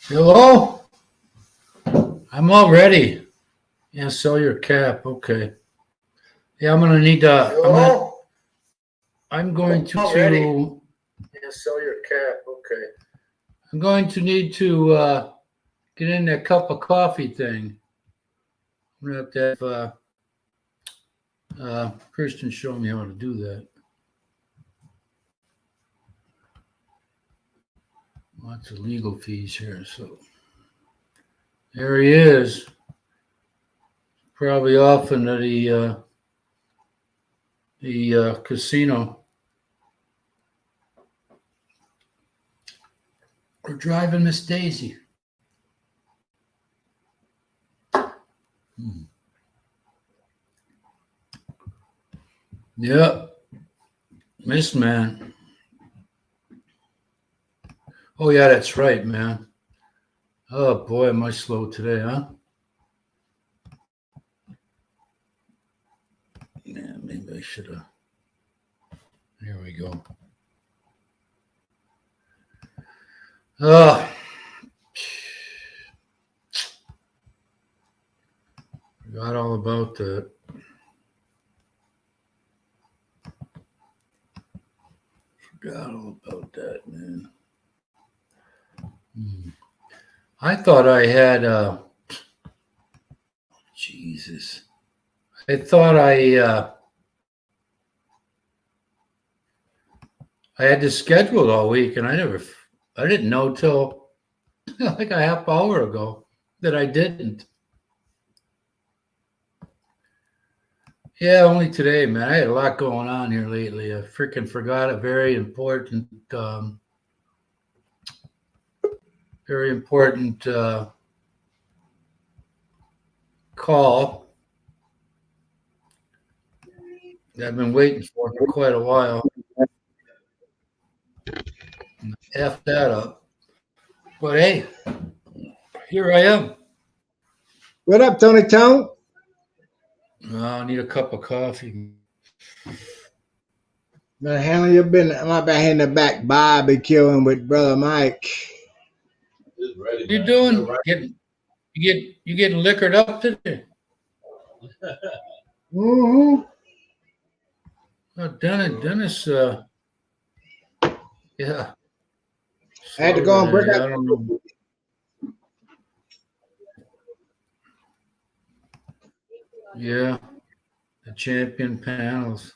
Hello? I'm all ready. Yeah, sell your cap. Okay. Yeah, I'm gonna need to. Hello? I'm going to. All ready. Yeah, sell your cap. Okay. I'm going to need to get in that cup of coffee thing. I'm gonna have to have Kristen show me how to do that. Lots of legal fees here, so there he is. Probably off into the casino. We're driving Miss Daisy. Yep, Miss Man. Oh yeah, that's right, man. Oh boy, am I slow today, huh? Yeah, maybe I should have. Here we go. Oh, forgot all about that. Forgot all about that, man. I thought I had. Jesus. I thought I had this scheduled all week, and I didn't know till like a half hour ago that I didn't. Yeah, only today, man. I had a lot going on here lately. I freaking forgot a very important call that I've been waiting for quite a while. F that up. But hey, here I am. What up, Tony Tone? I need a cup of coffee. Man, handle your business. I'm out here in the back barbecuing with brother Mike. What you doing? You getting liquored up today? Mm-hmm. Oh, Dennis, yeah. I had to go and break I out. don't know. Yeah, the champion panels.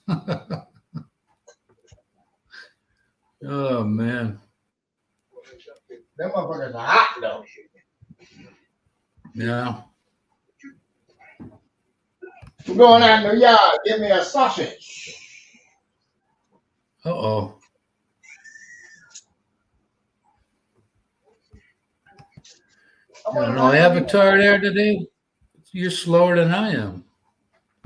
Oh man. Them motherfuckers are hot though. Yeah. We're going out in the yard. Give me a sausage. Uh-oh. No avatar there today. You're slower than I am.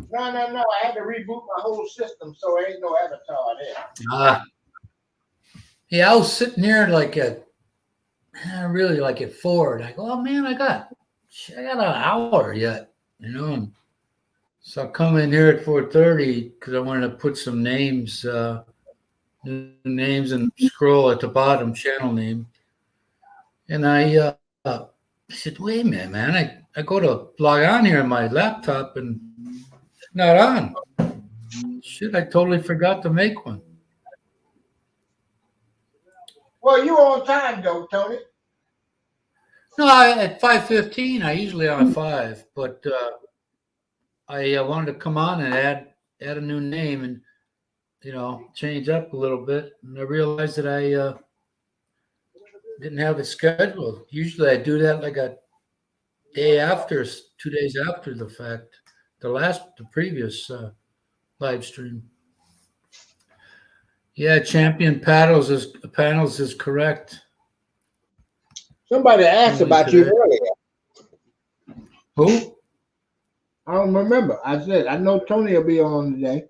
No. I had to reboot my whole system, so there ain't no avatar there. Yeah, I was sitting there really like at 4. And I go, oh man, I got an hour yet, And so I come in here at 4:30 because I wanted to put some names, new names, and scroll at the bottom, channel name. And I said, wait a minute, man. I go to log on here on my laptop and it's not on. Shit, I totally forgot to make one. Well, you on time though, Tony. No, at 5:15. I usually on at 5, but I wanted to come on and add a new name and change up a little bit. And I realized that I didn't have it scheduled. Usually I do that like a day after, 2 days after the fact. The previous live stream. Yeah, champion panels is correct. Somebody asked about you earlier. Who? I don't remember. I said I know Tony will be on today.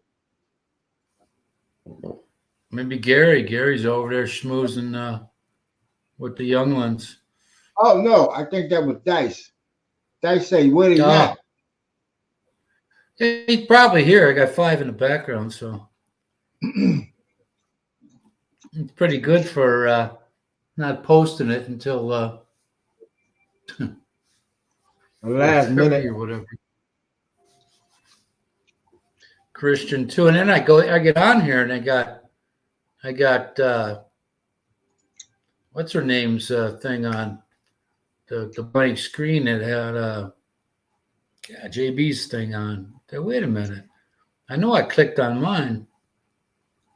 Maybe Gary. Gary's over there schmoozing with the young ones. Oh no, I think that was Dice. Dice say, "Where he at?" He's probably here. I got 5 in the background, so it's pretty good for not posting it until Last 30 minute. or whatever. Christian too, and then I get on here, and I got what's her name's thing on the blank screen that had JB's thing on. Wait a minute, I know I clicked on mine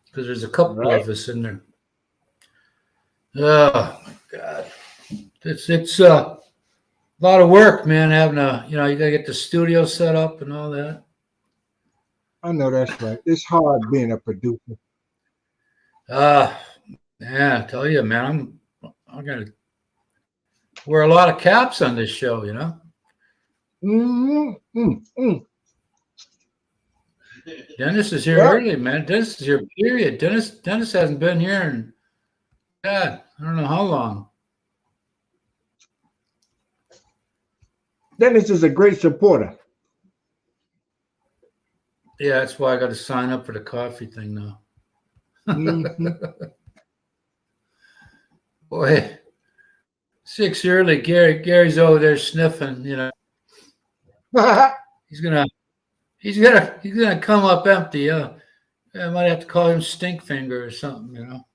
because there's a couple of us in there. Oh my God, it's a lot of work, man. Having you gotta get the studio set up and all that. I know that's right. It's hard being a producer. Yeah, I tell you, man, I'm gonna wear a lot of caps on this show, you know. Dennis is here early, man. Dennis is here, period. Dennis hasn't been here in God, I don't know how long. Dennis is a great supporter. Yeah, that's why I got to sign up for the coffee thing now. Boy, 6 early. Gary's over there sniffing. You know, he's gonna come up empty. I might have to call him Stinkfinger or something. You know.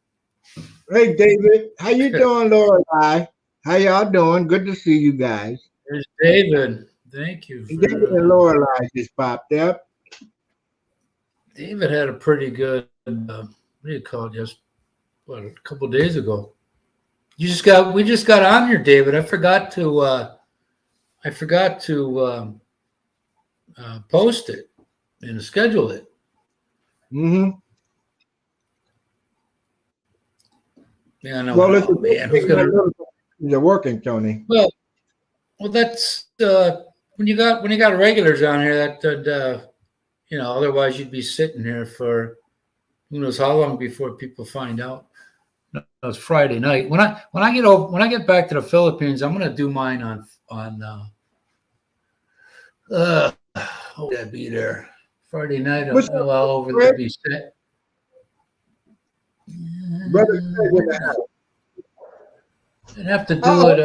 Hey, David, how you doing, Lorelei? How y'all doing? Good to see you guys. There's David. Thank you. David and Lorelei just popped up. David had a pretty good, what do you call it? Just a couple of days ago. We just got on here, David. I forgot to post it and schedule it. Mm-hmm. Yeah, no. Well, listen, man, you're working, Tony. Well, that's when you got regulars on here that otherwise you'd be sitting here for who knows how long before people find out. No, it's Friday night. When I get back to the Philippines, I'm gonna do mine on what would that be there? Friday night. I'll over there be set. Brother, I'd have to do it.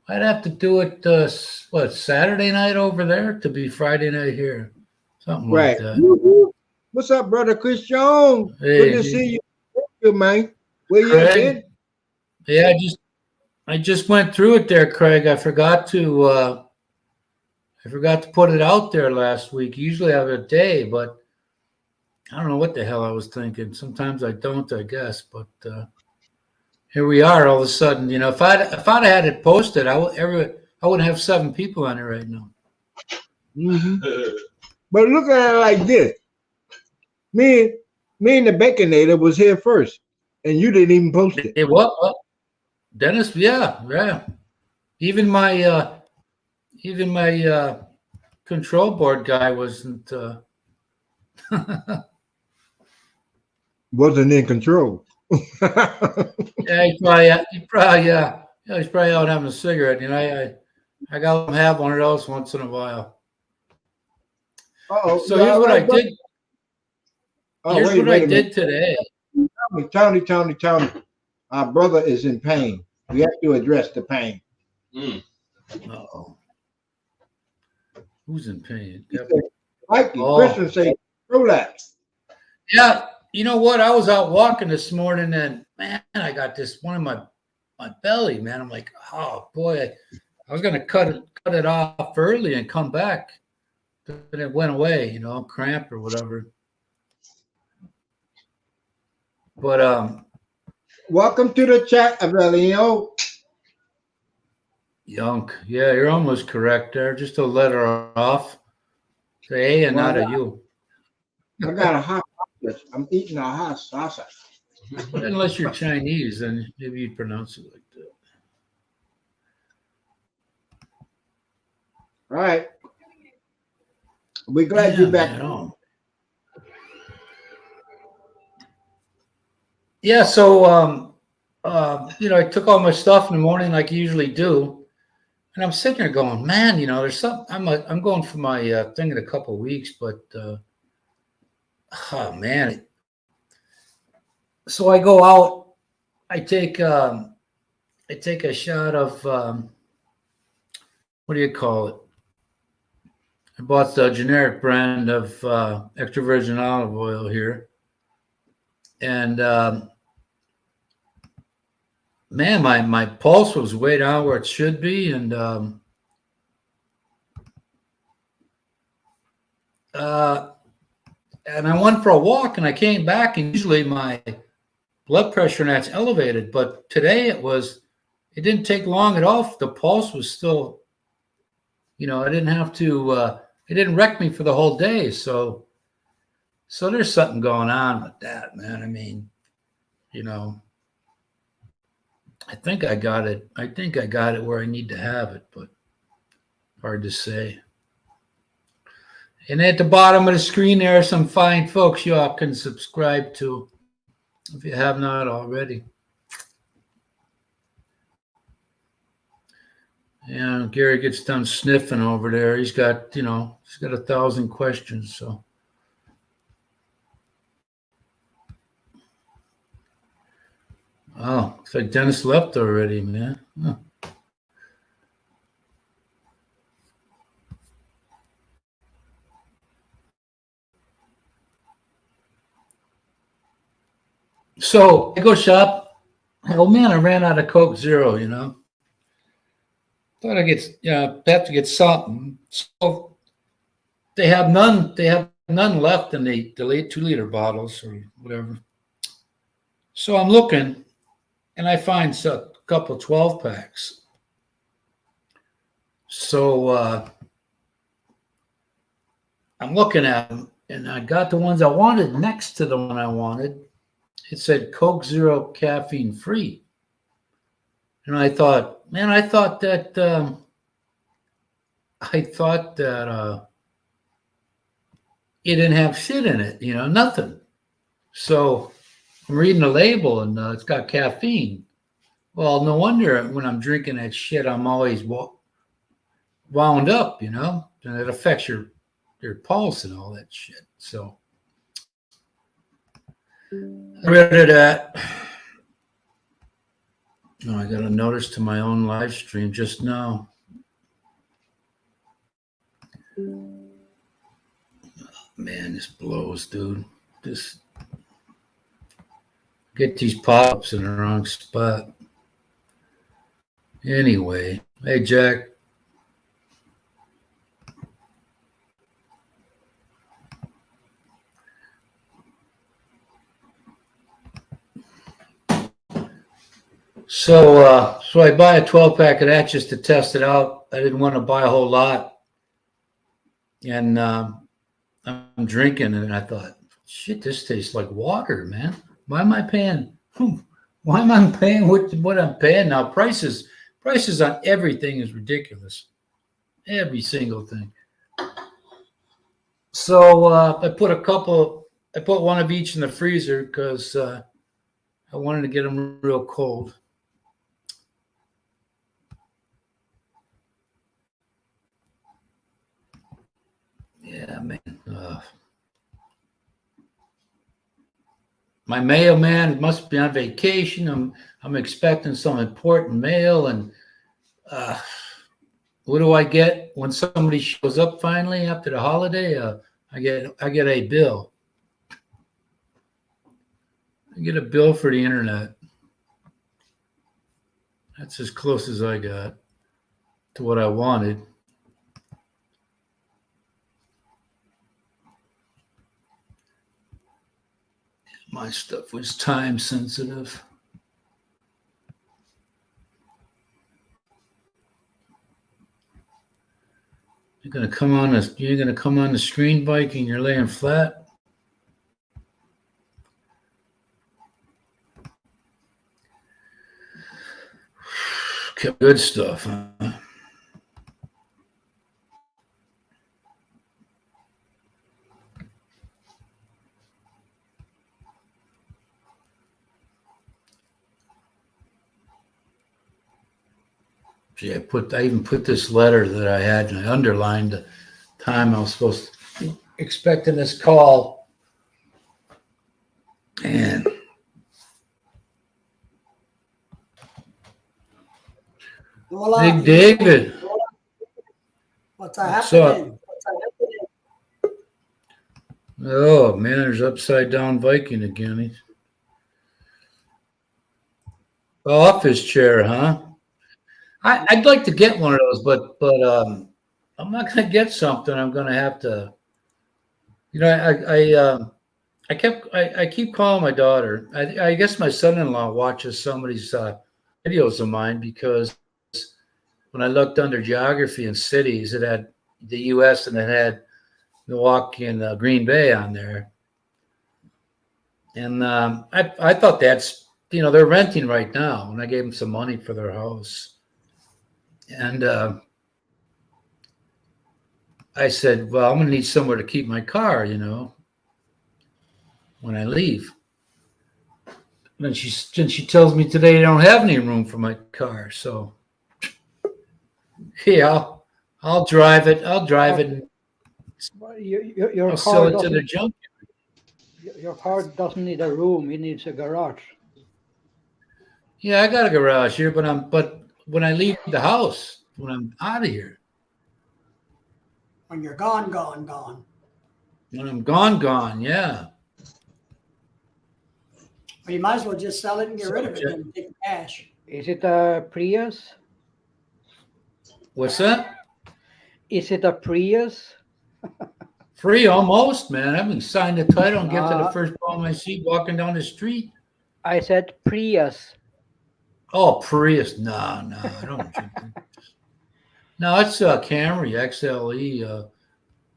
I'd have to do it. Saturday night over there to be Friday night here, something like that. What's up, brother Christian? Hey, good to see you. Thank you, man. Where you been? Yeah, I just went through it there, Craig. I forgot to put it out there last week. Usually I have a day, but I don't know what the hell I was thinking. Sometimes I don't, I guess. But here we are. All of a sudden, if I'd had it posted, I would have 7 people on it right now. Mm-hmm. But look at it like this: me and the Baconator was here first, and you didn't even post it. Hey, what? Dennis? Yeah. Even my control board guy wasn't. Wasn't in control. Yeah, he's probably out having a cigarette. I got him have one of those once in a while. So here's what I did. Here's what I did today. Tony, our brother is in pain. We have to address the pain. Uh-oh. Who's in pain? Mikey, Christian say, relax. Yeah, you know what? I was out walking this morning, and man, I got this one in my belly, man. I'm like, oh boy, I was gonna cut it off early and come back, but it went away, cramp or whatever. But welcome to the chat, Avelino. Yunk. Yeah, you're almost correct there. Just a letter off. Say A and not a U. I got a hot sausage. I'm eating a hot sausage. Unless you're Chinese, then maybe you'd pronounce it like that. All right. We're glad you're back. Yeah, so I took all my stuff in the morning like I usually do, and I'm sitting there going, man, there's something. I'm going for my thing in a couple of weeks, but oh man. So I go out. I take I take a shot of what do you call it? I bought the generic brand of extra virgin olive oil here, and man, my pulse was way down where it should be, and I went for a walk, and I came back, and usually my blood pressure and that's elevated, but today it didn't take long at all. The pulse was still, I didn't have to, it didn't wreck me for the whole day. So there's something going on with that, man. I mean, I think I got it. I think I got it where I need to have it, but hard to say. And at the bottom of the screen, there are some fine folks you all can subscribe to if you have not already. Yeah, Gary gets done sniffing over there. He's got 1,000 questions. So, oh, looks like Dennis left already, man. Huh. So I go shop. Oh man, I ran out of Coke Zero. Thought I have to get something. So they have none. They have none left in the 2-liter bottles or whatever. So I'm looking, and I find a couple 12 packs. So I'm looking at them, and I got the ones I wanted next to the one I wanted. It said Coke Zero caffeine free. And I thought that it didn't have shit in it, nothing. So I'm reading the label, and it's got caffeine. Well, no wonder when I'm drinking that shit, I'm always wound up, and it affects your pulse and all that shit. So I read of that. Oh, I got a notice to my own live stream just now. Oh, man, this blows, dude. Just get these pop-ups in the wrong spot. Anyway, hey, Jack. So I buy a 12-pack of that just to test it out. I didn't want to buy a whole lot. And I'm drinking, and I thought, shit, this tastes like water, man. Why am I paying? Why am I paying what I'm paying now? Prices on everything is ridiculous. Every single thing. So I put one of each in the freezer because I wanted to get them real cold. Yeah, man. My mailman must be on vacation. I'm expecting some important mail, and what do I get when somebody shows up finally after the holiday? I get a bill. I get a bill for the internet. That's as close as I got to what I wanted. My stuff was time sensitive. You're gonna come on the screen, Viking. You're laying flat. Good stuff, huh? Gee, I even put this letter that I had, and I underlined the time I was supposed to be expecting this call. And Voila. Big David. What's What's up? happening? Oh man, there's upside down Viking again. He's office chair, huh? I'd like to get one of those, but I'm not gonna get something. I'm gonna have to. You know, I keep calling my daughter. I guess my son-in-law watches some of these videos of mine because when I looked under geography and cities, it had the U.S. and it had Milwaukee and Green Bay on there. And I thought that's, they're renting right now, and I gave them some money for their house. And I said, well, I'm going to need somewhere to keep my car, when I leave. And she tells me today they don't have any room for my car. So, yeah, I'll drive it. I'll drive it. And Your I'll car sell it to doesn't, the junk. your car doesn't need a room. It needs a garage. Yeah, I got a garage here, but when I leave the house, when I'm out of here, When you're gone. when I'm gone, yeah. Well, you might as well just sell it and get rid of it So, and take the cash. Is it a Prius? What's that? Is it a Prius? Free almost, man. I haven't signed the title and get to the Uh, first palm I see walking down the street. I said Prius. Oh, Prius. No, I don't drink that. No, it's a Camry XLE.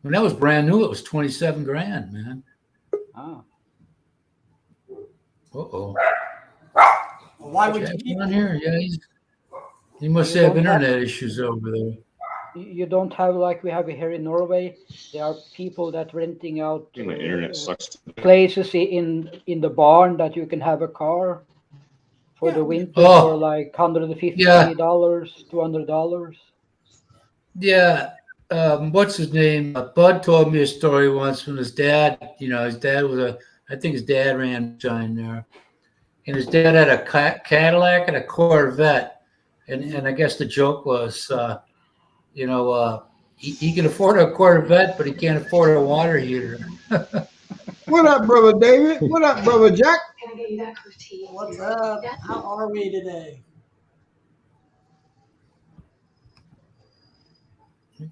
When that was brand new, it was 27 grand, man. Ah. Uh-oh. Well, why would you Jack's keep on it? here? Yeah, he must You have don't have- internet issues over there. You don't have like we have here in Norway. There are people that renting out My internet sucks. places in the barn that you can have a car for Yeah. the winter Oh. for like $150, Yeah. $200. Yeah. What's his name? Bud told me a story once when his dad, I think his dad ran shine there. And his dad had a Cadillac and a Corvette. And I guess the joke was, he can afford a Corvette, but he can't afford a water heater. What up, brother David? What up, brother Jack? Can I get you that cup of tea? What's up? How are we today?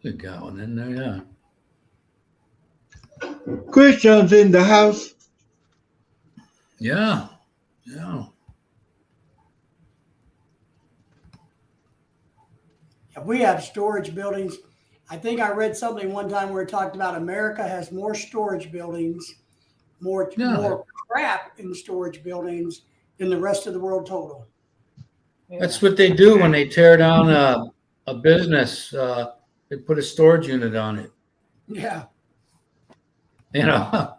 We got one in there, yeah. Christian's in the house. Yeah. If we have storage buildings, I think I read something one time where it talked about America has more storage buildings, more crap in storage buildings than the rest of the world total. That's what they do when they tear down a business. They put a storage unit on it. Yeah. Yeah,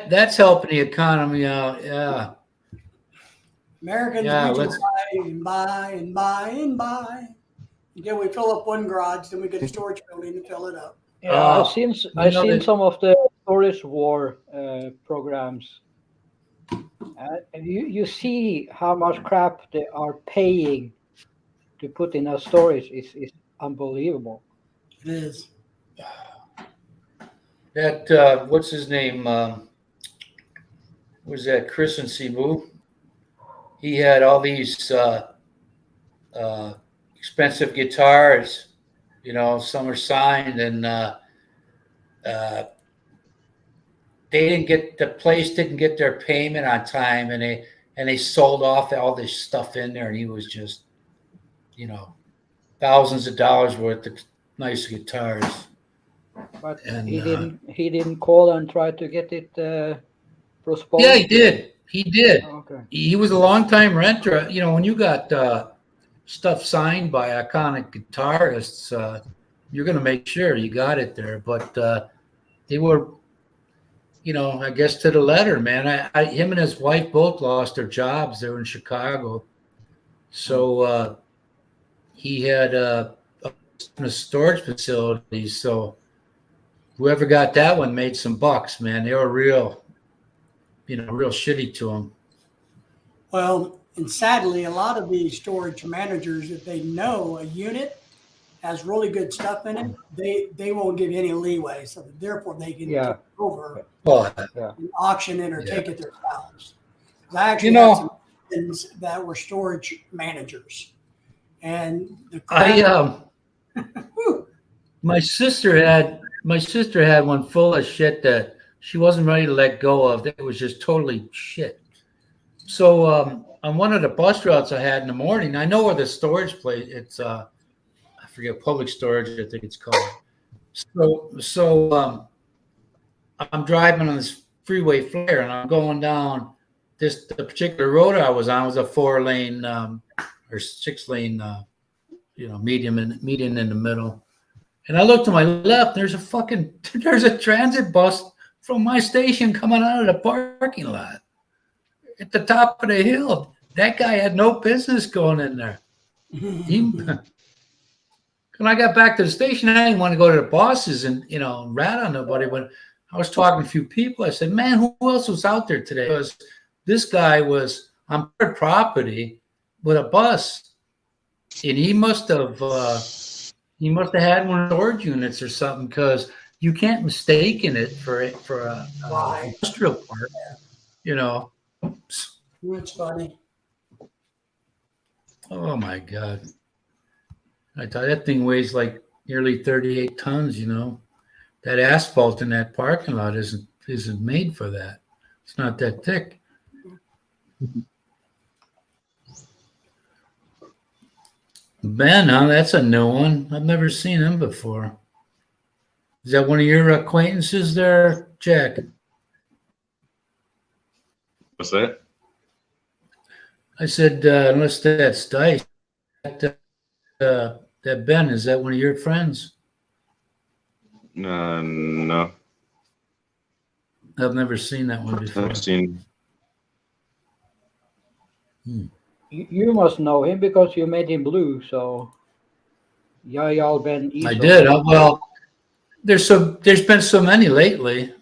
that's helping the economy out. Yeah. Americans, Yeah, we let's- just buy and buy and buy and buy until we fill up one garage, then we get a storage building to fill it up. Yeah, Oh, I've seen that- some of the storage war programs. And you see how much crap they are paying to put in a storage. It's unbelievable. It is. That what's his name? Was that Chris and Cebu? He had all these expensive guitars. Some are signed, and the place didn't get their payment on time, and they sold off all this stuff in there, and he was just, thousands of dollars worth of nice guitars. But And, he didn't call and try to get it postponed. Yeah, he did. He did. Okay. He was a long-time renter. When you got stuff signed by iconic guitarists, you're going to make sure you got it there. But they were, I guess to the letter, man. Him and his wife both lost their jobs. They were in Chicago. So he had a storage facility. So whoever got that one made some bucks, man. They were real shitty to him. Well, And sadly, a lot of these storage managers, if they know a unit has really good stuff in it, they won't give you any leeway. So therefore, they can Yeah. take it over Well, and auction it or Yeah. take it themselves. 'Cause I actually You know- had some friends that were storage managers, and the I crap, my sister had one full of shit that she wasn't ready to let go of. That was just totally shit. So on one of the bus routes I had in the morning, I know where the storage place. It's I forget, public storage, I think it's called. So I'm driving on this freeway flare, and I'm going down the particular road I was on was a 4-lane or 6-lane, median in the middle. And I look to my left, there's a transit bus from my station coming out of the parking lot at the top of the hill. That guy had no business going in there. When I got back to the station, I didn't want to go to the bosses and, rat on nobody. When I was talking to a few people, I said, man, who else was out there today? Because this guy was on private property with a bus, and he must have had one of the storage units or something, because you can't mistake it for a industrial park, That's funny. Oh my God. I thought that thing weighs like nearly 38 tons, That asphalt in that parking lot isn't made for that. It's not that thick. Ben, huh? That's a new one. I've never seen him before. Is that one of your acquaintances there, Jack? What's that? I said, unless that's Dice, that Ben, is that one of your friends? No. I've never seen that one before. I've seen. You must know him because you made him blue. So, yeah, y'all been. I did. Well, there's been so many lately.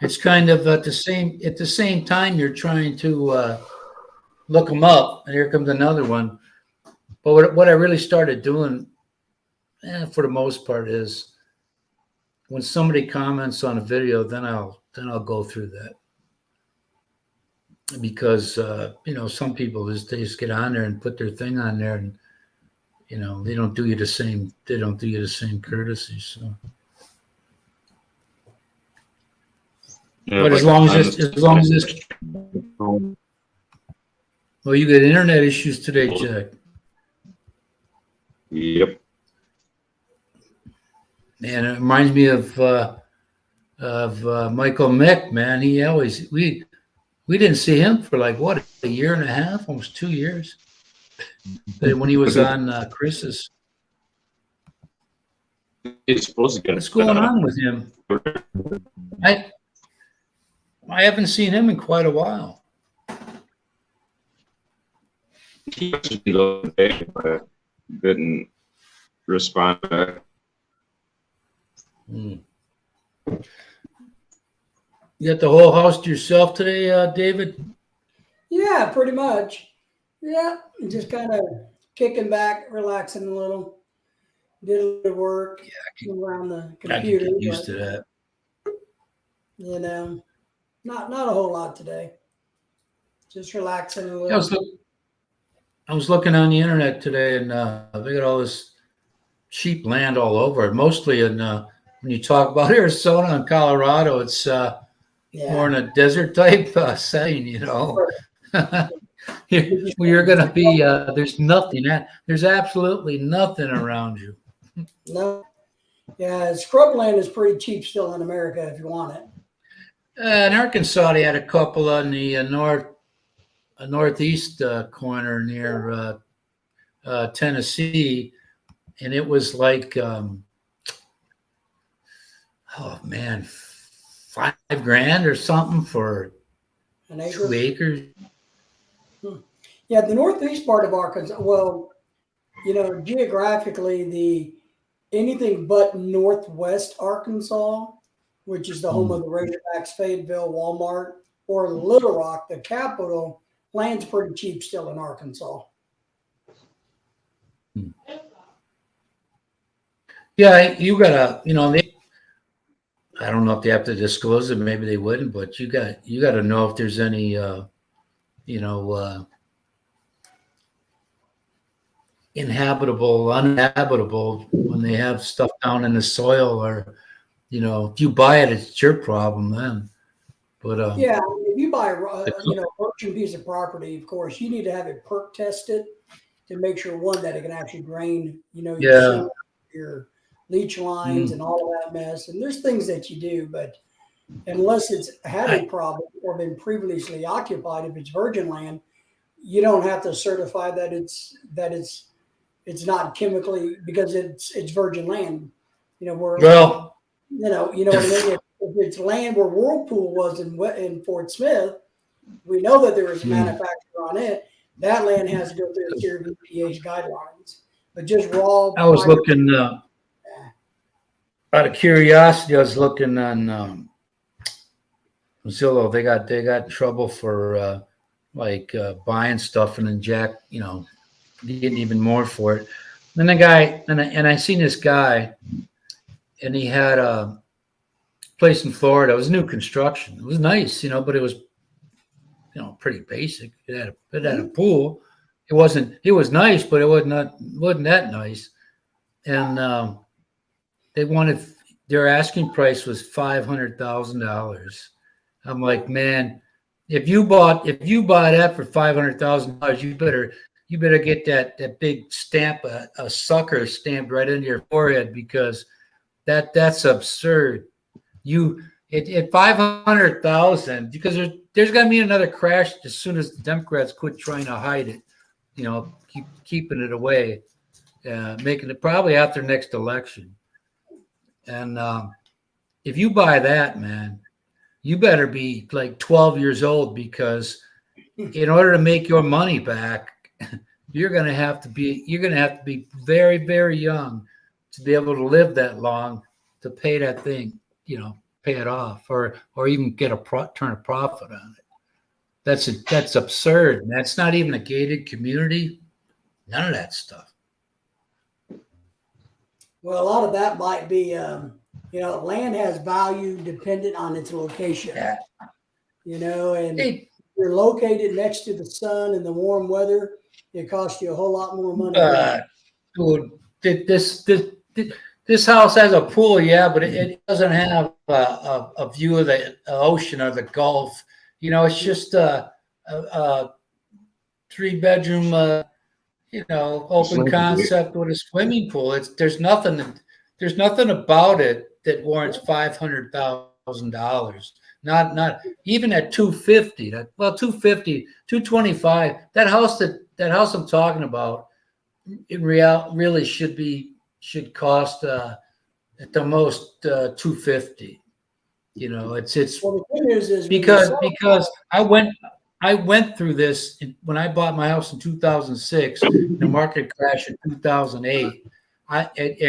It's kind of at the same time you're trying to look them up, and here comes another one. But what I really started doing, for the most part, is when somebody comments on a video, then I'll go through that, because some people they just get on there and put their thing on there, and they don't do you the same courtesy. So, Yeah, but as long as this, well, you get internet issues today, Jack. Yep. Man, it reminds me of Michael Mick. Man, we didn't see him for like what, a year and a half, almost 2 years. When he was on Chris's. It's supposed to get. What's going on with him? I haven't seen him in quite a while. He actually the other day, but didn't respond back. You got the whole house to yourself today, David? Yeah, pretty much. Yeah, just kind of kicking back, relaxing a little. Did a little work around the I can computer. get used to that. Not a whole lot today. Just relaxing a little. I was looking on the internet today, and they got all this cheap land all over. Mostly when you talk about Arizona and Colorado, it's more in a desert type setting, You're going to be, there's nothing, there's absolutely nothing around you. No. Yeah, scrubland is pretty cheap still in America if you want it. In Arkansas, they had a couple on the northeast corner near Tennessee, and it was like, $5 grand or something for An acre. 2 acres. Yeah, the northeast part of Arkansas. Well, geographically, anything but northwest Arkansas, which is the home of the Razorbacks, Fayetteville, Walmart, or Little Rock, the capital, land's pretty cheap still in Arkansas. Yeah, you gotta, I don't know if they have to disclose it. Maybe they wouldn't, but you got to know if there's any, inhabitable, uninhabitable when they have stuff down in the soil, or if you buy it, it's your problem then. But Yeah, if you buy a virgin piece of property, of course, you need to have it perk tested to make sure one that it can actually drain, your sewer, your leach lines and all of that mess. And there's things that you do, but unless it's had a problem or been previously occupied, if it's virgin land, you don't have to certify that it's not chemically, because it's virgin land. What I mean. If it's land where Whirlpool was in Fort Smith, we know that there was a manufacturer on it. That land has to go through a series of EPA's guidelines. But just raw. I was looking out of curiosity. I was looking on Zillow. They got in trouble for buying stuff and then getting even more for it. Then the guy and I seen this guy, and he had a place in Florida. It was new construction. It was nice, but it was, pretty basic. It had a pool. It was nice, but it wasn't that nice. And their asking price was $500,000. I'm like, man, if you buy that for $500,000, you better get that big stamp, a sucker stamped right into your forehead, because that's absurd. At 500,000, because there's going to be another crash as soon as the Democrats quit trying to hide it, keeping it away, making it probably after next election. And if you buy that, man, you better be like 12 years old, because in order to make your money back, you're going to have to be very, very young to be able to live that long to pay that thing, pay it off, or even get turn a profit on it. That's absurd. That's not even a gated community. None of that stuff. Well, a lot of that might be, land has value dependent on its location. Yeah. And you're located next to the sun and the warm weather, it costs you a whole lot more money. Dude, this house has a pool, yeah, but it doesn't have a view of the ocean or the Gulf. It's just a 3-bedroom, open concept with a swimming pool. There's nothing about it that warrants $500,000. Not even at $250. 250, $225. That house I'm talking about, in really should cost at the most $250. It's well, the good news is because I went through this when I bought my house in 2006, the market crash in 2008.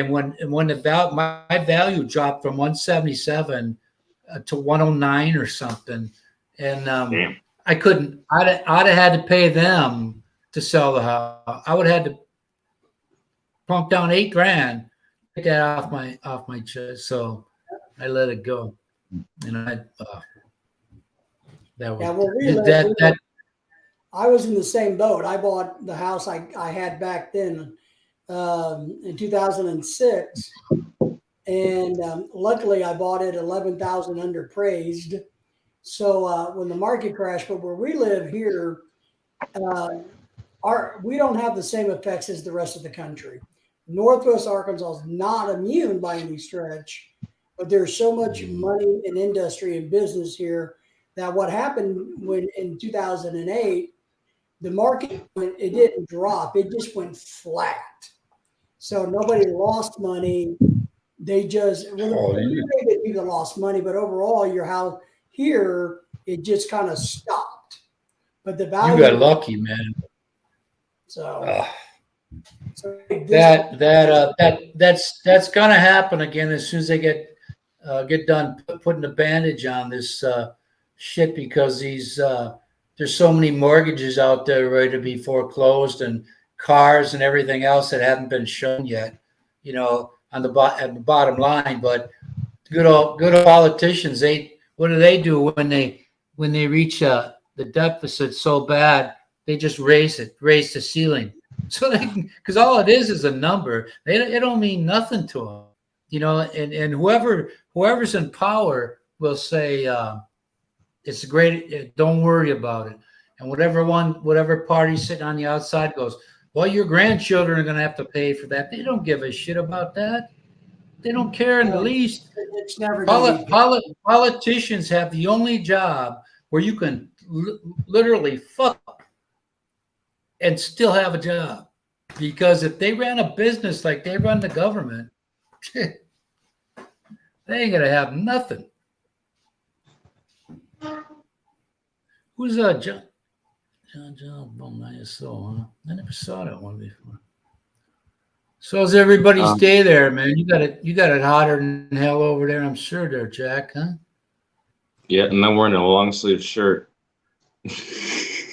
When my value dropped from 177 to 109 or something, and I'd have had to pay them to sell the house. I would have had to pump down $8,000, get that off my chest. So I let it go, and I was in the same boat. I bought the house I had back then in 2006, and luckily I bought it 11,000 underpraised. So when the market crashed, but where we live here, we don't have the same effects as the rest of the country. Northwest Arkansas is not immune by any stretch, but there's so much money and industry and business here that what happened when in 2008, the market it didn't drop, it just went flat. So nobody lost money. They just people lost money, but overall your house here it just kind of stopped. But the value, you got lucky, man. So that's gonna happen again as soon as they get done putting a bandage on this shit, because these there's so many mortgages out there ready to be foreclosed, and cars and everything else that haven't been shown yet, you know, on the at the bottom line. But good old politicians, what do when they reach the deficit so bad, they just raise the ceiling, so they can, because all it is a number. It don't mean nothing to them, you know. And whoever's in power will say it's great. Don't worry about it. And whatever party sitting on the outside goes, well, your grandchildren are going to have to pay for that. They don't give a shit about that. They don't care in the least. It's never going to be. Politicians have the only job where you can literally fuck and still have a job. Because if they ran a business like they run the government, they ain't going to have nothing. Who's John from ISO, huh? I never saw that one before. So how's everybody's day there, man? You got it hotter than hell over there, I'm sure there, Jack, huh? Yeah, and I'm wearing a long sleeve shirt.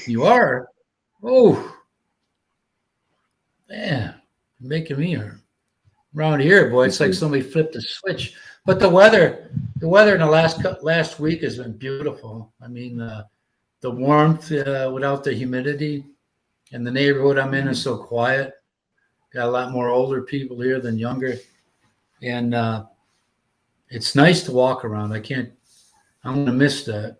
You are? Oh. Man, making me hurt. Around here, boy, it's like somebody flipped a switch. But the weather in the last week has been beautiful. I mean, the warmth without the humidity, and the neighborhood I'm in is so quiet. Got a lot more older people here than younger, and it's nice to walk around. I'm gonna miss that.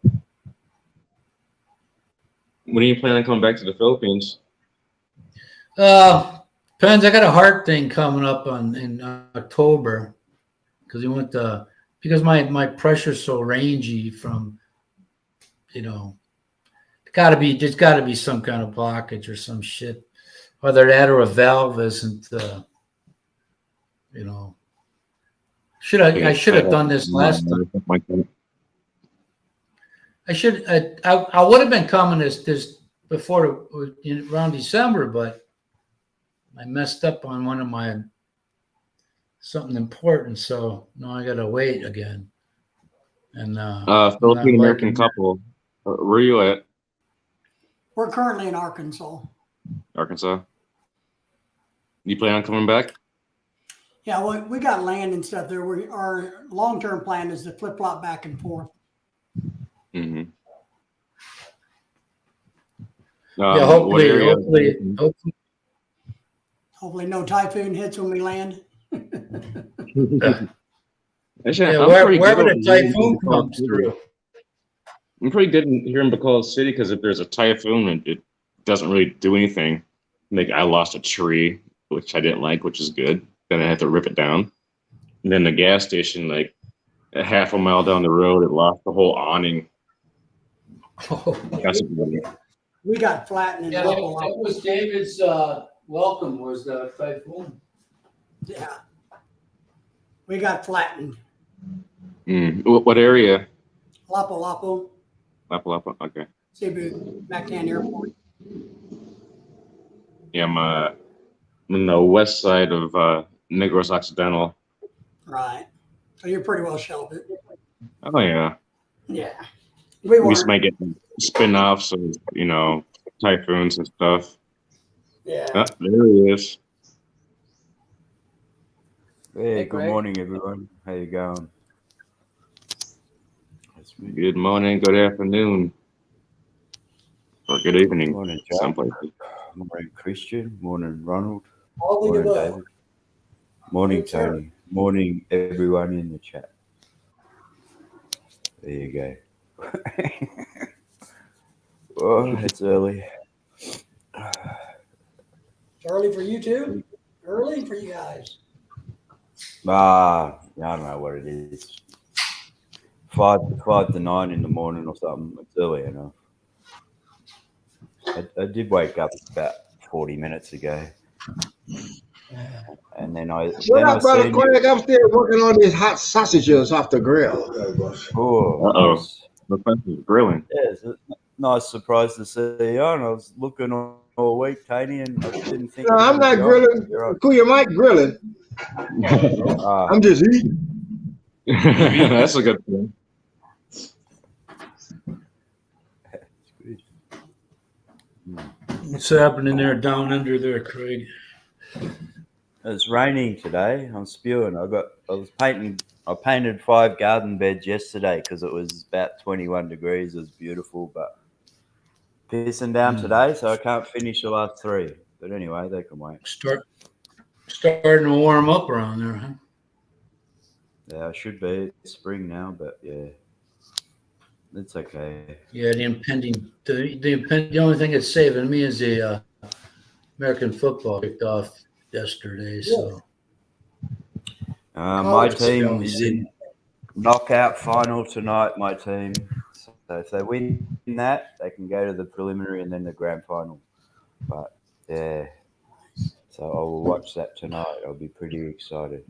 When are you planning on coming back to the Philippines? Depends. I got a heart thing coming up in October, because my pressure's so rangy from, you know, there's got to be some kind of blockage or some shit, whether that or a valve isn't, you know. I should have done this last time. I would have been coming this before around December, but I messed up on one of something important, so now I gotta wait again. And Philippine American couple. Where are you at? We're currently in Arkansas. Arkansas. You plan on coming back? Yeah, well, we got land and stuff there. Our long-term plan is to flip-flop back and forth. Mm-hmm. Yeah, Hopefully no typhoon hits when we land. Actually, wherever the typhoon comes through. I'm pretty good here in Bacolod City, because if there's a typhoon, it doesn't really do anything. Like, I lost a tree, which I didn't like, which is good. Then I had to rip it down. And then the gas station, like a half a mile down the road, it lost the whole awning. Oh. We got flattened. Yeah, that was David's welcome, was the typhoon. Yeah. We got flattened. What area? Lapu-Lapu. Lapu-Lapu, okay. Cebu, Mactan Airport. Yeah, I'm in the west side of Negros Occidental. Right. So you're pretty well sheltered. Oh, yeah. Yeah. We might get spin-offs of, you know, typhoons and stuff. Yeah. Oh, there he is. Hey, good morning, everyone. How you going? Good morning, good afternoon, or good evening. Morning, Jack. Some places. Morning, Christian. Morning, Ronald. All the Morning, above. David. Morning, Tony. Morning, everyone in the chat. There you go. Oh, it's early. It's early for you too? Early for you guys. I don't know what it is. 5 to 9 in the morning or something. It's early enough. I did wake up about 40 minutes ago. And then I. What up, brother Craig? I'm still working on these hot sausages off the grill. Oh, Uh-oh. nice. The place is grilling. Yeah, it's a nice surprise to see you. And I was looking all week, Tony, and I didn't think. No, I'm not grilling. Cool, your mic grilling. I'm just eating. That's a good thing. What's happening there down under there, Craig? It's raining today. I'm spewing. I painted 5 garden beds yesterday because it was about 21 degrees. It was beautiful, but pissing down today, so I can't finish the last 3. But anyway, they can wait. Starting to warm up around there, huh? Yeah, I should be. It's spring now, but yeah, it's okay. Yeah, the only thing that's saving me is the American football kicked off yesterday. So My team is in knockout final tonight. My team. So if they win that, they can go to the preliminary and then the grand final. But yeah, so I will watch that tonight. I'll be pretty excited.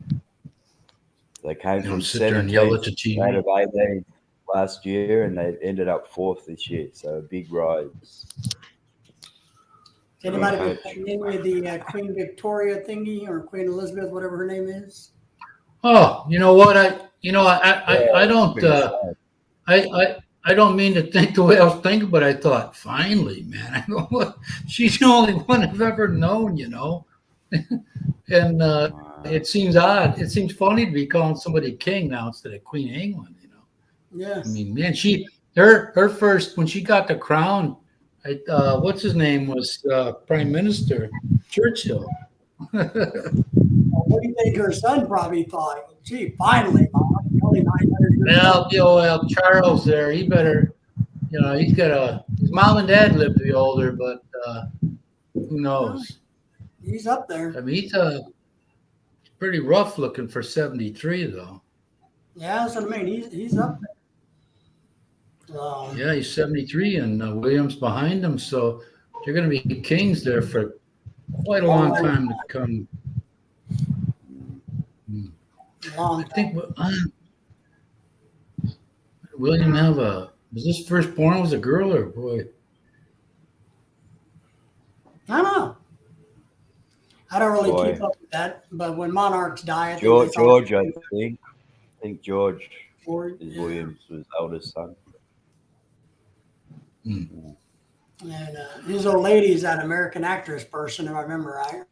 They came from sit there and yell at the 17th TV. out of 18 last year, and they ended up 4th this year. So a big rise. Is anybody been playing in with the Queen Victoria thingy or Queen Elizabeth, whatever her name is? Oh, you know what? I don't mean to think the way I was thinking, but I thought, finally, man, I go, what? She's the only one I've ever known, you know. And it seems odd. It seems funny to be calling somebody king now instead of Queen of England, you know. Yes. I mean, man, her first when she got the crown, what's his name was Prime Minister Churchill. What do you think her son probably thought? Gee, finally, Mom. Only 900 years old. Well, Charles there, he better, you know, he's got his mom and dad lived to be older, but who knows? He's up there. I mean, he's pretty rough looking for 73, though. Yeah, that's what I mean. He's up there. Yeah, he's 73, and William's behind him, so they're going to be kings there for quite a long time to come. I think William was this firstborn was a girl or a boy? I don't know. I don't really Boy. keep up with that, but when monarchs die, I think George, I think. I think George George, is yeah. William's eldest son. And his old lady is that American actress person, if I remember right.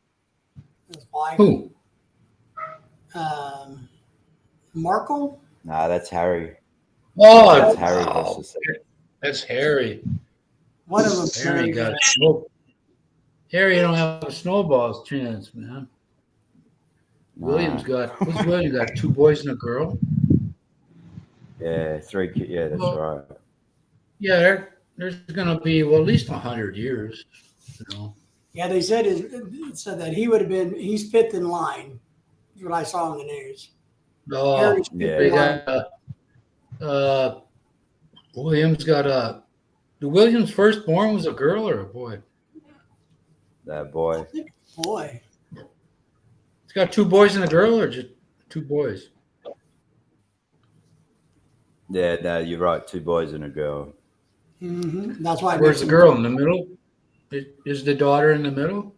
His wife. Who? Markle? Nah, that's Harry. Oh, That's Harry. That's the second. that's Harry. One of them. Harry got Harry don't have a snowball's chance, man. William's got 2 boys and a girl. Yeah, 3 kids. Yeah, that's right. Yeah, there's gonna be at least 100 years, you know. Yeah, they said it said that he would have been. He's 5th in line. Is what I saw in the news. Oh, Harry's yeah. they got William's got the Williams firstborn was a girl or a boy? That boy. Boy, It's got 2 boys and a girl, or just 2 boys? Yeah, no, you're right. 2 boys and a girl. that's why. Where's the girl in the middle? Is the daughter in the middle?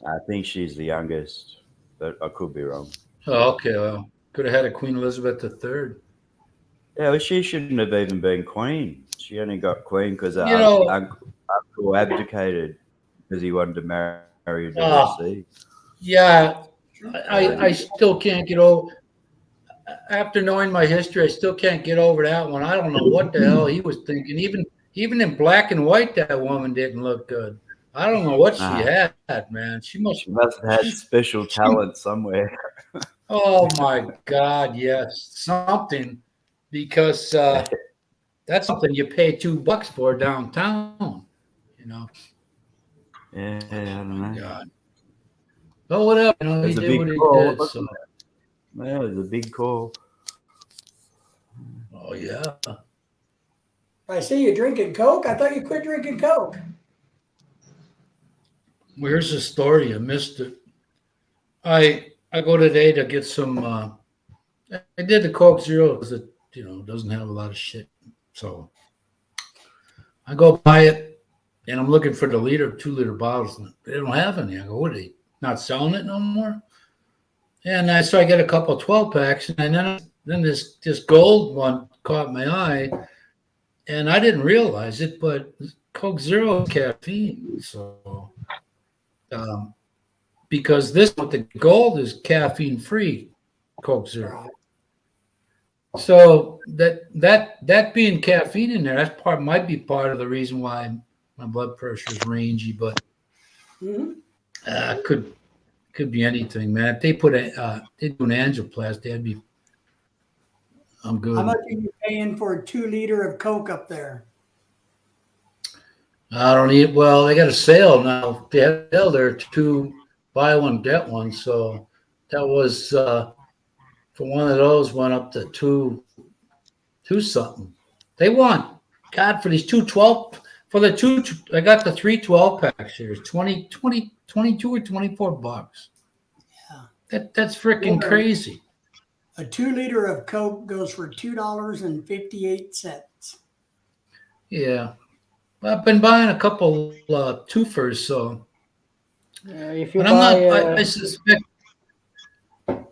I think she's the youngest, but I could be wrong. Oh, okay. Well, could have had a Queen Elizabeth III. Yeah, well, she shouldn't have even been queen. She only got queen because her You know- uncle abdicated because he wanted to marry a divorcee. Yeah, I still can't get over. After knowing my history, I still can't get over that one. I don't know what the hell he was thinking. Even in black and white, that woman didn't look good. I don't know what she had, man. She She must have had special talent somewhere. Oh my God, yes, something, because that's something you pay $2 for downtown, you know. Yeah, I don't know. God. Oh, whatever. You know, he It's a did big what he call, did. wasn't So. Yeah, it was a big call. Oh yeah. I see you drinking Coke. I thought you quit drinking Coke. Where's the story? I missed it. I go today to get some. I did the Coke Zero because it doesn't have a lot of shit. So I go buy it, and I'm looking for the 2-liter bottles. They don't have any. I go, what are they not selling it no more? And so I get a couple 12-packs, and then this gold one caught my eye, and I didn't realize it, but Coke Zero is caffeine. So, because this with the gold is caffeine free Coke Zero. Right. So that being caffeine in there, that's might be part of the reason why my blood pressure is rangy, but Mhm. could be anything, man. If they put they do an angioplasty, I'm good. How much are you paying for a 2 liter of Coke up there? I don't eat well. They got a sale now. They have a sale there, 2 buy one get one. So that was for one of those went up to two something. They want God for these 212 for the two. I got the 312 packs here. 22 or $24. Yeah. That's freaking Yeah. crazy. A 2 liter of Coke goes for $2.58. Yeah. Well, I've been buying a couple twofers, so If you but I'm not. buy, I suspect. I'm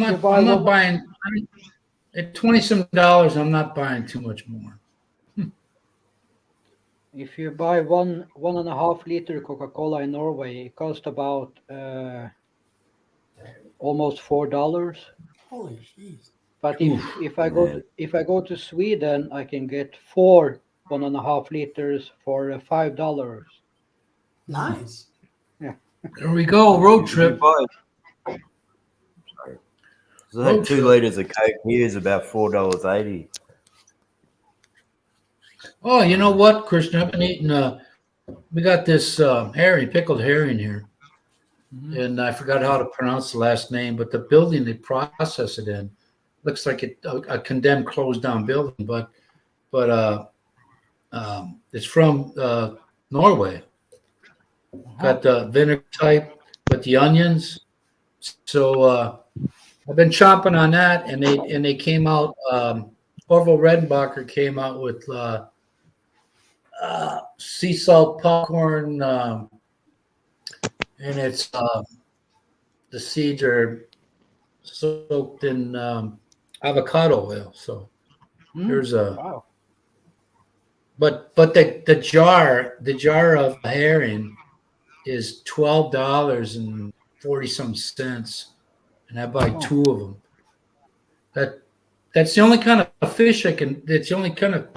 if you not. buy I'm not one- buying. At $20 some, I'm not buying too much more. if you buy 1.5 liter Coca-Cola in Norway, it costs about almost $4. Holy jeez. But Oof. if I go to Sweden, I can get 4 1.5 liters for $5. Nice. There we go. Road trip. So that 2 liters of Coke here is about $4.80. Oh, you know what, Christian? I've been eating. We got this herring, pickled herring here, and I forgot how to pronounce the last name. But the building they process it in looks like a condemned, closed down building, but it's from Norway. Got the vinegar type with the onions. So I've been chomping on that, and they came out. Orville Redenbacher came out with sea salt popcorn, and it's the seeds are soaked in avocado oil. So there's a. Wow. But the jar of herring is $12.40 and I buy 2 of them. That's the only kind of fish I can. That's the only kind of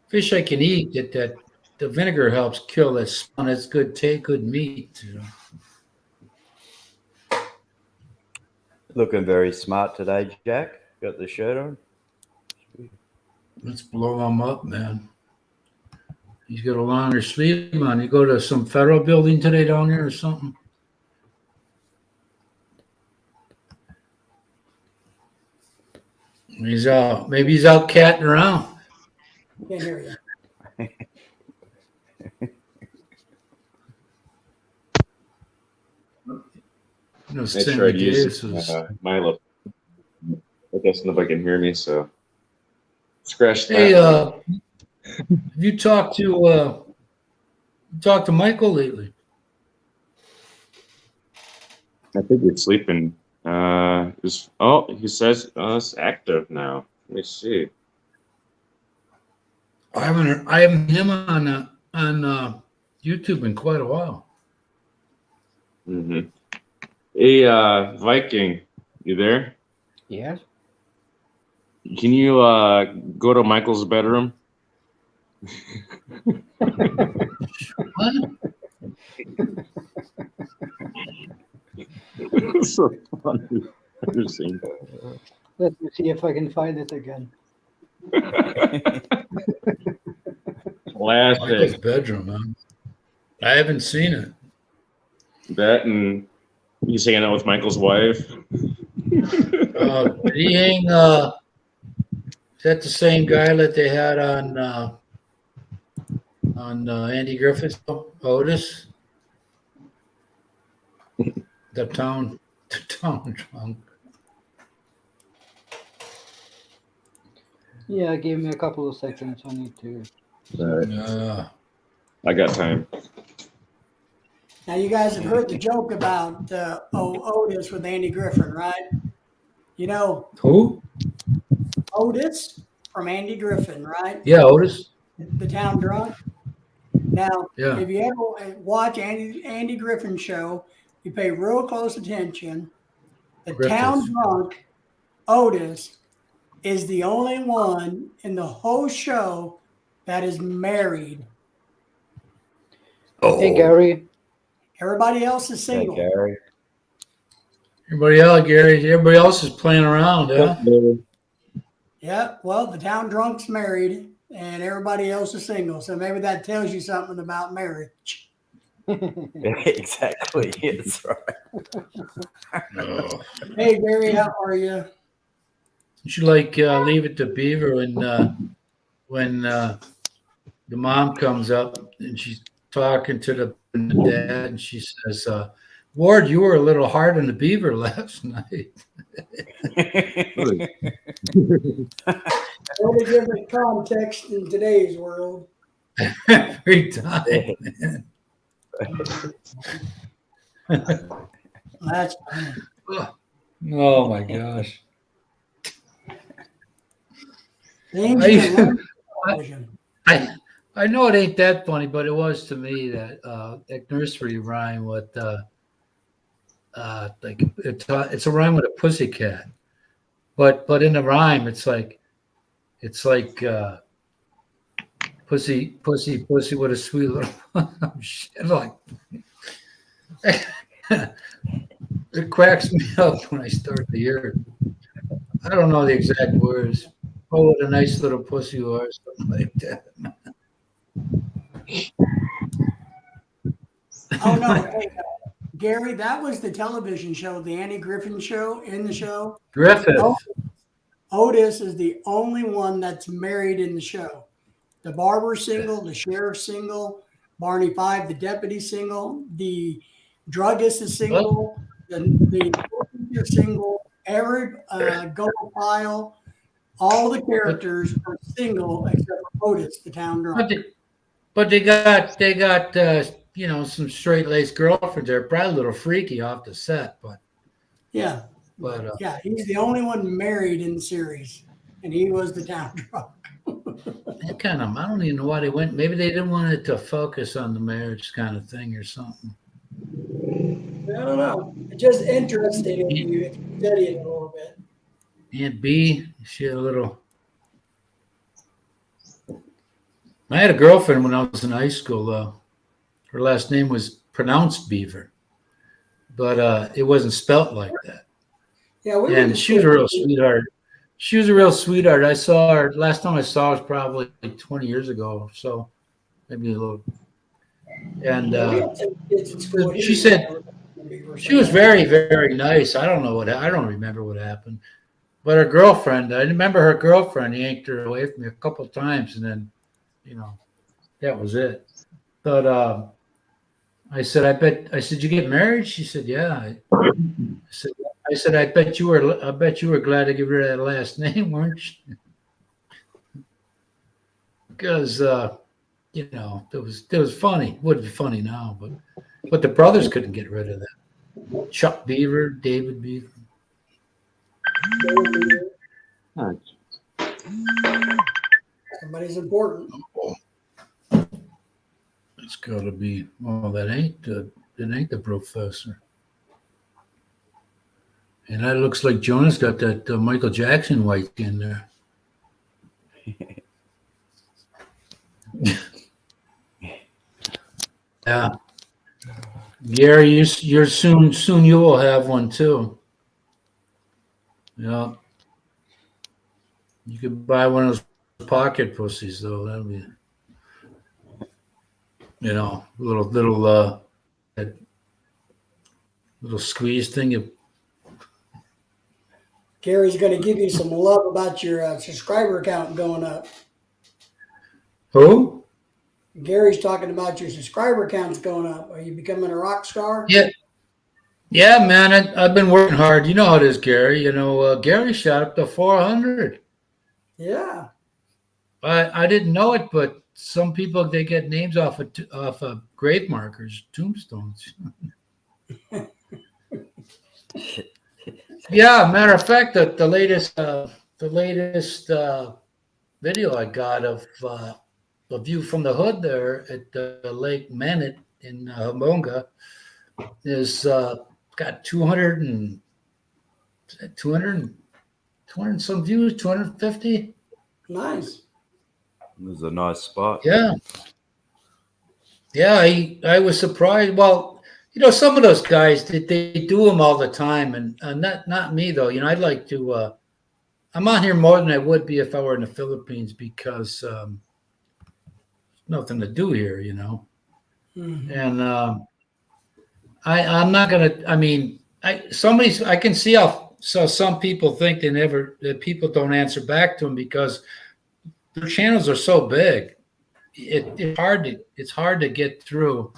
fish I can eat that the vinegar helps kill that spawn. It's good, good meat. You know? Looking very smart today, Jack. Got the shirt on. Let's blow him up, man. He's got a longer sleeve on. You go to some federal building today down there or something? He's out. Maybe he's out catting around. Can't hear you. You know, I Stanley tried Davis using was- Milo. I guess nobody can hear me, so scratch that. Hey, have you talked to Michael lately? I think he's sleeping. He says it's active now. Let me see. I haven't seen him on YouTube in quite a while. Mm-hmm. Hey, Viking, you there? Yes. Can you go to Michael's bedroom? What? It's so funny. I've never seen Let me see if I can find it again. Last Michael's day. bedroom, man. I haven't seen it. That and he's hanging out with Michael's wife. Did he hang? Is that the same guy that they had on Andy Griffith's show, Otis? The town drunk. Yeah, give me a couple of seconds. I need to. I got time. Now, you guys have heard the joke about Otis with Andy Griffin, right? You know, Who? Otis from Andy Griffin, right? Yeah, Otis. The town drunk. Now, Yeah. if you ever watch Andy Griffin's show, you pay real close attention. The Griffith. town drunk, Otis, is the only one in the whole show that is married. Hey, Gary. Everybody else is Hey, single. Gary. Everybody else is playing around, huh? Yeah, well, the town drunk's married and everybody else is single. So maybe that tells you something about marriage. Exactly. That's right. Oh. Hey, Gary, how are you? You should leave it to Beaver when the mom comes up and she's talking to the dad and she says, Ward, you were a little hard on the Beaver last night. Totally different context in today's world. Every time. That's funny. Oh my gosh. Things you can learn from television. I know it ain't that funny, but it was to me that nursery rhyme with it's a rhyme with a pussycat, but in the rhyme it's like pussy with a sweet little shit like it cracks me up when I start to hear it. I don't know the exact words. Oh, what a nice little pussy you are, something like that. Oh, no. Hey, Gary, that was the television show, the Andy Griffin show. In the show, Griffith. Otis is the only one that's married in the show. The barber's single, the sheriff's single, Barney Five, the deputy's single, the druggist is single, the is single, Eric Gopal, all the characters are single except for Otis, the town drunk. But they got some straight laced girlfriends. They're probably a little freaky off the set, but Yeah, he's the only one married in the series, and he was the town drunk. I don't even know why they went. Maybe they didn't want it to focus on the marriage kind of thing or something. I don't know. It's just interesting if you study it a little bit. Aunt B, she had a little. I had a girlfriend when I was in high school. Her last name was pronounced Beaver, but it wasn't spelt like that. Yeah, And she was a real sweetheart. She was a real sweetheart. I saw her last time I saw her was probably 20 years ago, so maybe a little. And she said she was very, very nice. I don't remember what happened, but her girlfriend. I remember her girlfriend yanked her away from me a couple of times, and then, that was it. But I said, you get married? She said, yeah. I said, I bet you were glad to give her that last name, weren't you? Because it was funny. It would be funny now, but the brothers couldn't get rid of that. Chuck Beaver, David Beaver. Somebody's important. It's got to be. Well, that ain't the professor. And that looks like Jonah's got that Michael Jackson white in there. Yeah. Gary, you're soon you will have one too. Yeah. You could buy one of those pocket pussies though. That'd be little squeeze thing. Gary's going to give you some love about your subscriber count going up. Who? Gary's talking about your subscriber counts going up. Are you becoming a rock star? Yeah, man. I've been working hard. You know how it is, Gary. Gary shot up to 400. Yeah. I didn't know it, but some people, they get names off of grave markers, tombstones. Yeah, matter of fact, the latest video I got of a view from the hood there at Lake Manet in Humbonga is got 200 and 200 some views, 250. Nice. It was a nice spot. Yeah. Yeah, I was surprised. Well, some of those guys, they do them all the time, and not me though. I'd like to. I'm on here more than I would be if I were in the Philippines because nothing to do here, Mhm. And I'm not gonna. I mean, I can see how some people think that people don't answer back to them because their channels are so big. It's hard to get through,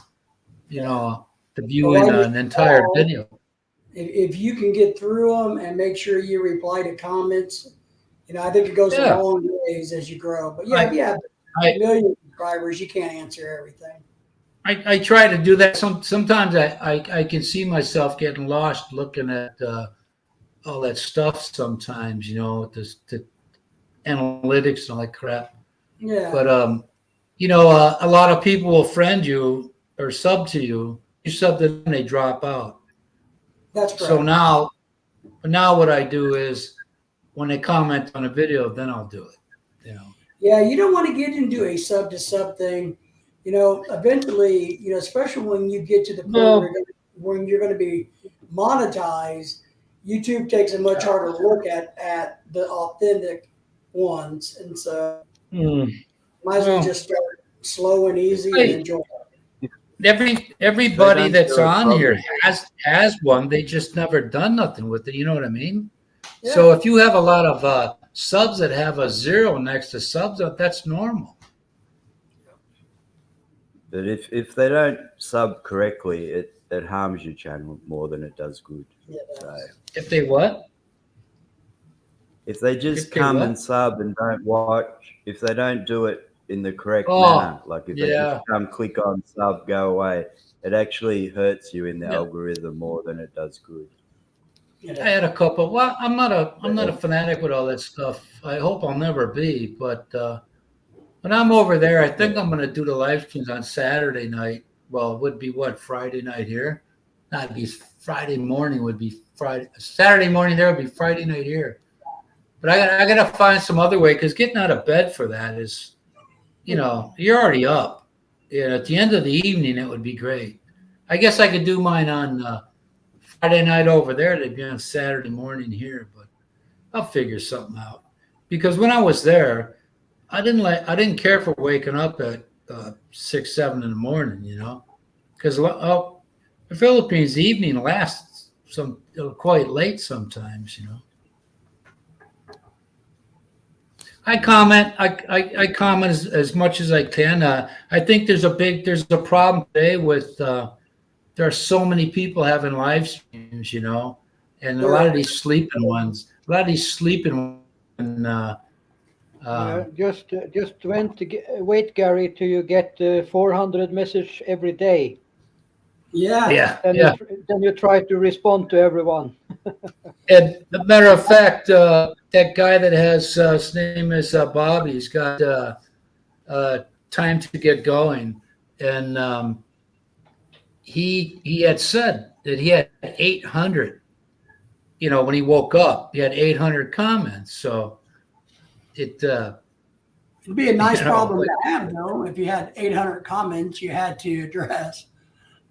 the viewing an entire video. If you can get through them and make sure you reply to comments, I think it goes Yeah. a long ways as you grow. But yeah, if you have I- a million subscribers, you can't answer everything. I try to do that. Sometimes I can see myself getting lost looking at all that stuff. Sometimes the analytics and all that crap. Yeah. But a lot of people will friend you or sub to you. You sub to them, they drop out. That's correct. So now what I do is when they comment on a video, then I'll do it. Yeah, you don't want to get into a sub to sub thing. Eventually, especially when you get to the point No. when you're going to be monetized, YouTube takes a much harder look at the authentic ones, and so might as well Well, just start slow and easy Hey. and enjoy. Everybody don't that's do it on here properly. has one. They just never done nothing with it. You know what I mean? Yeah. So if you have a lot of subs that have a 0 next to subs, that's normal. But if they don't sub correctly, it harms your channel more than it does good. Yeah. So If they what? if they just If they come what? and sub and don't watch, if they don't do it in the correct Oh, manner, like if they yeah. just come, click on sub, go away, it actually hurts you in the Yeah. algorithm more than it does good. I had a couple. Well, I'm not a fanatic with all that stuff. I hope I'll never be. But when I'm over there, I think I'm going to do the live streams on Saturday night. Well, it would be Friday night here. Not be Friday morning. Would be Friday. Saturday morning there would be Friday night here. But I got to find some other way because getting out of bed for that is, you're already up. At the end of the evening, it would be great. I guess I could do mine on Friday night over there. They'd be on Saturday morning here, but I'll figure something out. Because when I was there, I didn't care for waking up at 6, 7 in the morning, because the Philippines evening lasts quite late sometimes, I comment. I comment as much as I can. I think there's a problem today with there are so many people having live streams, and a lot of these sleeping ones. Just wait, Gary, till you get 400 messages every day. Yeah. Then you try to respond to everyone. And a matter of fact, that guy that has his name is Bobby. He's got time to get going, and he had said that he had 800. When he woke up, he had 800 comments. So it'd be a nice problem to have, though. If you had 800 comments, you had to address.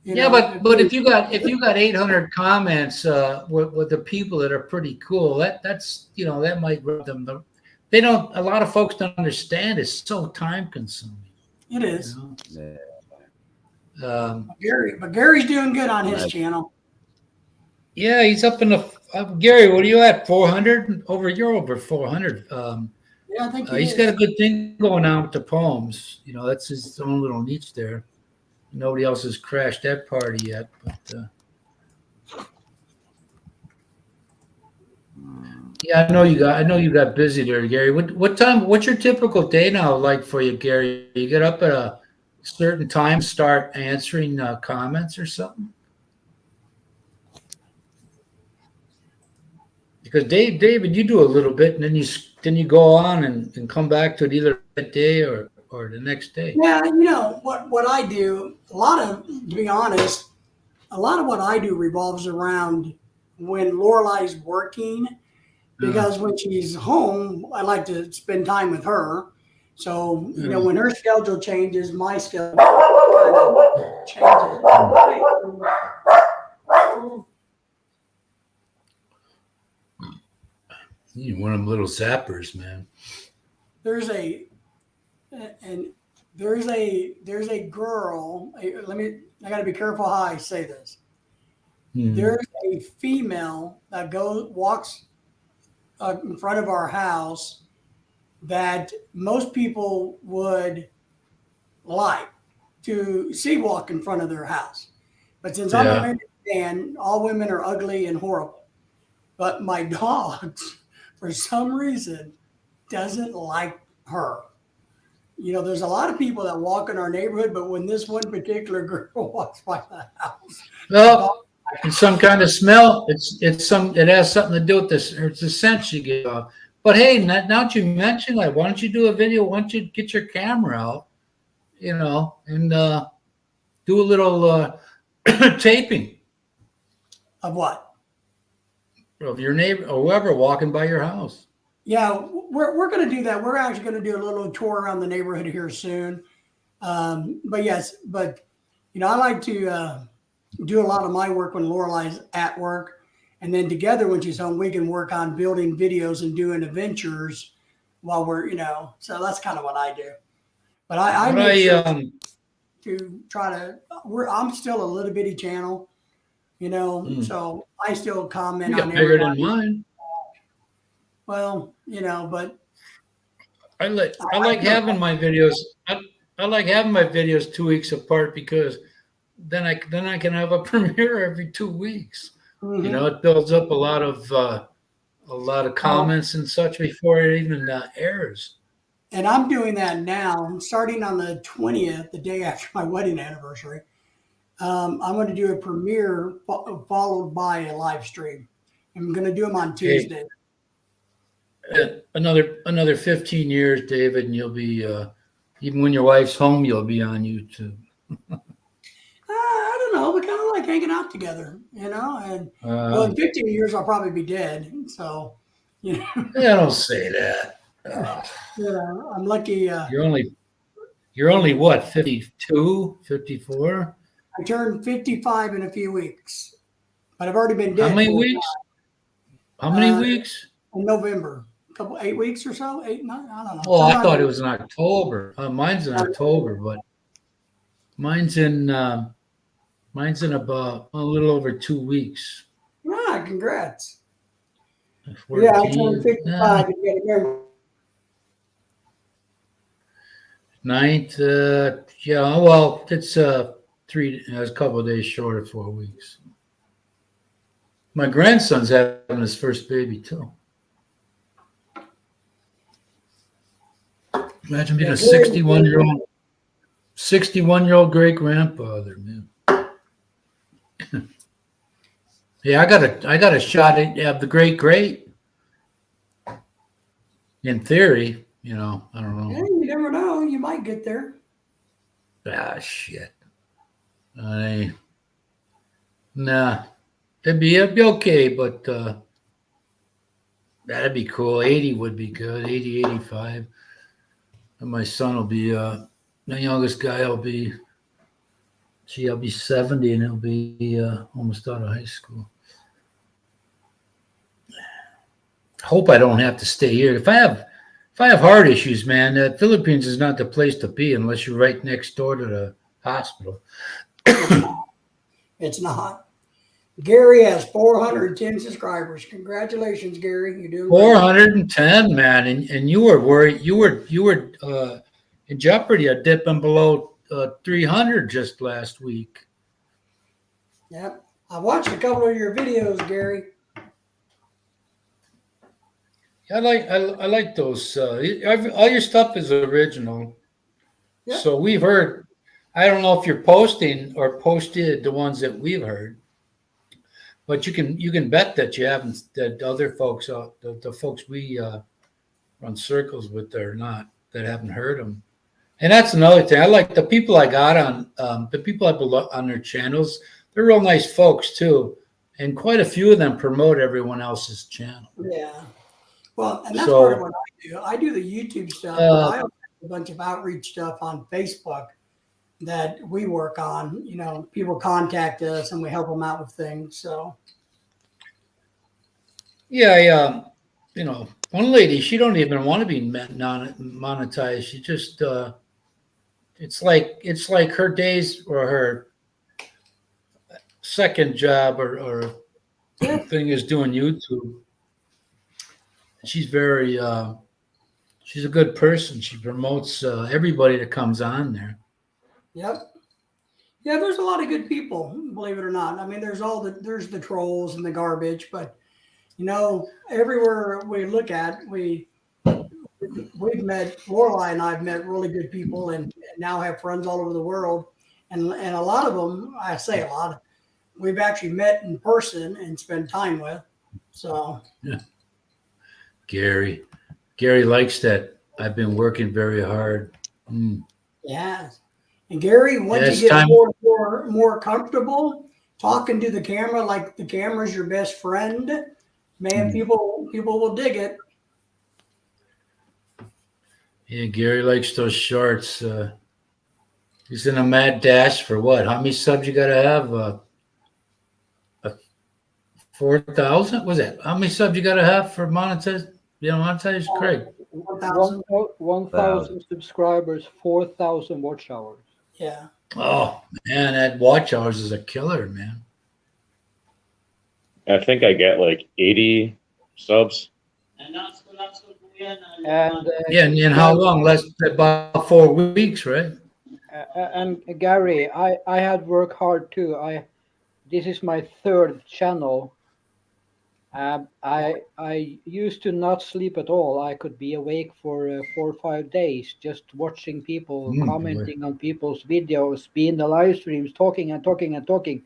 But if you got 800 comments with the people that are pretty cool, that's that might rub them. They don't. A lot of folks don't understand. It's so time consuming. It is. Yeah. But Gary's doing good on his channel. Yeah, he's up in the Gary. What are you at? 400 over? You're over 400. Yeah, I think he's got a good thing going on with the poems. That's his own little niche there. Nobody else has crashed that party yet, but yeah, I know you got busy there, Gary. What time? What's your typical day now like for you, Gary? You get up at a certain time, start answering comments or something? Because David, you do a little bit, and then you go on and come back to it either that day or or the next day. Yeah, what I do, to be honest, a lot of what I do revolves around when Lorelai's working, because when she's home, I like to spend time with her. So, when her schedule changes, my schedule kind of changes. You're one of them little zappers, man. There's a girl. I got to be careful how I say this. There's a female that walks in front of our house that most people would like to see walk in front of their house. But since I'm a married man, all women are ugly and horrible. But my dogs, for some reason, doesn't like her. There's a lot of people that walk in our neighborhood, but when this one particular girl walks by the house, well, it's some kind of smell. It has something to do with this. It's a scent you get off. But hey, now that you mention, like, why don't you do a video? Why don't you get your camera out, and do a little taping of what? Of your neighbor or whoever walking by your house. Yeah, we're going to do that. We're actually going to do a little tour around the neighborhood here soon. But I like to do a lot of my work when Lorelai's at work. And then together when she's home, we can work on building videos and doing adventures while we're, so that's kind of what I do. But I make sure to try to, I'm still a little bitty channel, so I still comment on bigger everybody. than mine. Well, but I like having my videos. I like having my videos 2 weeks apart because then I can have a premiere every 2 weeks. It builds up a lot of comments and such before it even airs. And I'm doing that now, starting on the 20th, the day after my wedding anniversary. I'm going to do a premiere followed by a live stream. I'm going to do them on Tuesday. Another 15 years, David, and you'll be even when your wife's home, you'll be on YouTube. I don't know. We kind of like hanging out together, and in 15 years, I'll probably be dead. So, Yeah, don't say that. I'm lucky. You're only what, 52, 54? I turned 55 in a few weeks, but I've already been dead. How many weeks? How many weeks? In November. 8 weeks or so, 8, 9, I don't know. Oh, I thought it was in October. Mine's in October, but mine's in about a little over 2 weeks. Congrats. 14, yeah, I turned 55 to get married. 9th, well, it's a couple of days short of 4 weeks. My grandson's having his first baby too. Imagine being a 61-year-old great grandfather, man. Yeah, I got a shot at the great. In theory, I don't know. Yeah, you never know. You might get there. Ah, shit. Nah. It'd be okay, but that'd be cool. 80 would be good. 80, 85. And my son will be, the youngest guy will be, I'll be 70 and he'll be almost out of high school. Hope I don't have to stay here. If I have heart issues, man, the Philippines is not the place to be unless you're right next door to the hospital. It's not. Gary has 410 subscribers. Congratulations, Gary. You're doing 410, man, and you were worried. You were in jeopardy of dipping below 300 just last week. Yep, I watched a couple of your videos, Gary. I like those. All your stuff is original. Yep. So we've heard. I don't know if you're posting or posted the ones that we've heard. But you can bet that you haven't, that other folks, the folks we run circles with, are not, that haven't heard them, And that's another thing. I like the people I got on the people I on their channels. They're real nice folks too, and quite a few of them promote everyone else's channel. Yeah. Well, and that's So- part of what I do. I do the YouTube stuff, but I also have a bunch of outreach stuff on Facebook that we work on. You know, people contact us and we help them out with things. So Yeah, you know, one lady, she don't even want to be monetized. She just it's like her days or her second job or thing is doing YouTube. She's very she's a good person. She promotes everybody that comes on there. yep. Yeah, there's a lot of good people, believe it or not. I mean, there's the trolls and the garbage, but you know, everywhere we look at, we've met Lorelai and I've met really good people and now have friends all over the world. And a lot of them, I say a lot, we've actually met in person and spent time with. So Gary likes that. I've been working very hard. yeah. And Gary, once It's you get time- more comfortable talking to the camera, like the camera's your best friend, man, people will dig it. Yeah, Gary likes those shorts. He's in a mad dash for what? How many subs you gotta have? 4,000? Was that? How many subs you gotta have for monetize? You know, monetize, Craig. 1,000. 1,000 subscribers, 4,000 watch hours. Yeah. Oh man, that watch hours is a killer, man. I think I get like 80 subs. And Yeah, and how long? Less about 4 weeks, right? and Gary, I had worked hard too. This is my third channel. I used to not sleep at all. I could be awake for 4 or 5 days just watching people, commenting on people's videos, be in the live streams, talking and talking and talking.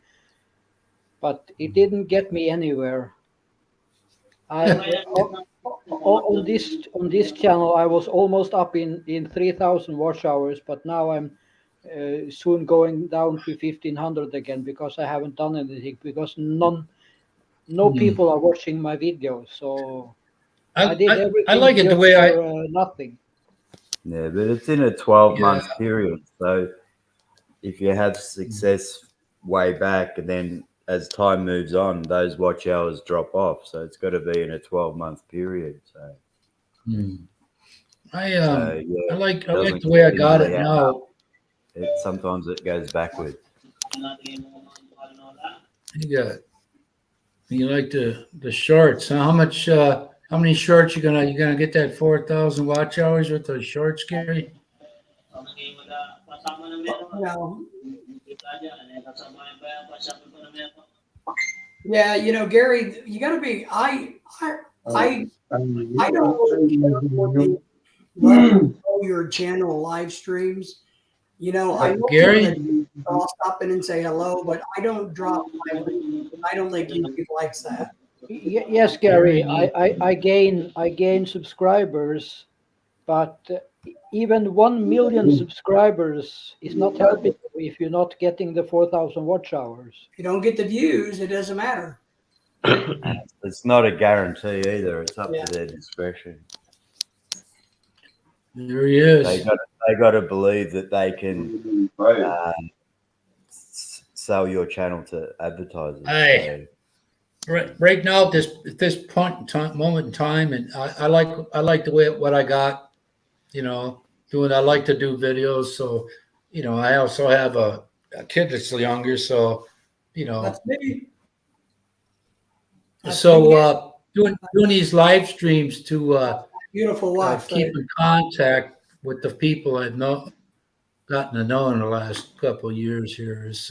But it didn't get me anywhere. On this channel, I was almost up in 3,000 watch hours, but now I'm soon going down to 1,500 again because I haven't done anything because no people are watching my videos. So I did everything. I like it the just way for, nothing. Yeah, but it's in a 12-month period. So if you have success way back and then as time moves on, those watch hours drop off. So it's got to be in a 12-month period. So, I yeah, like doesn't the way I got it continue now. sometimes it goes backwards. You like the shorts, huh? How many shorts you gonna get that 4,000 watch hours with those shorts, Gary? Yeah, you know, Gary, you got to be. I don't really care for the your channel live streams. You know, I know Gary? people that I'll stop in and say hello, but I don't drop my link. I don't think YouTube likes that. Yes, Gary, I gain subscribers, but even 1 million subscribers is not helping you if you're not getting the 4,000 watch hours. If you don't get the views, it doesn't matter. It's not a guarantee either. It's up Yeah. to their discretion. There he is. They got to believe that they can sell your channel to advertisers. Aye. Right now, at this point in time, moment in time, and I like the way what I got. You know, I like to do videos. So, you know, I also have a kid that's younger. So, you know, That's me. so doing these live streams to Beautiful wife. keep in contact with the people I've gotten to know in the last couple of years here is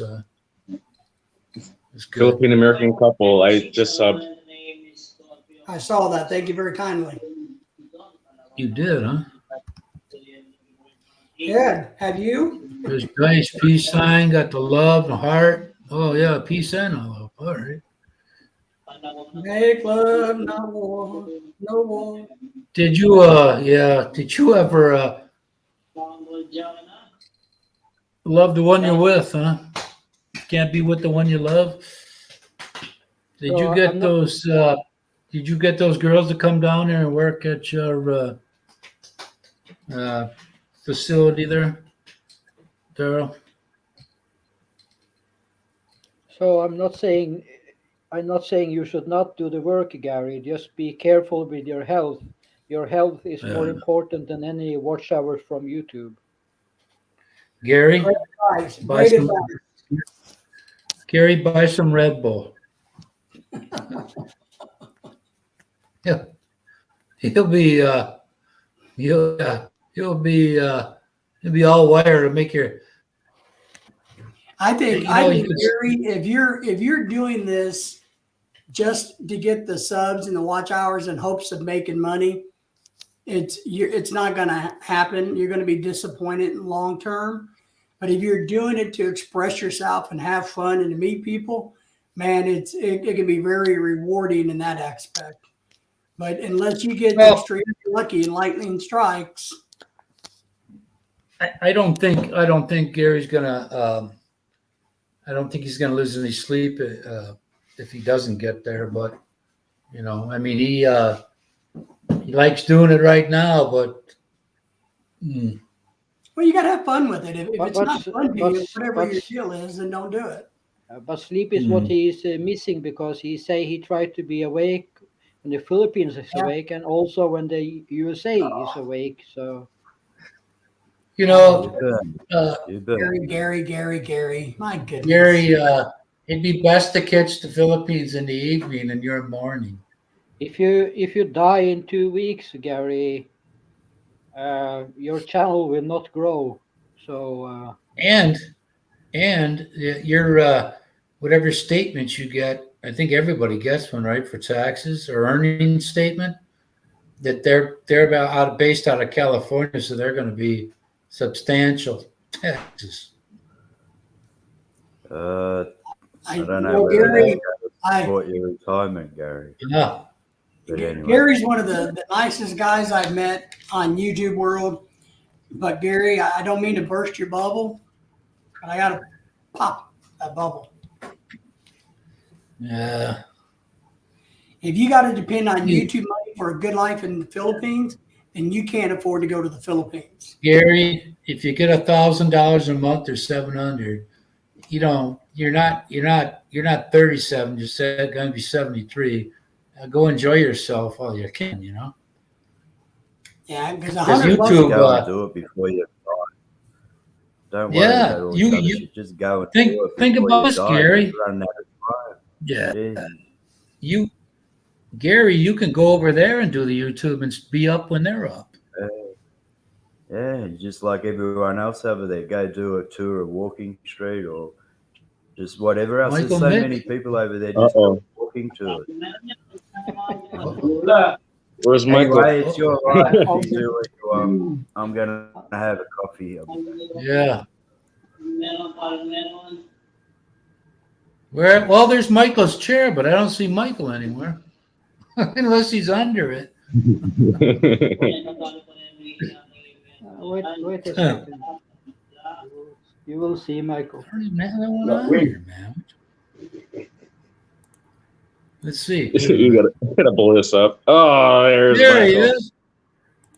good. Philippine American couple. I just subbed. I saw that. Thank you very kindly. You did, huh? Ed, have you? There's nice peace sign, got the love, the heart. Oh yeah, peace and love. All right. Make love, no war, no war. Did you did you ever Love the one you're with, huh? Can't be with the one you love. Did So, you get I'm not- those? Did you get those girls to come down there and work at your facility there, Daryl? So I'm not saying you should not do the work, Gary. Just be careful with your health. Your health is more Yeah. important than any watch hours from YouTube. Gary, Guys, buy great some. advice. Gary, buy some Red Bull. Yeah, he'll be he'll be all wired to make your. I think, You know, you could- Gary, if you're doing this just to get the subs and the watch hours in hopes of making money, it's not going to happen. You're going to be disappointed in long term. But if you're doing it to express yourself and have fun and to meet people, man, it can be very rewarding in that aspect. But unless you get Well- extremely lucky and lightning strikes, I don't think Gary's gonna. I don't think he's gonna lose any sleep if he doesn't get there. But I mean, he likes doing it right now. But well, you got to have fun with it. If But- it's not but- fun to you, but- whatever but- your deal is, then don't do it. But sleep is what Mm. he is missing, because he say he tried to be awake when the Philippines is Yeah. awake, and also when the USA is awake. So You bet. uh, You bet. Gary. My goodness. Gary, it'd be best to catch the Philippines in the evening and your morning. if you die in 2 weeks, Gary, your channel will not grow. So And your whatever statements you get, I think everybody gets one, right, for taxes or earnings statement. That they're based out of California, so they're going to be substantial taxes. I I don't know know whether Gary. that's support your retirement, Gary. Yeah, But anyway, Gary's one of the nicest guys I've met on YouTube world. But Gary, I don't mean to burst your bubble, but I got to pop that bubble. yeah. If you got to depend on You- YouTube money for a good life in the Philippines, then you can't afford to go to the Philippines. Gary, if you get $1,000 a month or 700, you're not 37. You said going to be 73. Go enjoy yourself while you can. Yeah, because Because $100 YouTube, go and do it before you die. Don't worry Yeah, about all this you- other you- shit. Just go and think- do it think before about you this, die. Gary. Just run out of Yeah, time. Yeah. Gary, you can go over there and do the YouTube and be up when they're up. Yeah, just like everyone else over there, go do a tour of Walking Street or just whatever else. Michael There's so Mick. many people over there just walking to it. Where's Michael? Anyway, it's your life. You do what you want. I'm gonna have a coffee. Yeah. Well, there's Michael's chair, but I don't see Michael anywhere, unless he's under it. wait a second. You will see, Michael. Man, I want on here, man. Let's see. you gotta blow this up. Oh, there's There he Michael. is.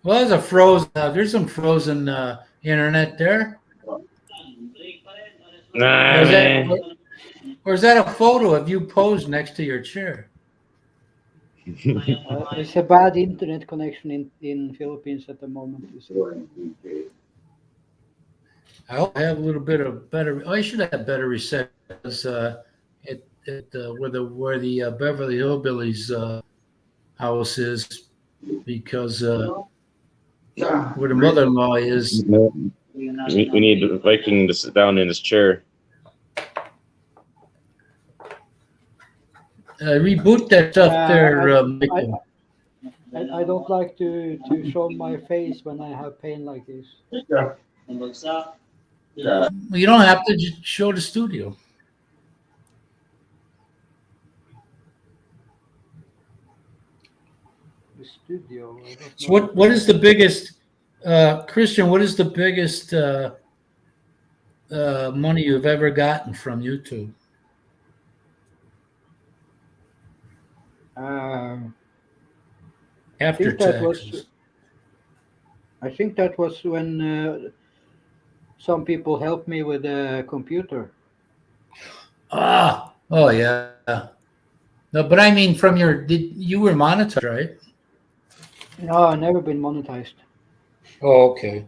Well, there's a frozen. There's some frozen internet there. Nah, Or is, man. that, or is that a photo of you posed next to your chair? It's a bad internet connection in Philippines at the moment. You see. I hope I have a little bit of better. I should have better reception. Where the Beverly Hillbillies house is, because where the mother-in-law is. No. We need Viking to sit down in his chair. Reboot that stuff there, Michael. I don't like to show my face when I have pain like this. You don't have to just show the studio. The studio. I don't So know. what is the biggest Christian, what is the biggest money you've ever gotten from YouTube? After think that was- taxes. I think that was when some people helped me with the computer. Oh yeah. No, but I mean, from you were monetized, right? No, I've never been monetized. Oh, okay.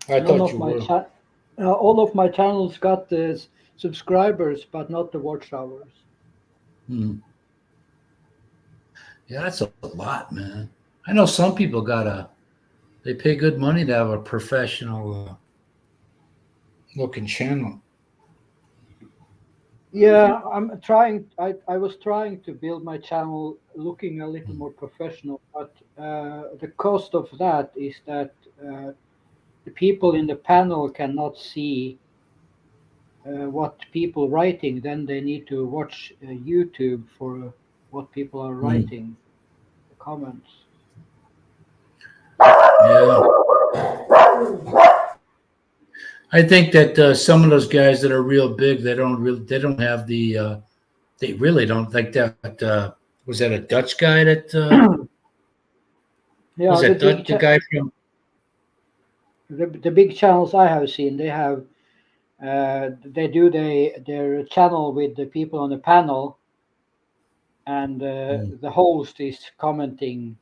I None thought of you my were. all of my channels got the subscribers, but not the watch hours. Hmm. Yeah, that's a lot, man. I know some people they pay good money to have a professional looking channel. Yeah, I'm trying. I was trying to build my channel looking a little more professional, but the cost of that is that the people in the panel cannot see what people writing. Then they need to watch YouTube for what people are writing, the comments. Yeah. I think that some of those guys that are real big, they don't have the they really don't like that. Was that a Dutch guy that Yeah, was the that big the guy from? the big channels I have seen, they have they do their channel with the people on the panel, and the host is commenting,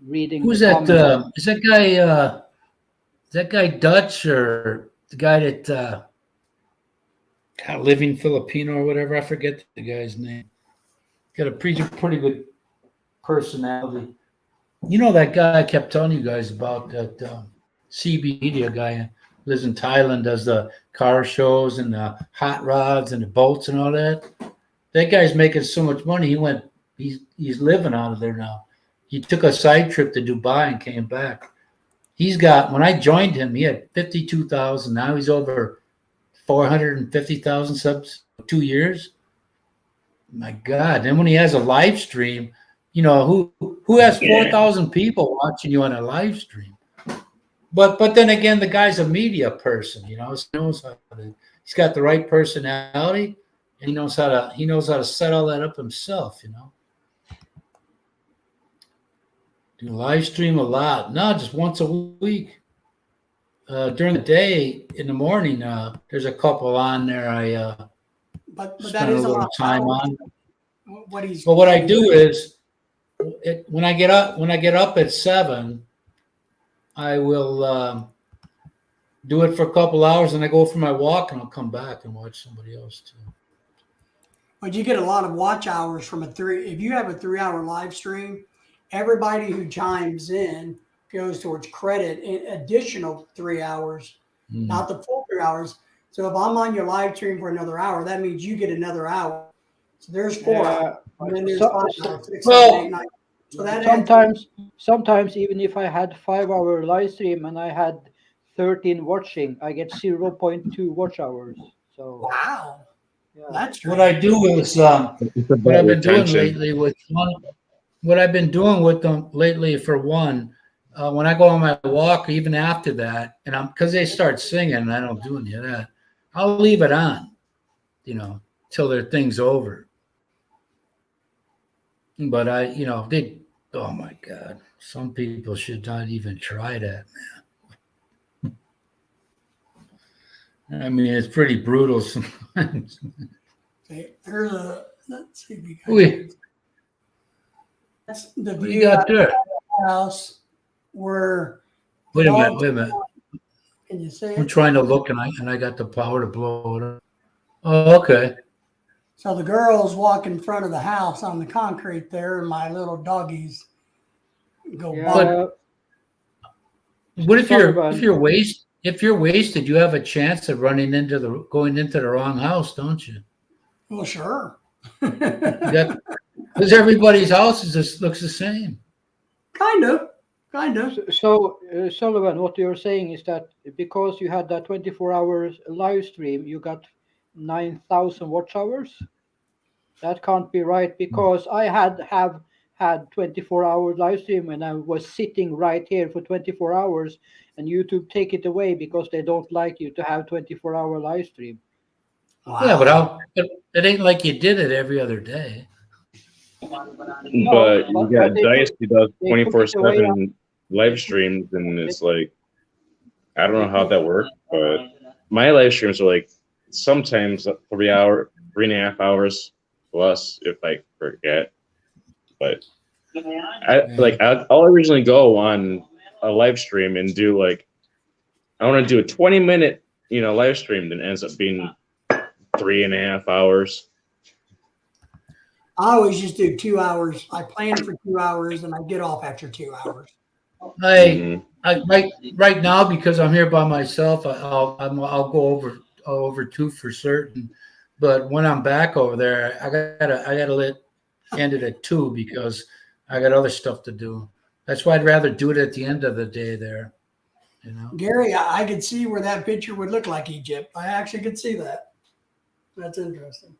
reading Who's the that? comments. Is that guy? Is that guy Dutch or the guy that living Filipino or whatever? I forget the guy's name. Got a pretty good personality. You know that guy I kept telling you guys about, that CB Media guy, lives in Thailand, does the car shows and the hot rods and the boats and all that. That guy's making so much money. He's living out of there now. He took a side trip to Dubai and came back. When I joined him, he had 52,000. Now he's over 450,000 subs, 2 years. My God. Then when he has a live stream, who has 4,000 people watching you on a live stream? But then again, the guy's a media person, he's got the right personality, and he knows how to set all that up himself, Do live stream a lot. No, just once a week. During the day, in the morning, there's a couple on there. But that spend a is a little lot of time hours. on. What What I do is, when I get up at 7, I will do it for a couple hours, and I go for my walk, and I'll come back and watch somebody else too. But you get a lot of watch hours from if you have a 3-hour live stream, everybody who chimes in goes towards credit in additional 3 hours, not the full 3 hours. So if I'm on your live stream for another hour, that means you get another hour. So there's 4 hours. And then there's 5 hours, 6, 7, 8, 9. So that Sometimes even if I had 5-hour live stream and I had 13 watching, I get 0.2 watch hours. So wow. yeah. That's What I do is what I've been doing lately with them lately for one, when I go on my walk, even after that, and because they start singing and I don't do any of that, I'll leave it on, till their thing's over. But oh my God, some people should not even try that, man. I mean, it's pretty brutal sometimes. Okay, let's see if we Wait. That's the What do view you got out of there? the house where. Wait a minute. Can you see I'm it? trying to look, and I got the power to blow it up. Oh, okay. So the girls walk in front of the house on the concrete there, and my little doggies go bark. What if you're wasted? You have a chance of going into the wrong house, don't you? Well, sure. Because everybody's house looks the same. Kind of. So Sullivan, what you're saying is that because you had that 24 hours live stream, you got 9,000 watch hours. That can't be right, because I have had 24-hour live stream and I was sitting right here for 24 hours and YouTube take it away because they don't like you to have 24-hour live stream. Yeah, but it ain't like you did it every other day. But you got they Dice who does they took it away 24/7 live streams, and it's like, I don't know how that works, but my live streams are like sometimes 3.5 hours plus if I forget. But I'll originally go on a live stream and do like, I want to do a 20-minute, live stream, that ends up being 3.5 hours. I always just do 2 hours. I plan for 2 hours and I get off after 2 hours. I right now, because I'm here by myself, I'll go over 2 for certain. But when I'm back over there, I gotta end it at 2 because I got other stuff to do. That's why I'd rather do it at the end of the day there. Gary, I could see where that picture would look like Egypt. I actually could see that. That's interesting.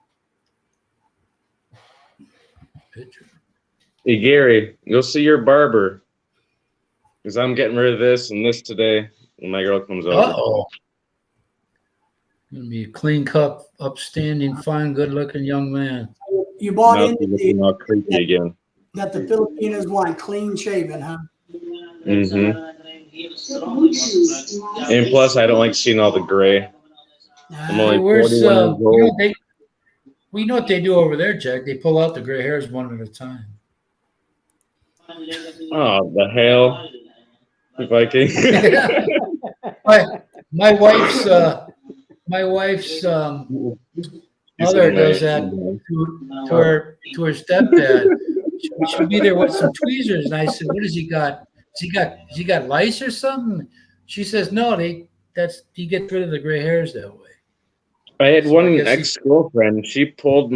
Picture. Hey Gary, go see your barber, because I'm getting rid of this and this today when my girl comes over. Uh-oh. Gonna be a clean cut, upstanding, fine, good-looking young man. You bought Now into she's looking all creepy again. that the Filipinos want clean shaven, huh? Mm-hmm. And plus, I don't like seeing all the gray. I'm only Hey, where's 41 years old. we know what they do over there, Jack. They pull out the gray hairs one at a time. Oh, the hell, Viking. my wife's mother does that to her stepdad. She'll be there with some tweezers, and I said, "What has he got? Has he got lice or something?" She says, "No, he gets rid of the gray hairs that way." I had So I one guess ex-girlfriend. She pulled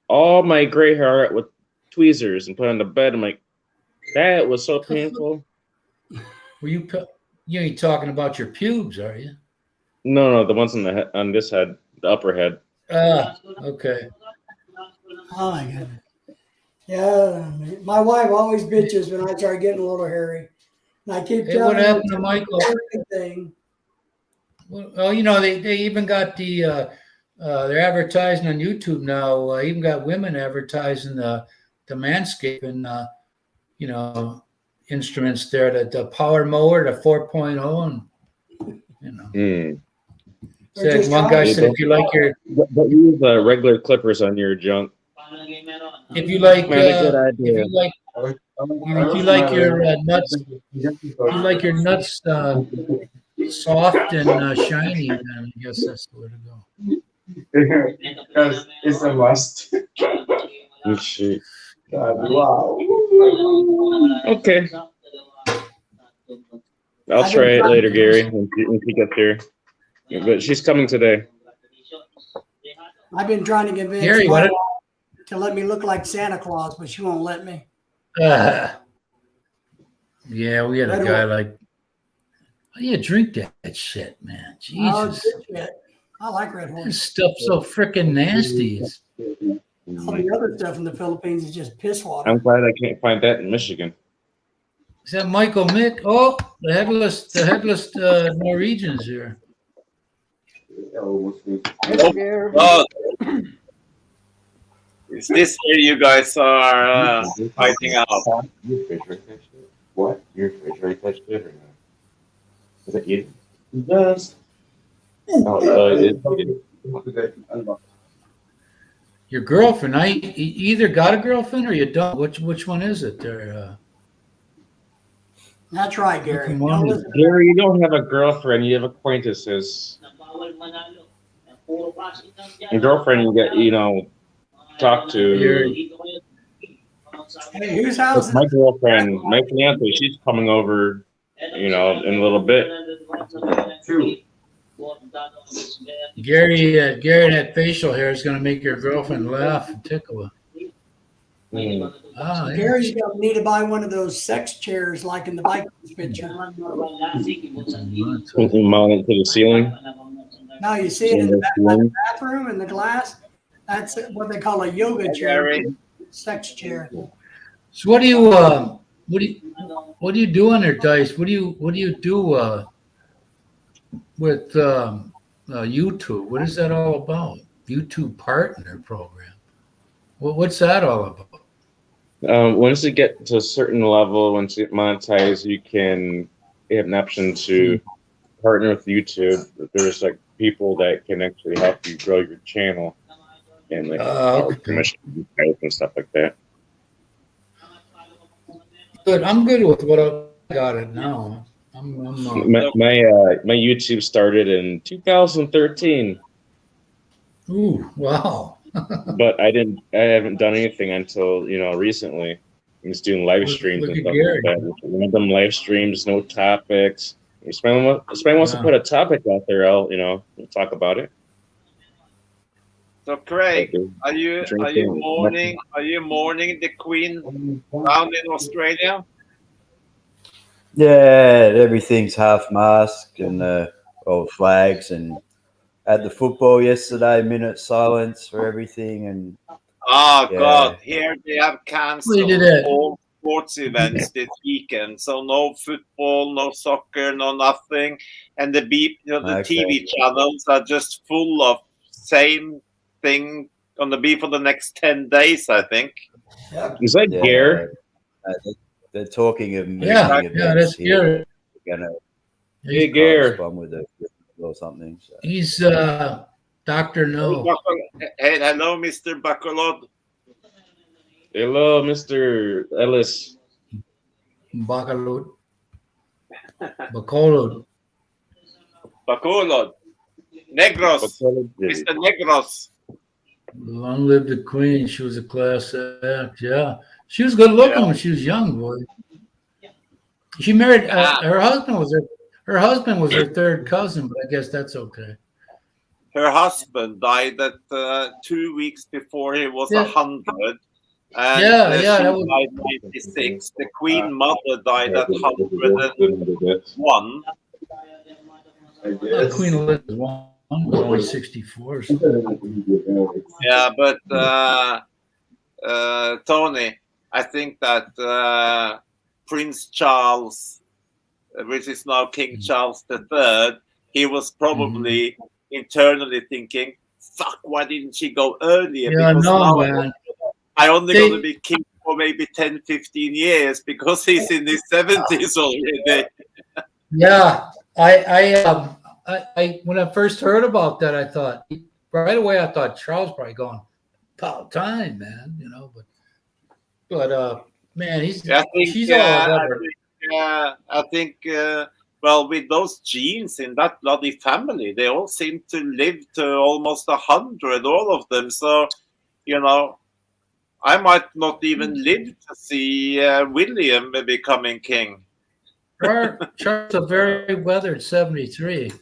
all my gray hair out with tweezers and put it on the bed. I'm like, that was so painful. Were you ain't talking about your pubes, are you? No, the ones on this head, the upper head. Okay. Oh my goodness. Yeah, my wife always bitches when I start getting a little hairy. And I keep Hey, telling what her happened it's to a Michael? perfect thing. Well, they even got they're advertising on YouTube now. Even got women advertising the manscaping, instruments there. The power mower, the 4.0, and They're said just one guy trying- said if you like But use regular clippers on your junk. if you like Man, a good idea. if you like your nuts soft and shiny, then I guess that's the way to go. Because it's a must. Oh, shit. Wow. Okay. I'll try it later, Gary, when she gets here. But she's coming today. I've been trying to convince Gary, my what? wife to let me look like Santa Claus, but she won't let me. Yeah, we had a Red guy Horse. like, how do you drink that shit, man? Oh, Jesus. good shit. I like Red This Horse. stuff's so freaking nasty. All the other stuff in the Philippines is just piss water. I'm glad I can't find that in Michigan. Is that Michael Mick? Oh, the headless Norwegians here. Oh, is this where you guys are fighting out? Your fish right that shit? What? Your fish right that shit or not? Is that you? It does. Oh, Your girlfriend? You either got a girlfriend or you don't. Which one is it? There. That's right, Gary. Come Don't on. listen. Gary, you don't have a girlfriend. You have acquaintances. Your girlfriend, you get, talk to. Hey, whose house is My girlfriend, my fiance, she's coming over, in a little bit. True. Gary, that facial hair is going to make your girlfriend laugh and tickle her. Mm. Ah, yeah. Gary's going to need to buy one of those sex chairs like in the Vikings picture. Mount it to the ceiling. Now you see it in the bathroom in the glass. That's what they call a yoga chair, Gary. sex chair. So what do you what do you do on there, Dice? What do you do with YouTube? What is that all about? YouTube Partner Program. What's that all about? Once you get to a certain level, once you get monetized, you have an option to partner with YouTube. There's like people that can actually help you grow your channel and like commission and stuff like that. Good. I'm good with what I got it now. My YouTube started in 2013. Ooh, wow. But I haven't done anything until recently. I'm just doing live streams and stuff like that. Random live streams, no topics. If someone wants to put a topic out there, we'll talk about it. So Craig, are you mourning the Queen down in Australia? Yeah, everything's half masked and flags, and at the football yesterday, minute silence for everything, and God, here they have cancelled all sports events this weekend. So no football, no soccer, no nothing, and the TV channels are just full of same thing gonna be for the next 10 days, I think. Is that Gare? They're talking of moving that's Gare. Hey, Gare. With it or something. So. He's Dr. No. Hey, hello, Mr. Bacolod. Hello, Mr. Ellis. Bacolod. Negros. Mr. Negros. Long live the Queen. She was a class act. Yeah. She was good looking when she was young, boy. She married her husband was her third cousin, but I guess that's okay. Her husband died at 2 weeks before he was 100. And she died at 96. The Queen Mother died at 101. Queen Elizabeth was only 64. So. Yeah, but Tony, I think that Prince Charles, which is now King Charles III, he was probably internally thinking, "Fuck, why didn't she go earlier?" Yeah, because no, now man. I only going to be king for maybe 10, 15 years because he's in his 70s already. Yeah, I when I first heard about that, I thought right away. I thought Charles probably going about time, man. But man, she's all over. I think. Well, with those genes in that bloody family, they all seem to live to almost 100, all of them. So, I might not even live to see William becoming king. Charles a very weathered 73.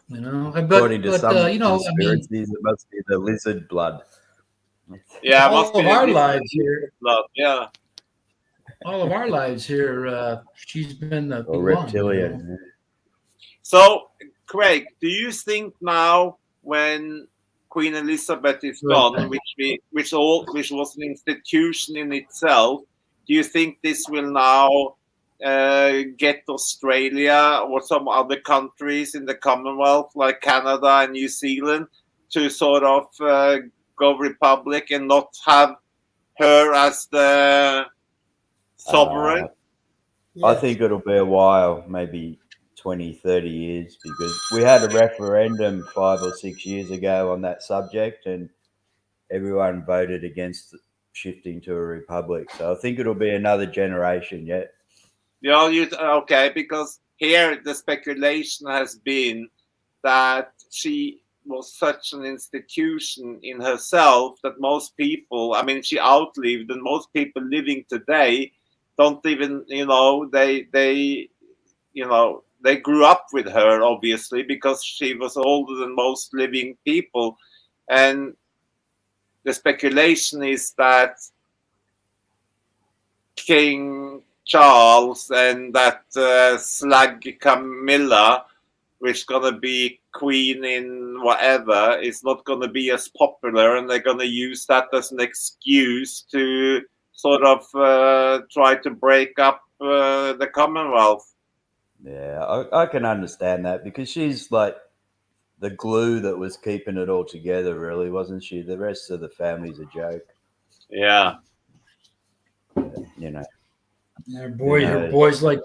According to some conspiracies, it must be the lizard blood. Yeah, all of our lives here. Blood, yeah. All of our lives here, she's been the reptilian. So, Craig, do you think now when Queen Elizabeth is gone, which was an institution in itself, do you think this will now get Australia or some other countries in the Commonwealth like Canada and New Zealand to sort of go republic and not have her as the sovereign? I think it'll be a while, maybe 20, 30 years, because we had a referendum 5 or 6 years ago on that subject and everyone voted against shifting to a republic. So I think it'll be another generation yet. Okay, because here the speculation has been that she was such an institution in herself that most people, she outlived, and most people living today don't even, they grew up with her, obviously, because she was older than most living people. And the speculation is that King Charles and that slag Camilla which gonna be queen in whatever, is not gonna be as popular, and they're gonna use that as an excuse to sort of try to break up the Commonwealth. Yeah, I can understand that because she's like the glue that was keeping it all together, really, wasn't she? The rest of the family's a joke, Yeah. you know. Her boys like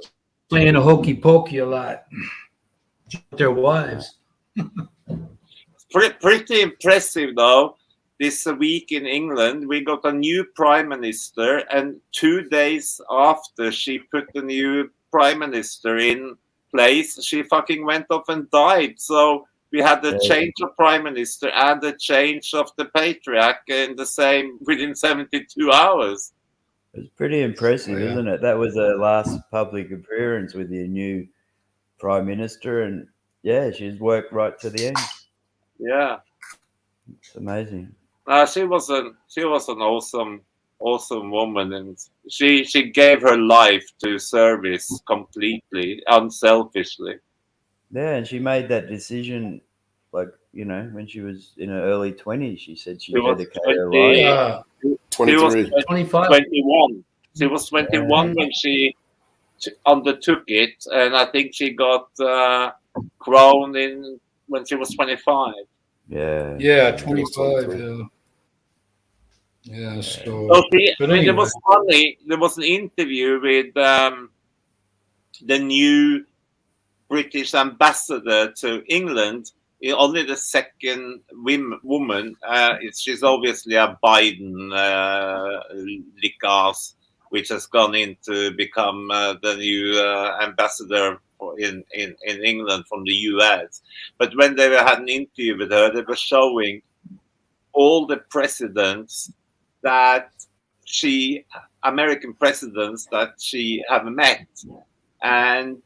playing a hokey pokey a lot. With their wives. Pretty impressive, though. This week in England, we got a new prime minister, and 2 days after she put the new prime minister in place, she fucking went off and died. So we had the change of prime minister and the change of the patriarch within 72 hours. It's pretty impressive, isn't it? That was her last public appearance with your new prime minister, and yeah, she's worked right to the end. Yeah, it's amazing. She was an awesome woman, and she gave her life to service completely, unselfishly. Yeah, and she made that decision, like, you know, when she was in her early 20s. She said she dedicated her life. 23. 25. 21. She was 21 when she undertook it, and I think she got crowned when she was 25. Yeah. Yeah, 25. Yeah. So. There was funny. There was an interview with the new British ambassador to England. Only the second woman. She's obviously a Biden lickas, which has gone in to become the new ambassador in England from the US. But when they had an interview with her, they were showing all the presidents that American presidents that she have met. And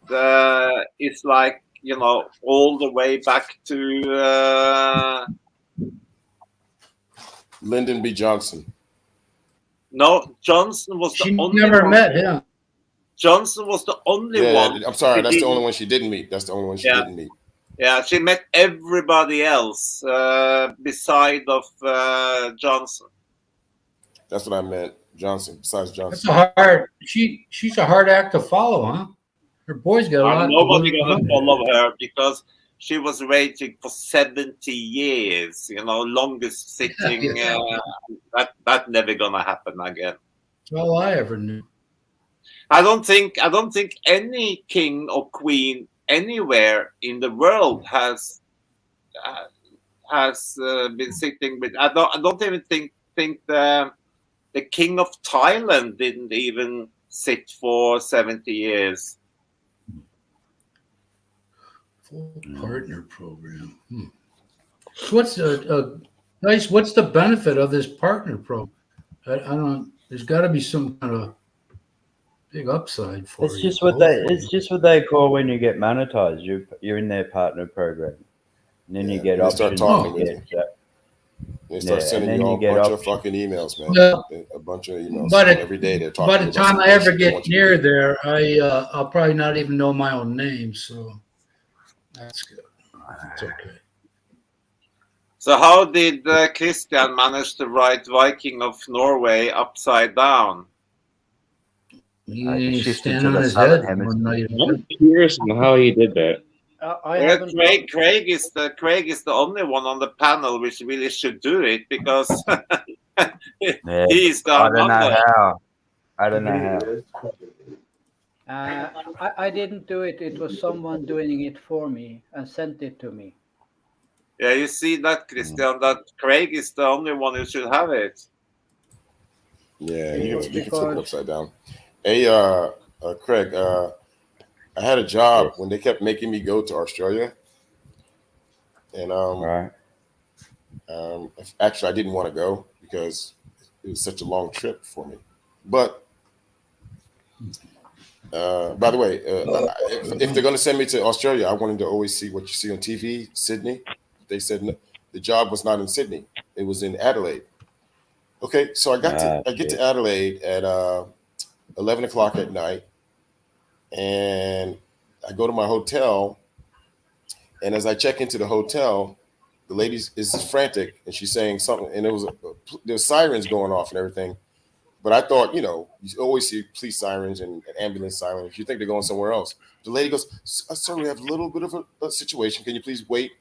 it's like, you know, all the way back to Lyndon B. Johnson. No, Johnson was the only never one. met him. Johnson was the only one. I'm sorry, that's the only one she didn't meet. That's the only one she didn't meet. Yeah, she met everybody else beside of Johnson. That's what I meant. Johnson, besides Johnson. She's a hard act to follow, huh? Her boys got a lot. Nobody gonna follow her because she was raging for 70 years. You know, longest sitting. That never gonna happen again. That's all I ever knew. I don't think any king or queen anywhere in the world has been sitting with. I don't even think the king of Thailand didn't even sit for 70 years. Full partner program. So what's what's the benefit of this partner program? I don't. There's got to be some kind of big upside for It's you. just what they call when you get monetized. You're in their partner program, and then you get they options. start talking with you. They start sending you all a bunch of fucking emails, man. A bunch of emails every day. They're talking. By the time I ever get near there, I'll probably not even know my own name. So that's good. It's okay. So how did Christian manage to write Viking of Norway upside down? He stand on his head. I'm curious on how he did that. Craig is the only one on the panel which really should do it because he's the I don't know how. I didn't do it. It was someone doing it for me and sent it to me. Yeah, you see that, Christian, that Craig is the only one who should have it. Yeah, you can flip it upside down. Hey, Craig, I had a job when they kept making me go to Australia. And actually, I didn't want to go because it was such a long trip for me. But by the way, if they're going to send me to Australia, I wanted to always see what you see on TV, Sydney. They said no, the job was not in Sydney; it was in Adelaide. Okay, so I get to Adelaide at 11 o'clock at night, and I go to my hotel, And as I check into the hotel, the lady is frantic and she's saying something, and there's sirens going off and everything. But I thought, you always see police sirens and ambulance sirens. You think they're going somewhere else. The lady goes, "Sir, we have a little bit of a situation. Can you please wait?"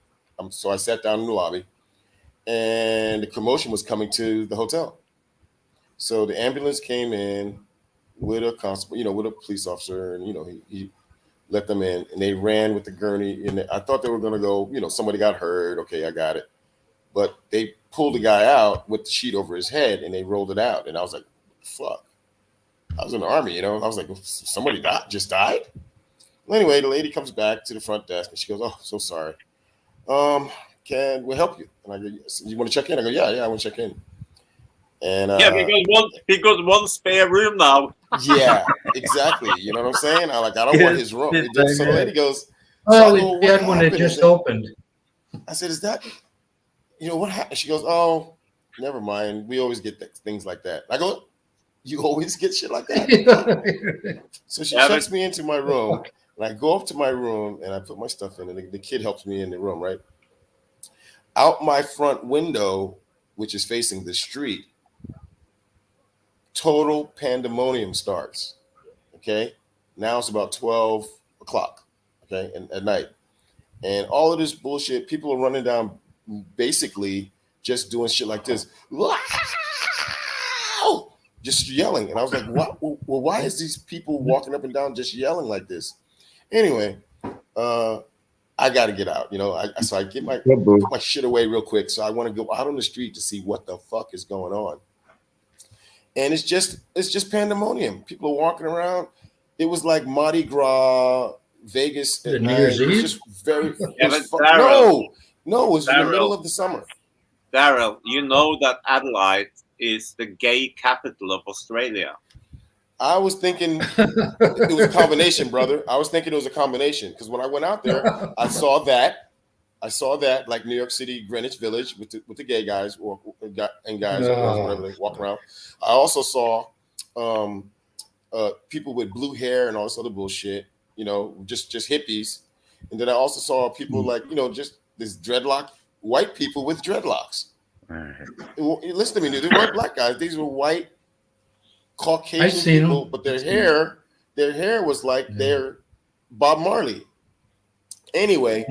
So I sat down in the lobby, and the commotion was coming to the hotel. So the ambulance came in with a constable, with a police officer, and he let them in, and they ran with the gurney. And I thought they were going to go, somebody got hurt. Okay, I got it. But they pulled the guy out with the sheet over his head, and they rolled it out. And I was like, fuck. I was in the army, I was like, somebody just died? Well, anyway, the lady comes back to the front desk, and she goes, "Oh, so sorry. Can we help you?" And I go, "Yes." "You want to check in?" I go, Yeah, I want to check in. And because one spare room now. Yeah, exactly. You know what I'm saying? I don't want his room. So the lady goes, "Oh, we had one that just opened." I said, "Is that, what happened?" She goes, "Oh, never mind. We always get things like that." I go, "You always get shit like that?" So she checks me into my room, and I go up to my room, and I put my stuff in, and the kid helps me in the room, right? Out my front window, which is facing the street, total pandemonium starts. Okay. Now it's about 12 o'clock. Okay. And at night. And all of this bullshit, people are running down, basically just doing shit like this. Wow! Just yelling. And I was like, what? Well, why is these people walking up and down just yelling like this? Anyway, I got to get out, so I get put my shit away real quick. So I want to go out on the street to see what the fuck is going on. And it's just pandemonium. People are walking around. It was like Mardi Gras, Vegas. New Year's Eve? It was just very. No, it was in the middle of the summer. Daryl, you know that Adelaide is the gay capital of Australia. I was thinking it was a combination, brother. I was thinking it was a combination because when I went out there, I saw that like New York City, Greenwich Village with the gay guys and guys whatever they walk around. I also saw people with blue hair and all this other bullshit, just hippies. And then I also saw people like, just this dreadlock, white people with dreadlocks. Listen to me, dude. They weren't black guys. These were white Caucasian people, but their hair was like their Bob Marley. Anyway,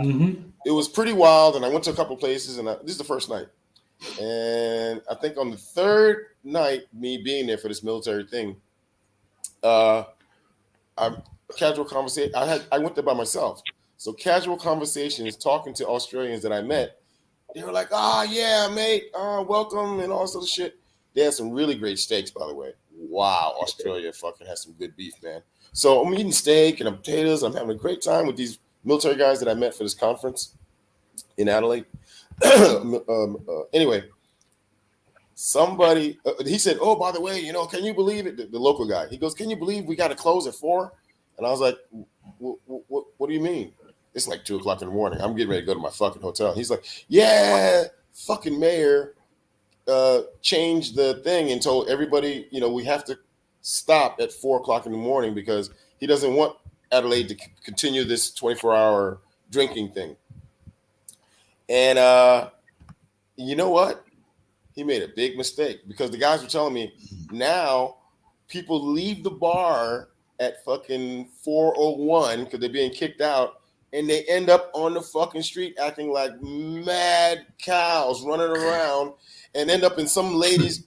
It was pretty wild, and I went to a couple places, and this is the first night. And I think on the third night, me being there for this military thing, casual conversation. I went there by myself, so casual conversations, talking to Australians that I met. They were like, "Ah, yeah, mate, welcome," and all this other shit. They had some really great steaks, by the way. Wow, Australia fucking has some good beef, man. So I'm eating steak and potatoes. I'm having a great time with these military guys that I met for this conference in Adelaide. Anyway, somebody, he said, "Oh, by the way, can you believe it?" The local guy, he goes, "Can you believe we got to close at 4?" And I was like, what do you mean? It's like 2 o'clock in the morning. I'm getting ready to go to my fucking hotel. He's like, "Yeah, fucking mayor changed the thing and told everybody, we have to stop at 4 o'clock in the morning because he doesn't want Adelaide to continue this 24-hour drinking thing." And you know what? He made a big mistake because the guys were telling me now people leave the bar at fucking 4:01 because they're being kicked out, and they end up on the fucking street acting like mad cows running around and end up in some lady's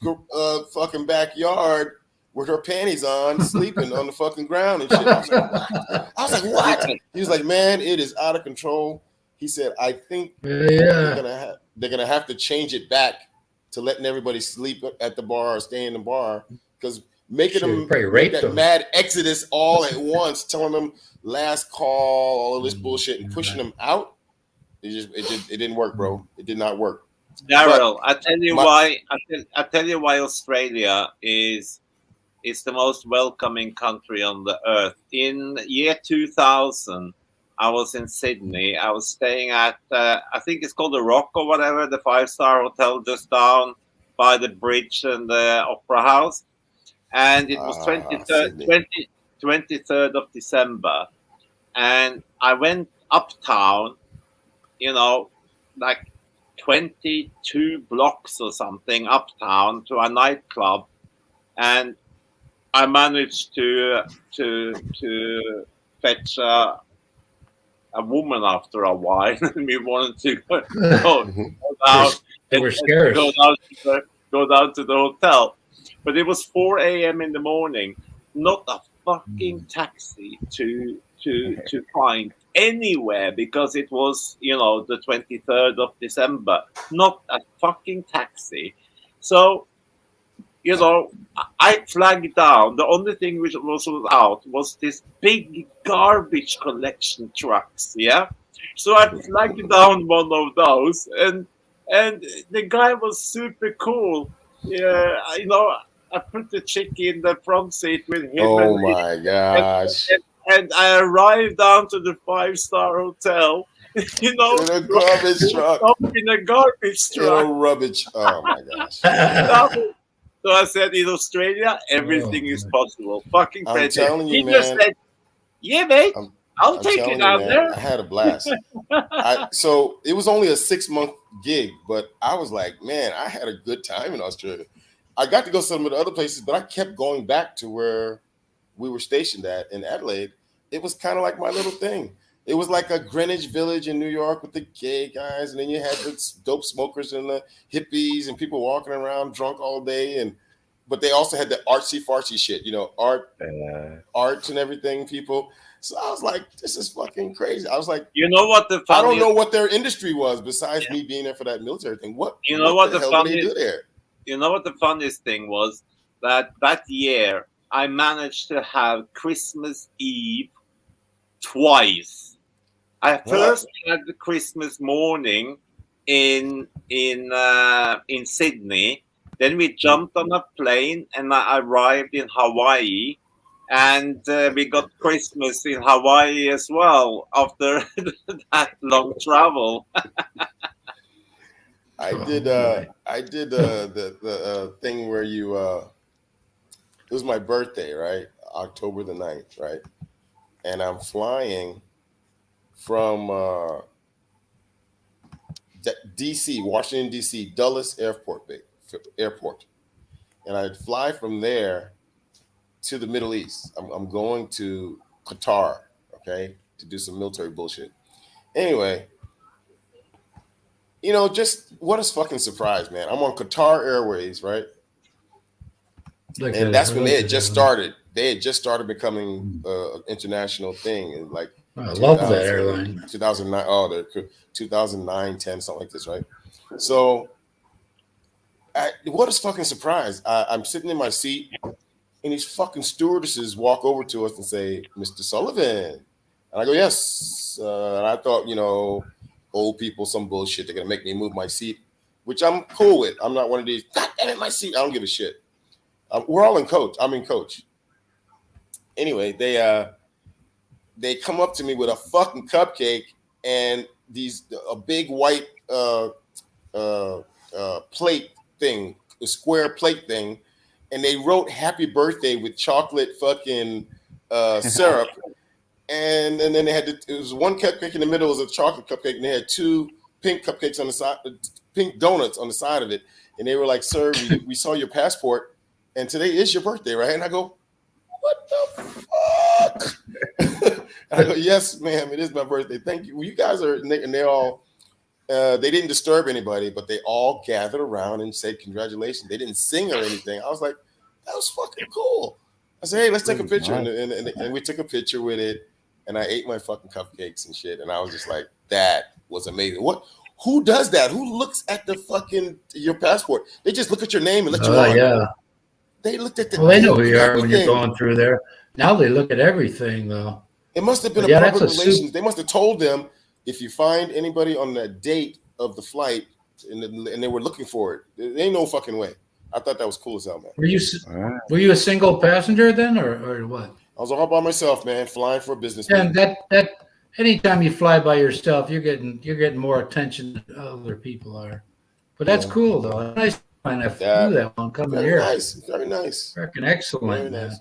fucking backyard with her panties on, sleeping on the fucking ground and shit. I was like, what? He was like, "Man, it is out of control." He said, "I think they're gonna have to change it back to letting everybody sleep at the bar or stay in the bar because making them make that mad exodus all at once, telling them last call, all of this bullshit, and pushing them out. It didn't work, bro. It did not work." Daryl, I tell you why. I tell you why Australia is the most welcoming country on the earth. In year 2000, I was in Sydney. I was staying at I think it's called the Rock or whatever, the 5-star hotel just down by the bridge and the Opera House, and it was 23rd of December, and I went uptown like 22 blocks or something uptown to a nightclub, and I managed to fetch a woman after a while, and we wanted to go down. They were scarce. Go down to the hotel, but it was 4 a.m. in the morning. Not a fucking taxi to find anywhere, because it was the 23rd of December. Not a fucking taxi. So I flagged down. The only thing which was out was this big garbage collection trucks. Yeah, so I flagged down one of those, and the guy was super cool. Yeah, I put the chick in the front seat with him. Oh my gosh! And I arrived down to the 5-star hotel. In a garbage truck. In a garbage truck. In a rubbish. Oh my gosh! So I said, in Australia, everything is possible. Fucking I'm crazy. telling you, He just man. said, "Yeah, mate, I'll I'm take telling you you, down man, there." I had a blast. So it was only a 6-month gig, but I was like, man, I had a good time in Australia. I got to go some of the other places, but I kept going back to where we were stationed at in Adelaide. It was kind of like my little thing. It was like a Greenwich Village in New York with the gay guys, and then you had the dope smokers and the hippies and people walking around drunk all day. But they also had the artsy fartsy shit, arts and everything, people. So I was like, this is fucking crazy. I was like, what the I don't know what their industry was besides me being there for that military thing. What the hell did they do there? You know what the funniest thing was? That year I managed to have Christmas Eve twice. I first had the Christmas morning in Sydney. Then we jumped on a plane and I arrived in Hawaii, and we got Christmas in Hawaii as well after that long travel. I did the thing where you it was my birthday, right? October the 9th, right? And I'm flying from DC, Washington, DC, Dulles Airport. And I'd fly from there to the Middle East. I'm going to Qatar, okay, to do some military bullshit. Anyway, just what a fucking surprise, man. I'm on Qatar Airways, right? And that's when they had just started. They had just started becoming an international thing. And like, I love that airline. 2009, they're 2009, 10, something like this, right? So, what a fucking surprise. I'm sitting in my seat, and these fucking stewardesses walk over to us and say, "Mr. Sullivan." And I go, "Yes." And I thought, old people, some bullshit. They're going to make me move my seat, which I'm cool with. I'm not one of these, God damn it, my seat. I don't give a shit. We're all in coach. I'm in coach. Anyway, they come up to me with a fucking cupcake and a big white plate thing, a square plate thing, and they wrote "Happy Birthday" with chocolate fucking syrup, and then they had it was one cupcake in the middle, was a chocolate cupcake, and they had 2 pink cupcakes on the side, pink donuts on the side of it, and they were like, "Sir, we saw your passport, and today is your birthday, right?" And I go, "What the fuck?" I go, "Yes, ma'am, it is my birthday. Thank you." Well, you guys are, and they're all, they didn't disturb anybody, but they all gathered around and said congratulations. They didn't sing or anything. I was like, that was fucking cool. I said, "Hey, let's take a picture." And we took a picture with it, and I ate my fucking cupcakes and shit. And I was just like, that was amazing. Who does that? Who looks at your passport? They just look at your name and let you on. Yeah. They looked at Well, they know who you are when you're going through there. Now they look at everything, though. It must have been a public relations. They must have told them, if you find anybody on the date of the flight and they were looking for it, there ain't no fucking way. I thought that was cool as hell, man. Were you a single passenger then, or what? I was all by myself, man, flying for a business. And that anytime you fly by yourself, you're getting more attention than other people are. But that's cool though. Nice. I flew that one coming here. Very nice. Freaking excellent, very nice.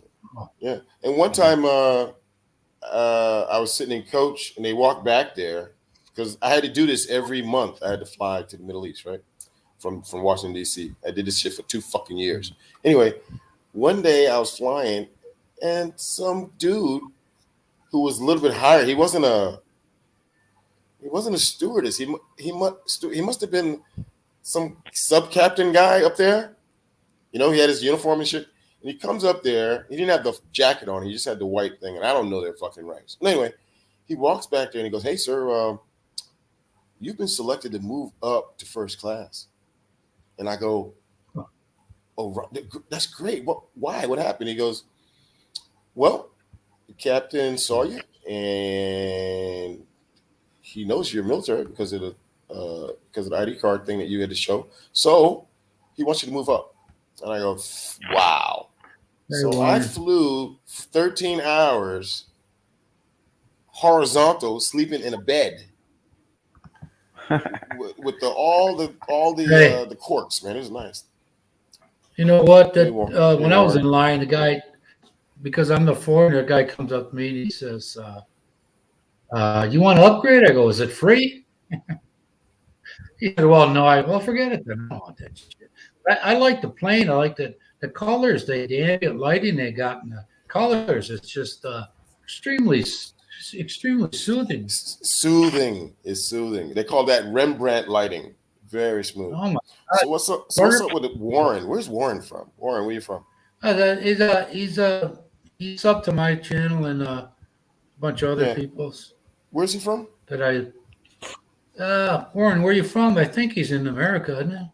Yeah. And one time I was sitting in coach and they walked back there because I had to do this every month. I had to fly to the Middle East, right? From Washington, D.C. I did this shit for 2 fucking years. Anyway, one day I was flying, and some dude who was a little bit higher, he wasn't a stewardess. He must have been some sub-captain guy up there. You know, he had his uniform and shit. And he comes up there. He didn't have the jacket on. He just had the white thing. And I don't know their fucking ranks. Anyway, he walks back there and he goes, "Hey, sir, you've been selected to move up to first class." And I go, "Oh, that's great. Why? What happened?" He goes, "Well, the captain saw you and he knows you're military because of the ID card thing that you had to show. So he wants you to move up." And I go, "Wow." So I flew 13 hours horizontal, sleeping in a bed with all the corks, man. It was nice. You know what? When I was in line, the guy, because I'm the foreigner, the guy comes up to me and he says, "You want to upgrade?" I go, "Is it free?" He said, "Well, no, forget it then. I don't want that shit." I like the plane. I like the colors, the ambient lighting they got in the colors. It's just extremely soothing. Soothing is soothing. They call that Rembrandt lighting. Very smooth. Oh my God. So what's up with Warren? Where's Warren from? Warren, where you from? He's up to my channel and a bunch of other people's. Where's he from? Warren, where you from? I think he's in America, isn't he?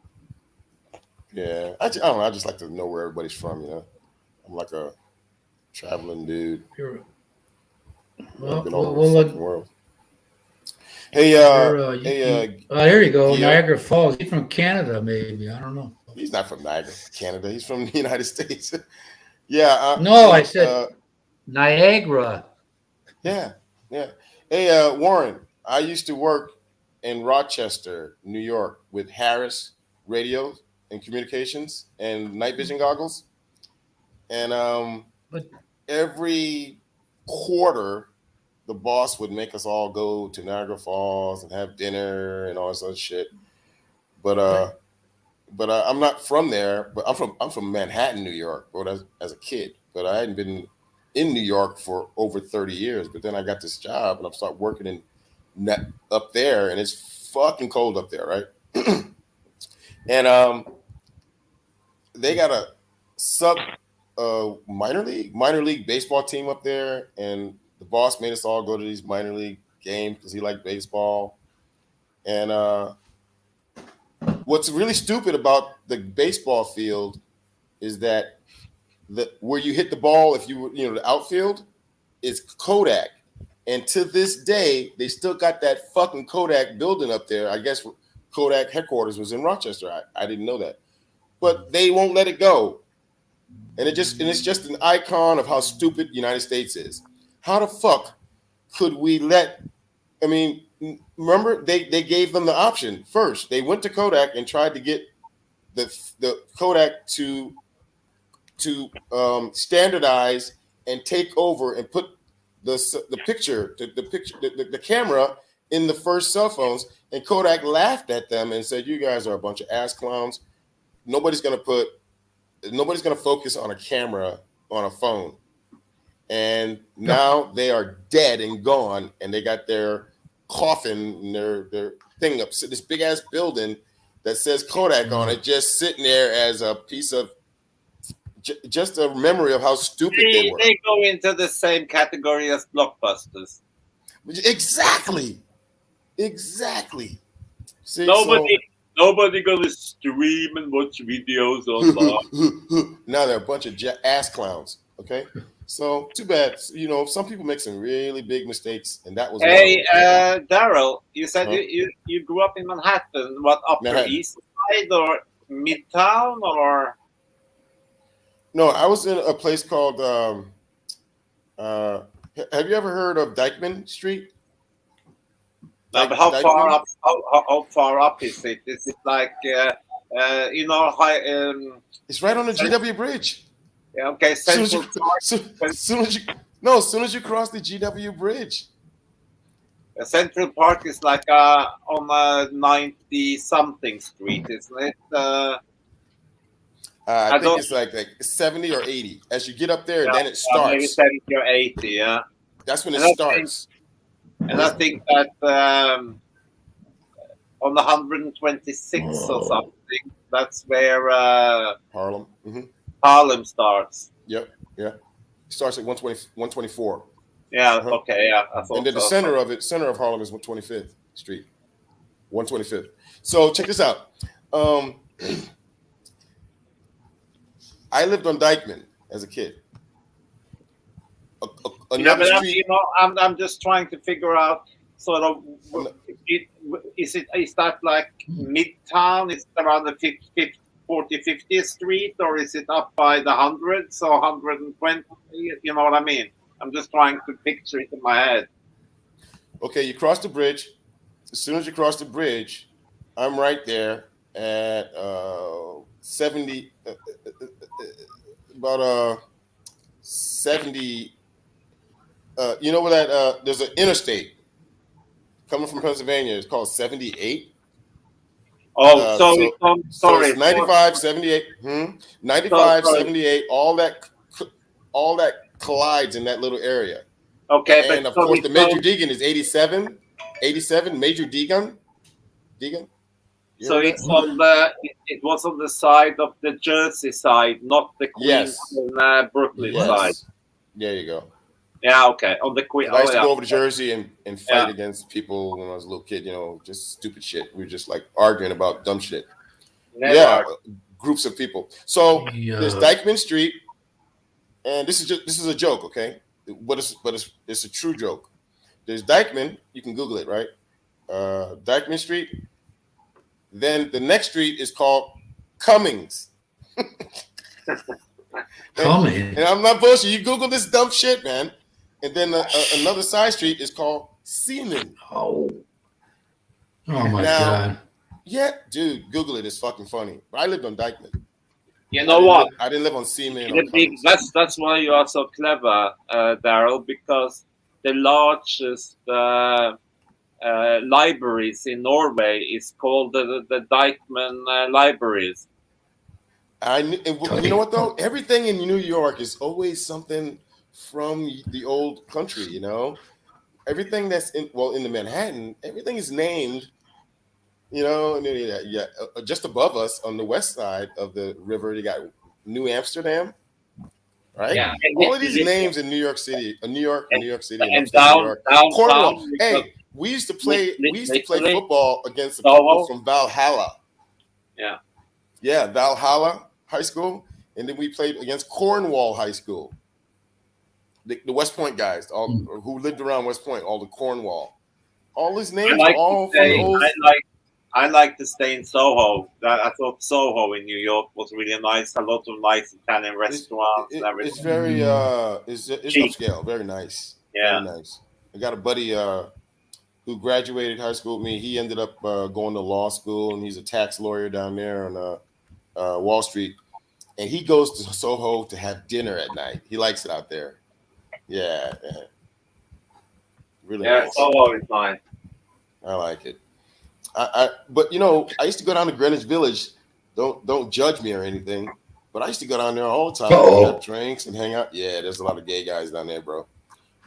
Yeah, I don't know. I just like to know where everybody's from. You know, I'm like a traveling dude. Well, world. Hey, here you go, Niagara Falls. He's from Canada, maybe. I don't know. He's not from Niagara, Canada. He's from the United States. Yeah. No, I said Niagara. Yeah. Hey, Warren, I used to work in Rochester, New York, with Harris Radio and Communications and night vision goggles. And every quarter, the boss would make us all go to Niagara Falls and have dinner and all this other shit. But I'm not from there. But I'm from Manhattan, New York. But as a kid, but I hadn't been in New York for over 30 years. But then I got this job and I started working up there, and it's fucking cold up there, right? And they got a minor league baseball team up there, and the boss made us all go to these minor league games because he liked baseball. And what's really stupid about the baseball field is that where you hit the ball, if the outfield, is Kodak. And to this day, they still got that fucking Kodak building up there. I guess Kodak headquarters was in Rochester. I didn't know that, but they won't let it go. And it's just an icon of how stupid the United States is. How the fuck could we remember they gave them the option first. They went to Kodak and tried to get the Kodak to standardize and take over and put the camera in the first cell phones, and Kodak laughed at them and said, "You guys are a bunch of ass clowns. Nobody's gonna focus on a camera on a phone." And now they are dead and gone, and they got their coffin and their thing up, this big ass building that says Kodak on it, just sitting there as a piece of just a memory of how stupid they were. They go into the same category as blockbusters. Exactly. See, nobody gonna stream and watch videos online. Now they're a bunch of ass clowns. Okay, so too bad. Some people make some really big mistakes, and that was. Hey, Daryl, you said you grew up in Manhattan. What, Upper East Side or Midtown or? No, I was in a place called. Have you ever heard of Dyckman Street? No, but how far up? How far up is it? Is it like high? It's right on the GW Bridge. Yeah. Okay. As soon as you cross the GW Bridge. Central Park is like on a 90-something street, isn't it? I think don't- it's like 70 or 80. As you get up there, then it Maybe starts. 70 or 80, yeah. That's when it And I starts. And I think that on the 126 or something, that's where Harlem. Hmm. Harlem starts. Yep. Yeah. It starts at 120, 124. Yeah, Uh-huh. okay, yeah. I thought And then the so. center of Harlem is 125th Street. 125th. So check this out. I lived on Dyckman as a kid. Yeah, Another but street. I'm just trying to figure out sort of is that like Midtown? Is it around the 50th Street, or is it up by the hundreds or 120? You know what I mean? I'm just trying to picture it in my head. Okay, you cross the bridge. As soon as you cross the bridge, I'm right there at 70, about 70. You know where that there's an interstate coming from Pennsylvania. It's called 78. Oh, So sorry. it's 95, 78. 95, Sorry. 78. All that collides in that little area. Okay, And but of course, the Major Deegan is 87. 87, Major Deegan. Deegan? You So heard it's that? on the. It was on the side of the Jersey side, not the Queens Yes. and Brooklyn side. Yes. There you go. Yeah, okay. On the Queen. I used to yeah. go over to Jersey and fight Yeah. against people when I was a little kid, just stupid shit. We were just like arguing about dumb shit. Never. Yeah, groups of people. So Yeah. there's Dyckman Street, and this is a joke, okay? But it's a true joke. There's Dyckman, you can Google it, right? Dyckman Street. Then the next street is called Cummings. Coming. And I'm not bullshit. You Google this dumb shit, man. And then another side street is called Seaman. Oh. Oh my Now- God. Yeah, dude, Google it. It's fucking funny. But I lived on Dyckman. You know what? I didn't live on Seaman. Or The big, Cummings. that's why you are so clever, Daryl, because the largest libraries in Norway is called the Dyckman Libraries. And you know what though? Everything in New York is always something from the old country. Everything that's in the Manhattan, everything is named. And then, just above us on the west side of the river, you got New Amsterdam, right? Yeah. All of these names in New York City, New York City, And upstate New York. Cornwall. downtown. Hey, we used to play Literally. football against the Soho. people from Valhalla. Yeah. Yeah, Valhalla High School, and then we played against Cornwall High School. The West Point guys, all who lived around West Point, all the Cornwall. All these names are all from the old. I like to stay in Soho. I thought Soho in New York was really nice. A lot of nice Italian restaurants and everything. It's very it's Cheap. upscale, very nice. Yeah. Very nice. I got a buddy who graduated high school with me. He ended up going to law school, and he's a tax lawyer down there on Wall Street. And he goes to Soho to have dinner at night. He likes it out there. Yeah. Really Yeah, nice. Soho is nice. I like it. But I used to go down to Greenwich Village. Don't judge me or anything, but I used to go down there all the time, Uh-oh. have drinks and hang out. Yeah, there's a lot of gay guys down there, bro.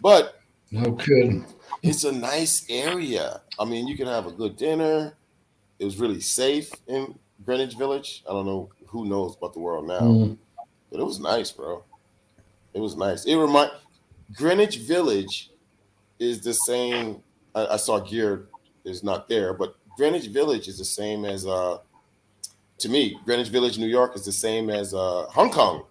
But No kidding. it's a nice area. I mean, you can have a good dinner. It was really safe in Greenwich Village. I don't know who knows about the world now, Mm. but it was nice, bro. It was nice. Greenwich Village is the same. I saw Gear is not there, but Greenwich Village is the same as to me. Greenwich Village, New York, is the same as Hong Kong.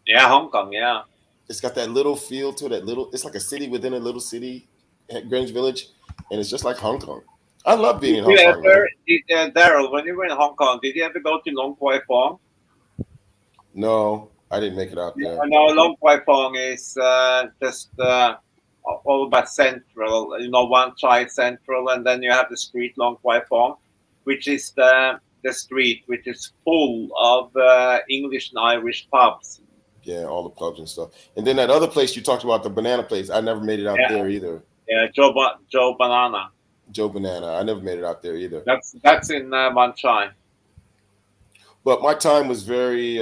Yeah, Hong Kong. Yeah. It's got that little feel to it. It's like a city within a little city at Greenwich Village, and it's just like Hong Kong. I love being in Hong Kong. man. Daryl, when you were in Hong Kong, did you ever go to Long Kwai Fong? No, I didn't make it out there. No, Long Kwai Fong is just all by Central. One side Central, and then you have the street Long Kwai Fong, which is the street which is full of English and Irish pubs. Yeah, all the pubs and stuff. And then that other place you talked about, the banana place, I never made it out Yeah. there either. Yeah, Joe Banana. Joe Banana. I never made it out there either. That's in Wan Chai. But my time was very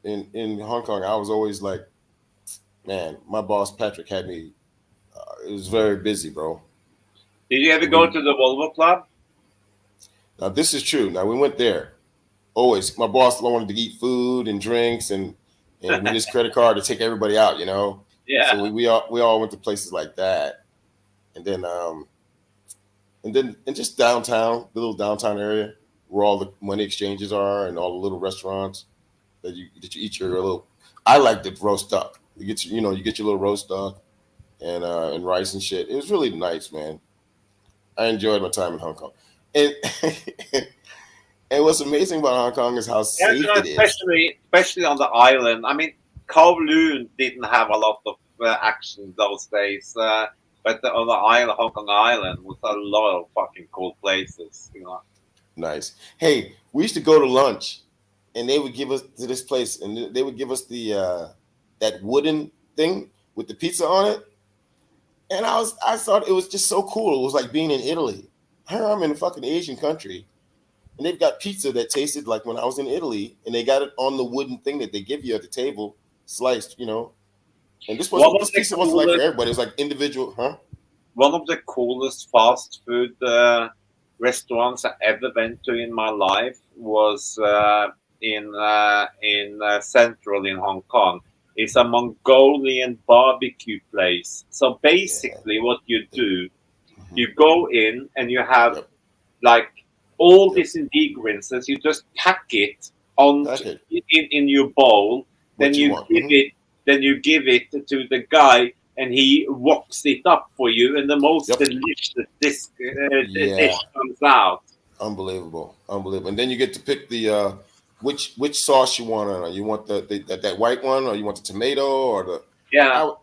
in Hong Kong. I was always like, man, my boss Patrick had me. It was very busy, bro. Did you ever go to the Volvo Club? Now this is true. Now we went there. Always, my boss wanted to eat food and drinks and with his credit card to take everybody out. You know. Yeah. So we all went to places like that, and then just downtown, the little downtown area where all the money exchanges are and all the little restaurants that you eat your little. I like the roast duck. You get your little roast duck and rice and shit. It was really nice, man. I enjoyed my time in Hong Kong, and and what's amazing about Hong Kong is how safe it is. Especially on the island. I mean, Kowloon didn't have a lot of action those days, but on the island, Hong Kong Island, was a lot of fucking cool places. You know. Nice. Hey, we used to go to lunch, and they would give us to this place, and they would give us the that wooden thing with the pizza on it. And I thought it was just so cool. It was like being in Italy. Here I'm in a fucking Asian country, and they've got pizza that tasted like when I was in Italy, and they got it on the wooden thing that they give you at the table, sliced, you know. And this pizza wasn't like for everybody. It was like individual, huh? One of the coolest fast food restaurants I ever went to in my life was in Central in Hong Kong. It's a Mongolian barbecue place. So basically, what you do, you go in and you have like all these ingredients. You just pack it in your bowl. Then you give it to the guy, and he woks it up for you, and the most delicious dish comes out. Unbelievable. And then you get to pick the which sauce you want on it. You want that white one, or you want the tomato, or the I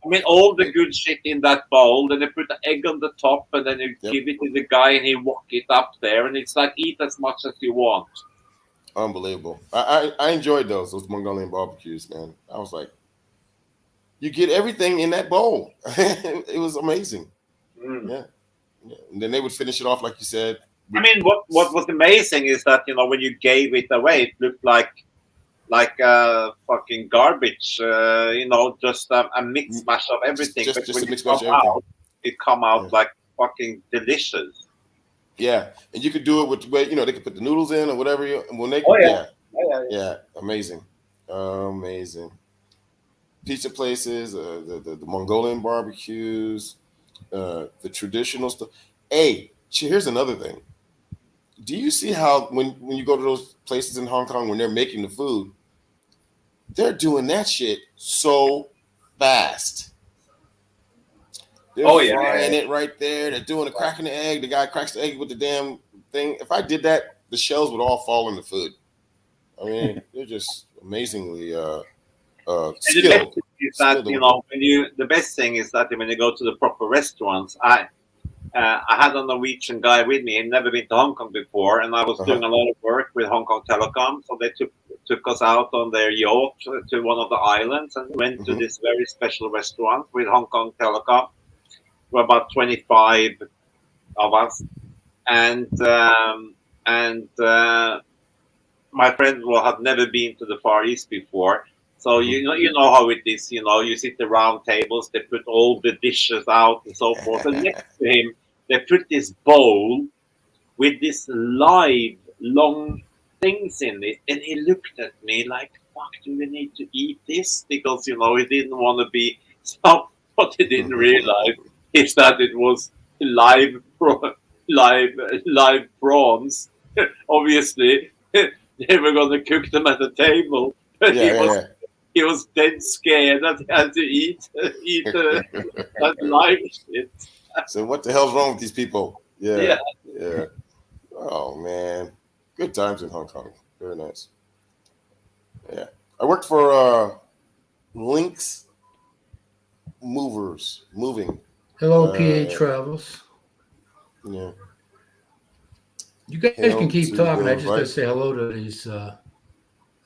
mean, all the good shit in that bowl. Then they put the egg on the top, and then you give it to the guy, and he wok it up there, and it's like eat as much as you want. Unbelievable. I enjoyed those Mongolian barbecues, man. I was like, you get everything in that bowl. It was amazing. Yeah. And then they would finish it off, like you said. I mean, what was amazing is that, you know, when you gave it away, it looked like fucking garbage. You know, just a mix mash of everything. Just when a mix mash of everything. It come out like fucking delicious. Yeah, and you could do it with, you know, they could put the noodles in or whatever. Yeah, amazing. Pizza places, the Mongolian barbecues, the traditional stuff. Hey, here's another thing. Do you see how when you go to those places in Hong Kong when they're making the food, they're doing that shit so fast. They're frying it right there. They're doing cracking the egg. The guy cracks the egg with the damn thing. If I did that, the shells would all fall in the food. I mean, they're just amazingly skilled. The best thing is that when you go to the proper restaurants, I had a Norwegian guy with me. He'd never been to Hong Kong before, and I was doing a lot of work with Hong Kong Telecom. So they took us out on their yacht to one of the islands and went to this very special restaurant with Hong Kong Telecom. We're about 25 of us, and my friend had never been to the Far East before. So you know how it is. You know, you sit around tables, they put all the dishes out and so forth. And next to him, they put this bowl with this live long things in it, and he looked at me like, "Fuck, do we need to eat this?" Because you know he didn't want to be stopped. What he didn't realize is that it was live prawns. Obviously, they were going to cook them at the table, but he was dead scared that he had to eat that live shit. So what the hell's wrong with these people? Yeah. Oh man, good times in Hong Kong. Very nice. Yeah, I worked for Lynx Moving. Hello, PA Travels. Yeah. You guys can keep talking. I just gotta say hello to these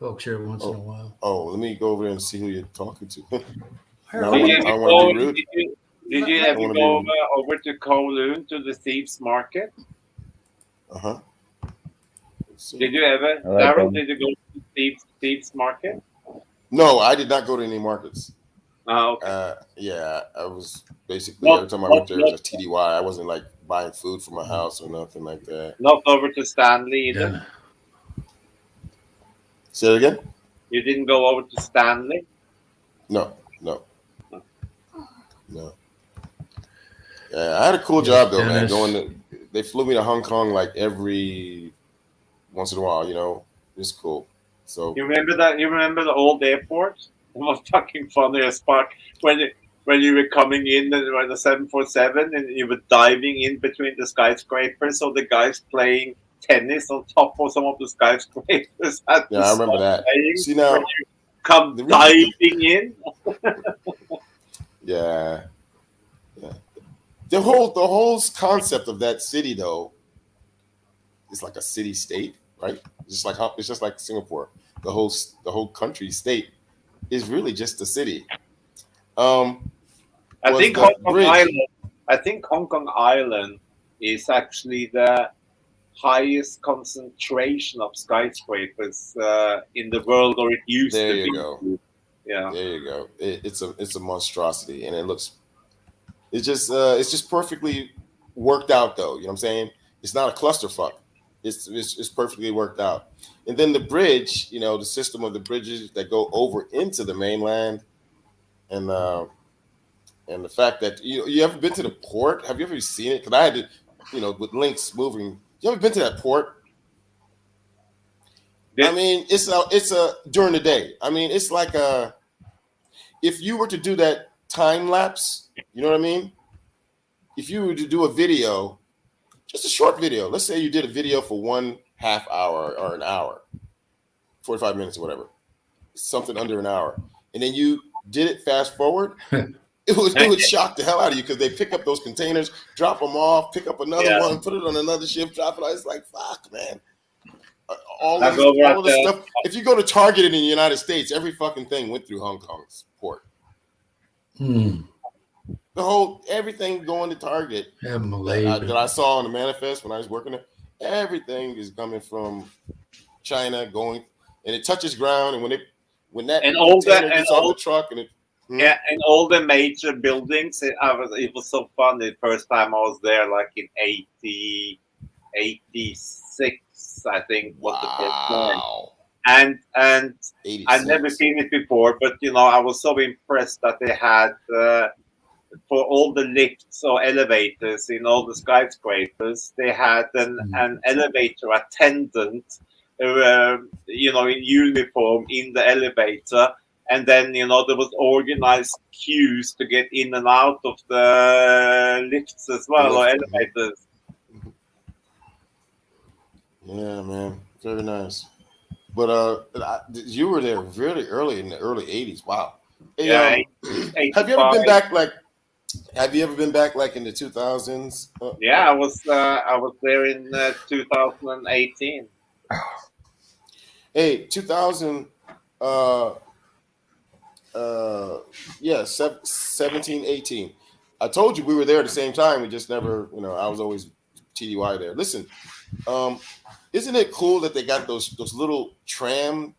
folks here once in a while. Oh, let me go over there and see who you're talking to. Did you Let- ever wanna go be- over to Kowloon to the Thieves Market? Uh-huh. Did you ever, I like Daryl? them. Did you go to Thieves Market? No, I did not go to any markets. Oh, okay. Yeah, I was basically Not- every time I went there, it was not- a TDY. I wasn't like buying food for my house or nothing like that. Not over to Stanley either. Yeah. Say it again? You didn't go over to Stanley. No. Yeah, I had a cool job though, man. Dennis. They flew me to Hong Kong like every once in a while, you know. It's cool. So You remember that? You remember the old airport? It was fucking funny as fuck when you were coming in and when the 747 and you were diving in between the skyscrapers. So the guys playing tennis on top of some of the skyscrapers. yeah, I remember that. See now, when you come the reason- diving in. yeah. The whole concept of that city though is like a city state, right? It's just like Singapore. The whole country state is really just a city. I Was think the Hong Kong bridge- Island. I think Hong Kong Island is actually the highest concentration of skyscrapers in the world, or it used There to you be. go. Yeah. There you go. It's a monstrosity, and it's just perfectly worked out though. You know what I'm saying? It's not a clusterfuck. It's perfectly worked out. And then the bridge, you know, the system of the bridges that go over into the mainland, and the fact that you ever been to the port? Have you ever seen it? Because I had to, you know, with links moving. You ever been to that port? I mean, it's a during the day. I mean, it's like if you were to do that time lapse, you know what I mean? If you were to do a video, just a short video, let's say you did a video for 1/2 hour or an hour, 45 minutes or whatever, something under an hour, and then you did it fast forward, it would shock the hell out of you because they pick up those containers, drop them off, pick up another one, put it on another ship, drop it. It's like, fuck, man. All this stuff. If you go to Target in the United States, every fucking thing went through Hong Kong's port. Everything going to Target Yeah, Malaysia. that I saw on the manifest when I was working there, everything is coming from China going, and it touches ground, and when that And all container that- gets and on all- the truck, and it Yeah, and all the major buildings. It was so fun. The first time I was there, like in 86, I think was the first time. wow, And 86. I'd never seen it before, but you know, I was so impressed that they had for all the lifts or elevators in all the skyscrapers, they had an elevator attendant, you know, in uniform in the elevator. And then, you know, there was organized queues to get in and out of the lifts as well, or elevators. Yeah, man, very nice. But you were there really early in the early 80s. Wow. Hey, Yeah, have you ever been 85. back like? Have you ever been back like in the 2000s? Yeah, I was there in 2018. Hey, 2000. Yeah, 17, 18. I told you we were there at the same time. We just never, you know, I was always TDY there. Listen, isn't it cool that they got those little tram?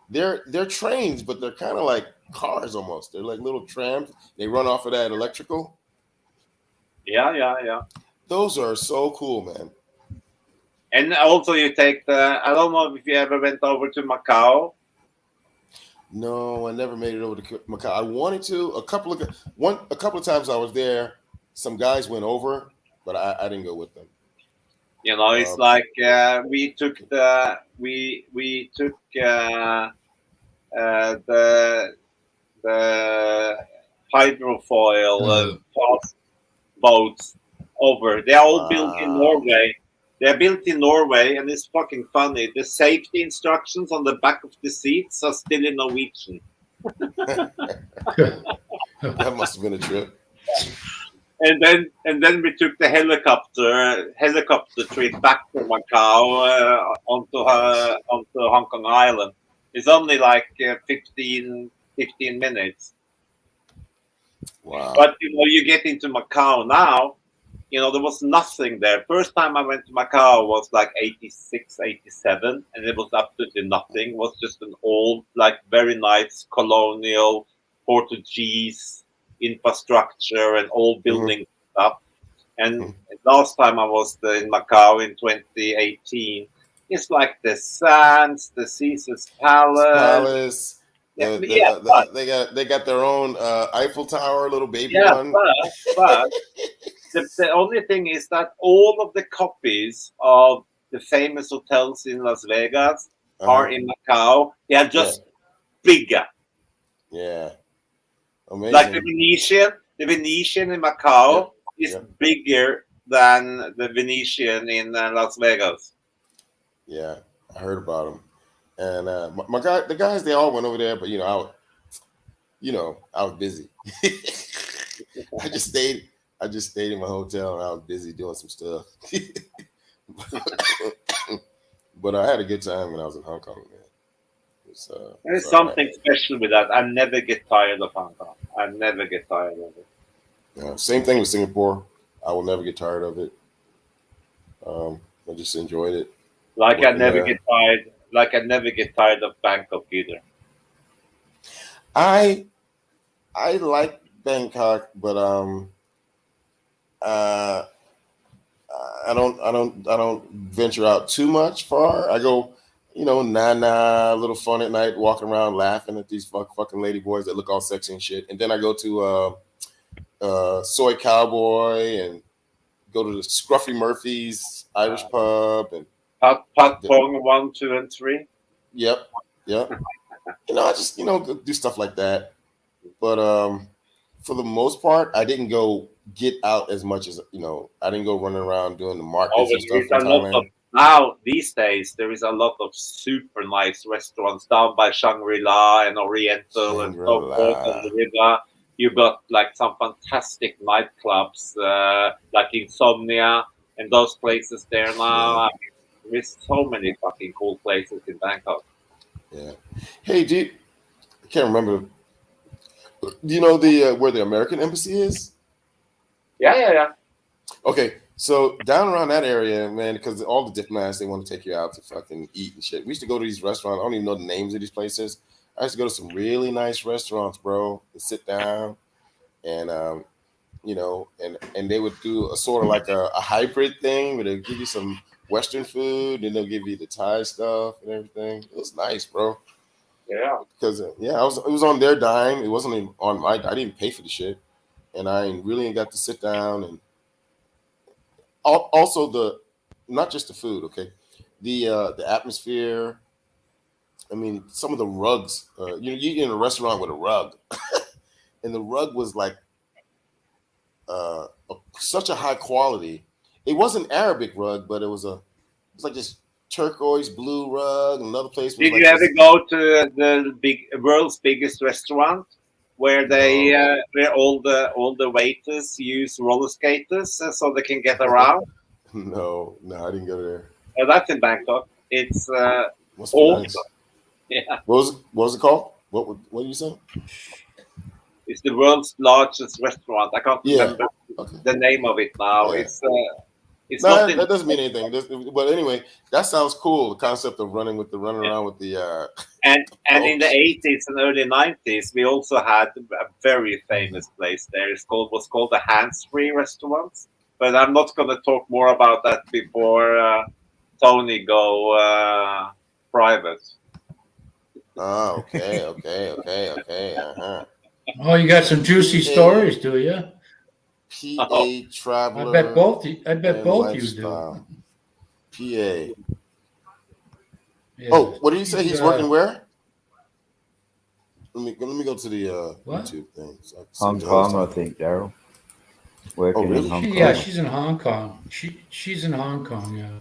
They're trains, but they're kind of like cars almost. They're like little trams. They run off of that electrical. Yeah. Those are so cool, man. And also, you take I don't know if you ever went over to Macau. No, I never made it over to Macau. I wanted to. A couple of times I was there. Some guys went over, but I didn't go with them. You know, it's like we took the hydrofoil fast boats over. They're all built in Norway. They're built in Norway, and it's fucking funny. The safety instructions on the back of the seats are still in Norwegian. That must have been a trip. And then we took the helicopter trip back to Macau onto Hong Kong Island. It's only like 15 minutes. Wow. But you get into Macau now, there was nothing there. First time I went to Macau was like 86, 87, and it was absolutely nothing. It was just an old, like very nice colonial Portuguese infrastructure and old building stuff. And last time I was in Macau in 2018, it's like the Sands, the Caesar's Palace. They got their own Eiffel Tower, little baby one. But the only thing is that all of the copies of the famous hotels in Las Vegas are in Macau. They are just bigger. Yeah. Amazing. Like the Venetian in Macau is bigger than the Venetian in Las Vegas. Yeah, I heard about them. And the guys, they all went over there, but I was busy. I just stayed in my hotel and I was busy doing some stuff. But I had a good time when I was in Hong Kong, man. There's something special with that. I never get tired of Hong Kong. I never get tired of it. Yeah, same thing with Singapore. I will never get tired of it. I just enjoyed it. I never get tired of Bangkok either. I like Bangkok, but I don't venture out too much far. I go, a little fun at night, walking around laughing at these fucking lady boys that look all sexy and shit. And then I go to Soy Cowboy and go to the Scruffy Murphy's Irish pub and Pat Pong 1, 2, and 3. Yep. I just do stuff like that. But for the most part, I didn't go get out as much as I didn't go running around doing the markets and stuff in Thailand. Now these days there is a lot of super nice restaurants down by Shangri-La and Oriental and so forth on the river. You got like some fantastic nightclubs like Insomnia and those places there now. I mean, there's so many fucking cool places in Bangkok. Yeah. Hey, I can't remember. Do you know where the American embassy is? Yeah. Okay, so down around that area, man, because all the diplomats, they want to take you out to fucking eat and shit. We used to go to these restaurants. I don't even know the names of these places. I used to go to some really nice restaurants, bro, and sit down and, and they would do a sort of like a hybrid thing where they'll give you some Western food and they'll give you the Thai stuff and everything. It was nice, bro. Yeah. Because, it was on their dime. It wasn't even on my, I didn't pay for the shit. And I really got to sit down and also not just the food, okay? The atmosphere. I mean, some of the rugs. You're in a restaurant with a rug, and the rug was like such a high quality. It wasn't Arabic rug, but it was like this turquoise blue rug. Another place. Did you ever go to the world's biggest restaurant where they where all the waiters use roller skaters so they can get around? No, I didn't go there. That's in Bangkok. It's awesome. Nice. Yeah. What was it called? What did you say? It's the world's largest restaurant. I can't remember the name of it now. Yeah. It's no, that doesn't mean anything. But anyway, that sounds cool. The concept of running around with the and in the 80s and early 90s, we also had a very famous place there. It was called the Hands Free Restaurant. But I'm not going to talk more about that before Tony go private. Oh, okay. Uh-huh. Oh, you got some juicy stories, do you? PA Traveler. I bet both you do. PA. Yeah. Oh, what did he say? He's working where? Let me go to the YouTube thing. Hong Kong, I think, Daryl. Working in Hong Kong. Yeah, she's in Hong Kong. She's in Hong Kong. Yeah.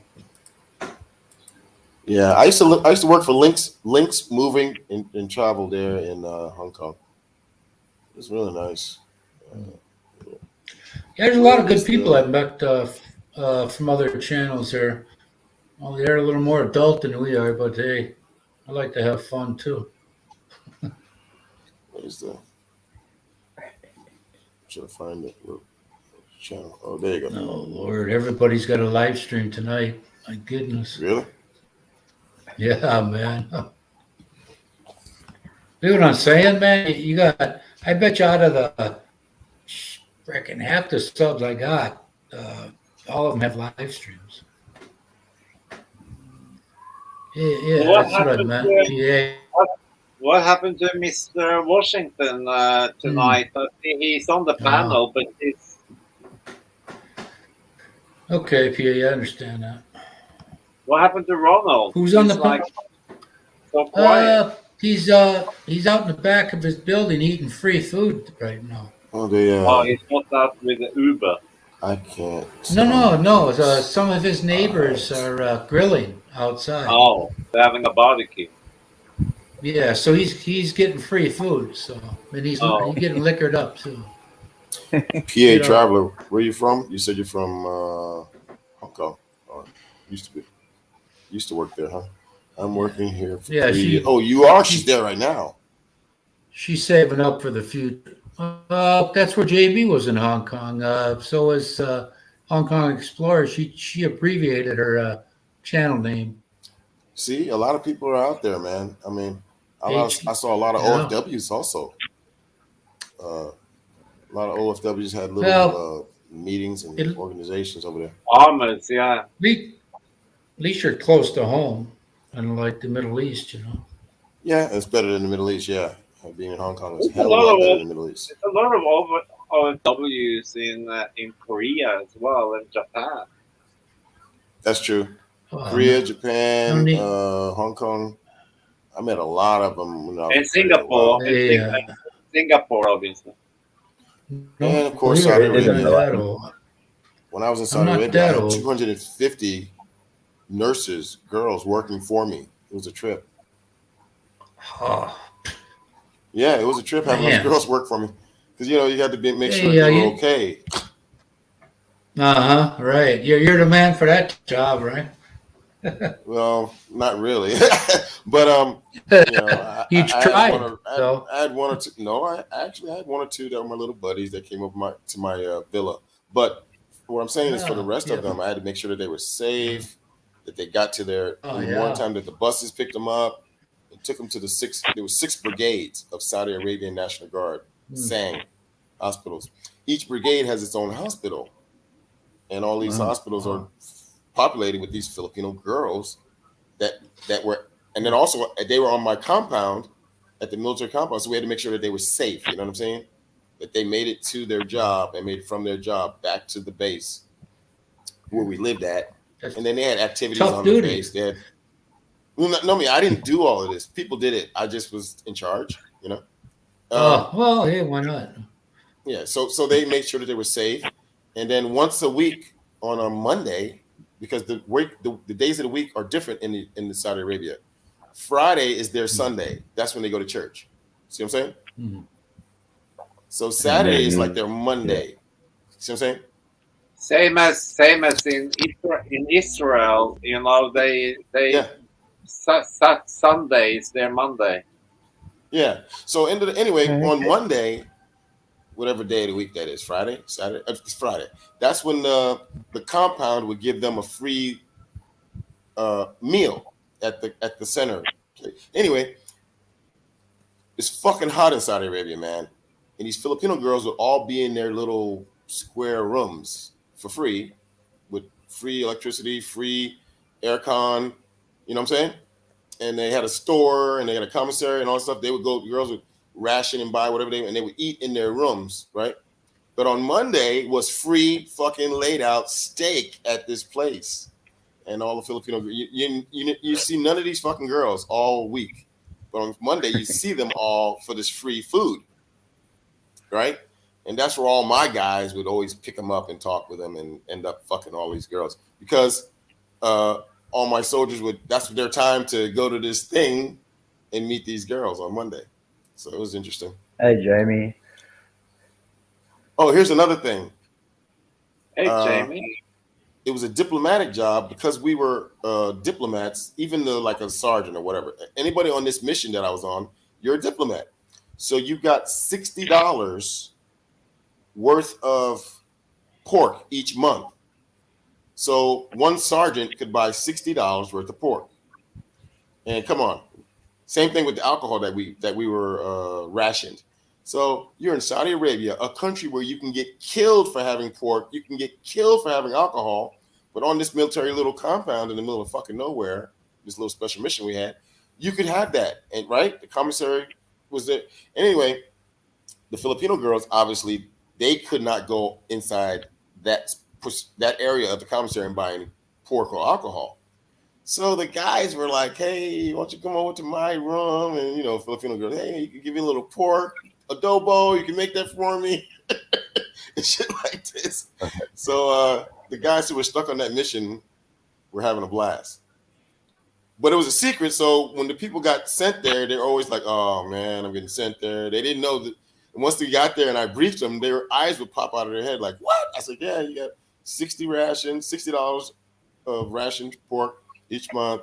Yeah, I used to work for Links Moving and Travel there in Hong Kong. It was really nice. Yeah, there's a lot of good people I've met from other channels here. Well, they're a little more adult than we are, but I like to have fun too. What is that? trying to find it. Channel. Oh, there you go. Oh Lord, everybody's got a live stream tonight. My goodness. Really? Yeah, man. See what I'm saying, man? You got. I bet you out of the freaking half the subs I got, all of them have live streams. Yeah, What that's what I happened meant. to- Yeah. What happened to Mr. Washington tonight? He's on the panel, but he's Okay, PA, I understand that. what happened to Ronald? Who's on He's the like so quiet. He's out in the back of his building eating free food right now. Oh, they. Oh, he's not out with the Uber. I can't. No. Some of his neighbors are grilling outside. Oh, they're having a barbecue. Yeah, so he's getting free food. So and he's getting liquored up too. PA Traveler, where you from? You said you're from Hong Kong. Or used to work there, huh? I'm working here. For Yeah, 3 years. Oh, you are. She's there right now. She's saving up for the future. That's where JB was in Hong Kong. So was Hong Kong Explorer. She abbreviated her channel name. See, a lot of people are out there, man. I mean, I saw a lot of OFWs also. A lot of OFWs had little meetings and organizations over there. Armors, yeah. At least you're close to home, unlike the Middle East, you know. Yeah, it's better than the Middle East. Yeah, being in Hong Kong is It's a hell of lot a lot of better than the Middle East. There's a lot of OFWs in Korea as well and Japan. That's true. Oh, Korea, Japan, neat. Hong Kong. I met a lot of them when I was And Singapore. Yeah. Singapore, obviously. And of course, We're Saudi not Arabia. that old. When I was in I'm Saudi not Arabia, I that had old. 250 nurses, girls working for me. It was a trip. Oh, Yeah, it was a trip having those Man. girls work for me. Because, you had to make sure Hey, they you- were okay. right. You're the man for that job, right? Well, not really. But, I You had tried, I had one or two. No, I actually had one or two that were my little buddies that came over to my villa. But what I'm saying is for the rest of them, I had to make sure that they were safe, that they got to their one time that the buses picked them up and took them to there were 6 brigades of Saudi Arabian National Guard, SANG hospitals. Each brigade has its own hospital. And all these hospitals are populated with these Filipino girls that were, and then also they were on my compound at the military compound. So we had to make sure that they were safe. You know what I'm saying? That they made it to their job and made it from their job back to the base where we lived at. That's And then they had activities tough on duty. the base. They had, I didn't do all of this. People did it. I just was in charge, well, hey, why not? Yeah, so they made sure that they were safe, and then once a week on a Monday, because the days of the week are different in the Saudi Arabia. Friday is their Sunday. That's when they go to church. See what I'm saying? Mhm. So Saturday is like their Monday. See what I'm saying? Same as in Israel, they Yeah. Sunday is their Monday. Yeah. So anyway, on Monday, whatever day of the week that is, Friday, Saturday, it's Friday. That's when the compound would give them a free meal at the center. Anyway, it's fucking hot in Saudi Arabia, man. And these Filipino girls would all be in their little square rooms for free, with free electricity, free aircon. You know what I'm saying? And they had a store and they had a commissary and all that stuff. They would go, the girls would ration and buy whatever and they would eat in their rooms, right? But on Monday was free fucking laid out steak at this place. And all the Filipino, you see none of these fucking girls all week. But on Monday, you see them all for this free food, right? And that's where all my guys would always pick them up and talk with them and end up fucking all these girls. Because all my soldiers that's their time to go to this thing and meet these girls on Monday. So it was interesting. Hey, Jamie. Oh, here's another thing. Hey, Jamie. It was a diplomatic job because we were diplomats, even though like a sergeant or whatever. Anybody on this mission that I was on, you're a diplomat. So you got $60 worth of pork each month. So one sergeant could buy $60 worth of pork. And come on, same thing with the alcohol that we were rationed. So you're in Saudi Arabia, a country where you can get killed for having pork, you can get killed for having alcohol, but on this military little compound in the middle of fucking nowhere, this little special mission we had, you could have that. And right, the commissary was there. Anyway, the Filipino girls, obviously, they could not go inside that area of the commissary and buy any pork or alcohol. So the guys were like, hey, why don't you come over to my room? And, Filipino girls, hey, you can give me a little pork, adobo, you can make that for me. And shit like this. So the guys who were stuck on that mission were having a blast. But it was a secret, so when the people got sent there, they were always like, oh, man, I'm getting sent there. They didn't know that. And once they got there and I briefed them, their eyes would pop out of their head like, what? I said, yeah, you got $60 of rationed pork each month.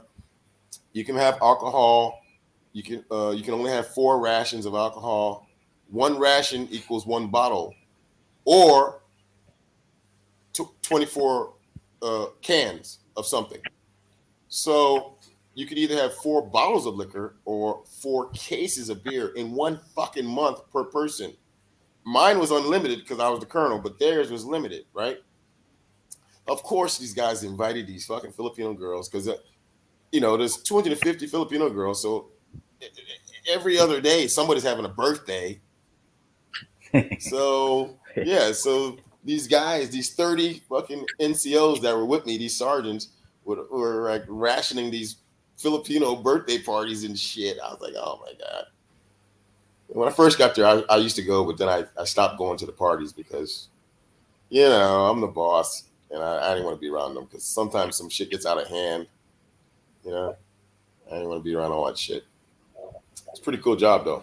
You can have alcohol. You can only have 4 rations of alcohol. 1 ration equals 1 bottle, or 24 cans of something. So you could either have 4 bottles of liquor or 4 cases of beer in 1 fucking month per person. Mine was unlimited because I was the colonel, but theirs was limited, right? Of course, these guys invited these fucking Filipino girls because, there's 250 Filipino girls. So every other day, somebody's having a birthday. So, yeah. So these guys, these 30 fucking NCOs that were with me, these sergeants, were like rationing these Filipino birthday parties and shit. I was like, oh my God. When I first got there, I used to go, but then I stopped going to the parties because, I'm the boss. And I didn't want to be around them because sometimes some shit gets out of hand. I didn't want to be around all that shit. It's a pretty cool job, though.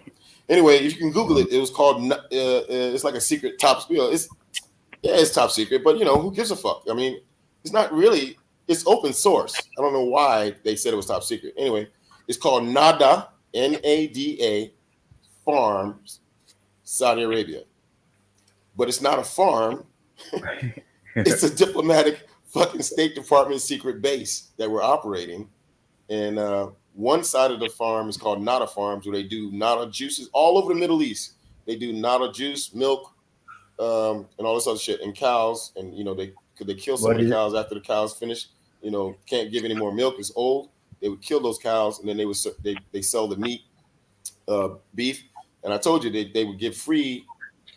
Anyway, if you can Google it, it was called, it's like a secret top, it's top secret, but, who gives a fuck? I mean, it's not really, it's open source. I don't know why they said it was top secret. Anyway, it's called NADA, N-A-D-A, Farms, Saudi Arabia. But it's not a farm. It's a diplomatic fucking State Department secret base that we're operating. And one side of the farm is called Nada Farms, where they do Nada juices all over the Middle East. They do Nada juice, milk, and all this other shit, and cows. And, they kill so many cows after the cows finish, can't give any more milk, it's old. They would kill those cows, and then they sell the meat, beef. And I told you they would give free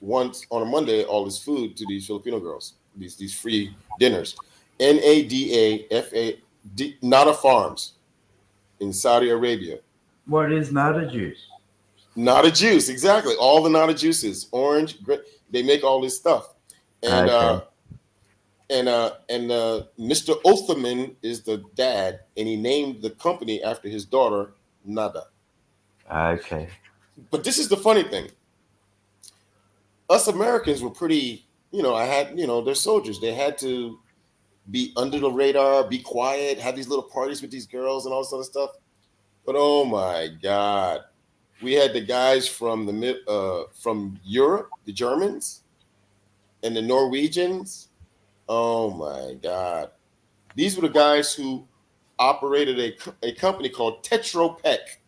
once on a Monday all this food to these Filipino girls. These free dinners. NADAFA, Nada Farms in Saudi Arabia. What is Nada juice? Nada juice, exactly. All the Nada juices, orange, they make all this stuff. And Mr. Otherman is the dad, and he named the company after his daughter, Nada. Okay. But this is the funny thing. Us Americans were pretty, they're soldiers. They had to be under the radar, be quiet, have these little parties with these girls and all this other stuff. But oh my God, we had the guys from from Europe, the Germans, and the Norwegians. Oh my God, these were the guys who operated a company called Tetra Pak,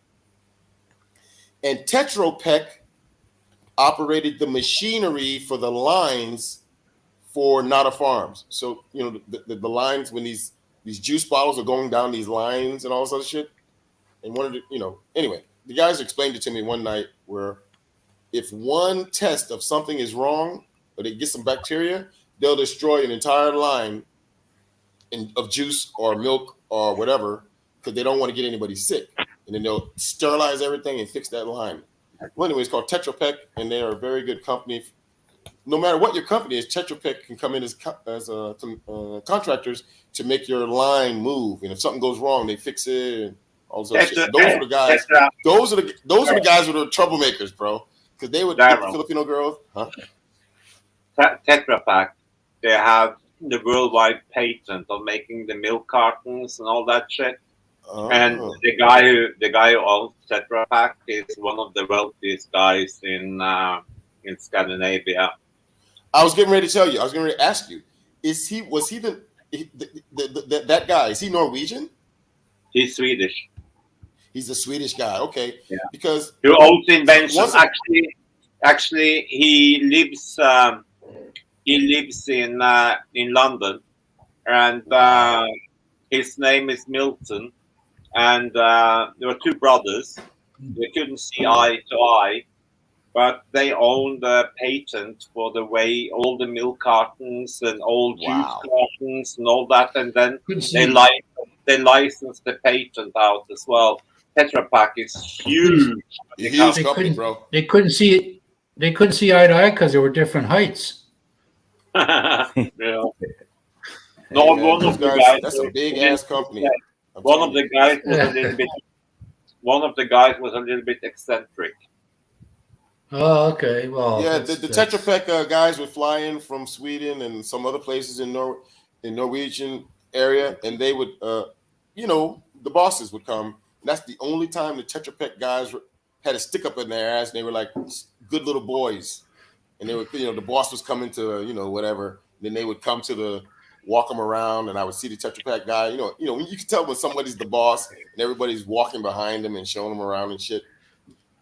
and Tetra Pak operated the machinery for the lines for Nada Farms. So, the lines when these juice bottles are going down these lines and all this other shit. And anyway, the guys explained it to me one night where if one test of something is wrong or they get some bacteria, they'll destroy an entire line of juice or milk or whatever because they don't want to get anybody sick. And then they'll sterilize everything and fix that line. Well, anyway, it's called Tetra Pak, and they are a very good company. No matter what your company is, Tetra Pak can come in as contractors to make your line move. And if something goes wrong, they fix it. And all this other shit. Those are the guys. Those are the guys who are the troublemakers, bro. Because they would get the Filipino girls. Huh? Tetra Pak, they have the worldwide patent on making the milk cartons and all that shit. Oh. And the guy who owns Tetra Pak is one of the wealthiest guys in Scandinavia. I was getting ready to tell you. I was getting ready to ask you. Was he that guy? Is he Norwegian? He's Swedish. He's a Swedish guy. Okay. Yeah. Because Who owns the invention? once- Actually, he lives in London, and his name is Milton. And there were two brothers. They couldn't see eye to eye, but they owned the patent for the way all the milk cartons and old juice Wow. cartons and all that, and then Couldn't they see. they licensed the patent out as well. Tetra Pak is huge. a huge They company, couldn't- bro. They couldn't see it. They couldn't see eye to eye because they were different heights. Yeah. Hey, No, man, one those of the guys, guys. that's a big ass company. Yeah. I'm One telling of the you. guys was a little bit. One of the guys was a little bit eccentric. Oh, okay. Well, Yeah, that's- the that's- Tetra Pak guys would fly in from Sweden and some other places in Norwegian area, and they would, the bosses would come. And that's the only time the Tetra Pak guys had a stick up in their ass, and they were like good little boys. And they would, the boss was coming to, whatever. Then they would come to walk them around, and I would see the Tetra Pak guy. When you can tell when somebody's the boss, and everybody's walking behind them and showing them around and shit.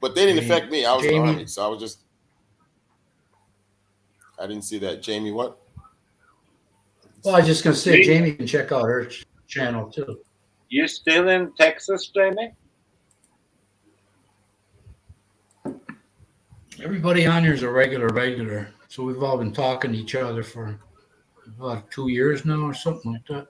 But they didn't affect me. I was in the Jamie. army, so I didn't see that. Jamie, what? Well, I was just gonna say, Jamie can check out her channel too. You still in Texas, Jamie? Everybody on here is a regular. So we've all been talking to each other for about 2 years now or something like that.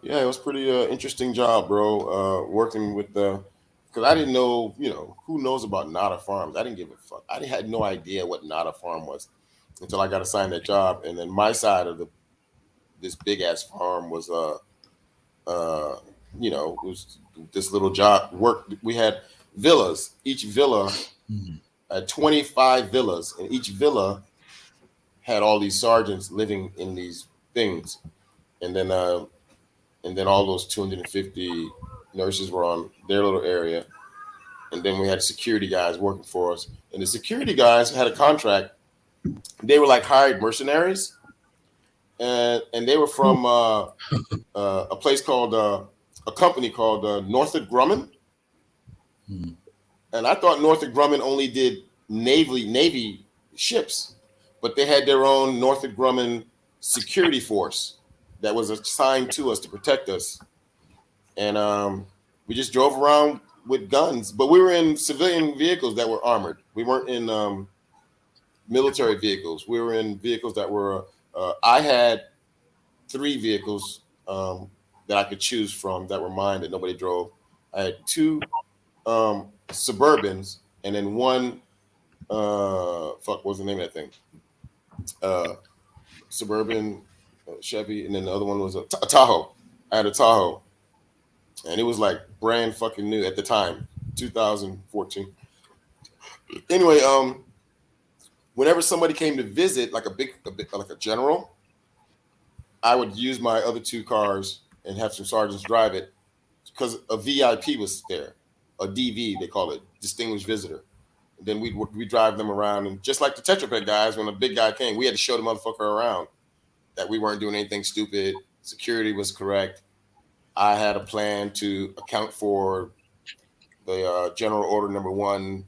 Yeah, it was pretty interesting job, bro. Working with because I didn't know, who knows about Nada Farms. I didn't give a fuck. I had no idea what Nada Farm was until I got assigned that job. And then my side of this big ass farm was, it was this little job work. We had villas. Each villa had 25 villas, and each villa had all these sergeants living in these things. And then all those 250 nurses were on their little area. And then we had security guys working for us. And the security guys had a contract. They were like hired mercenaries. And they were from a place called, a company called Northrop Grumman. And I thought Northrop Grumman only did Navy ships. But they had their own Northrop Grumman security force that was assigned to us to protect us. And we just drove around with guns, but we were in civilian vehicles that were armored. We weren't in military vehicles. We were in vehicles that were, I had 3 vehicles that I could choose from that were mine that nobody drove. I had 2 Suburbans and then 1, what was the name of that thing? Suburban, Chevy, and then the other one was a Tahoe. I had a Tahoe, and it was like brand fucking new at the time, 2014. Anyway, whenever somebody came to visit, like a general, I would use my other 2 cars and have some sergeants drive it because a VIP was there, a DV they call it, distinguished visitor. And then we drive them around, and just like the Tetra Pak guys, when a big guy came, we had to show the motherfucker around that we weren't doing anything stupid. Security was correct. I had a plan to account for the General Order Number 1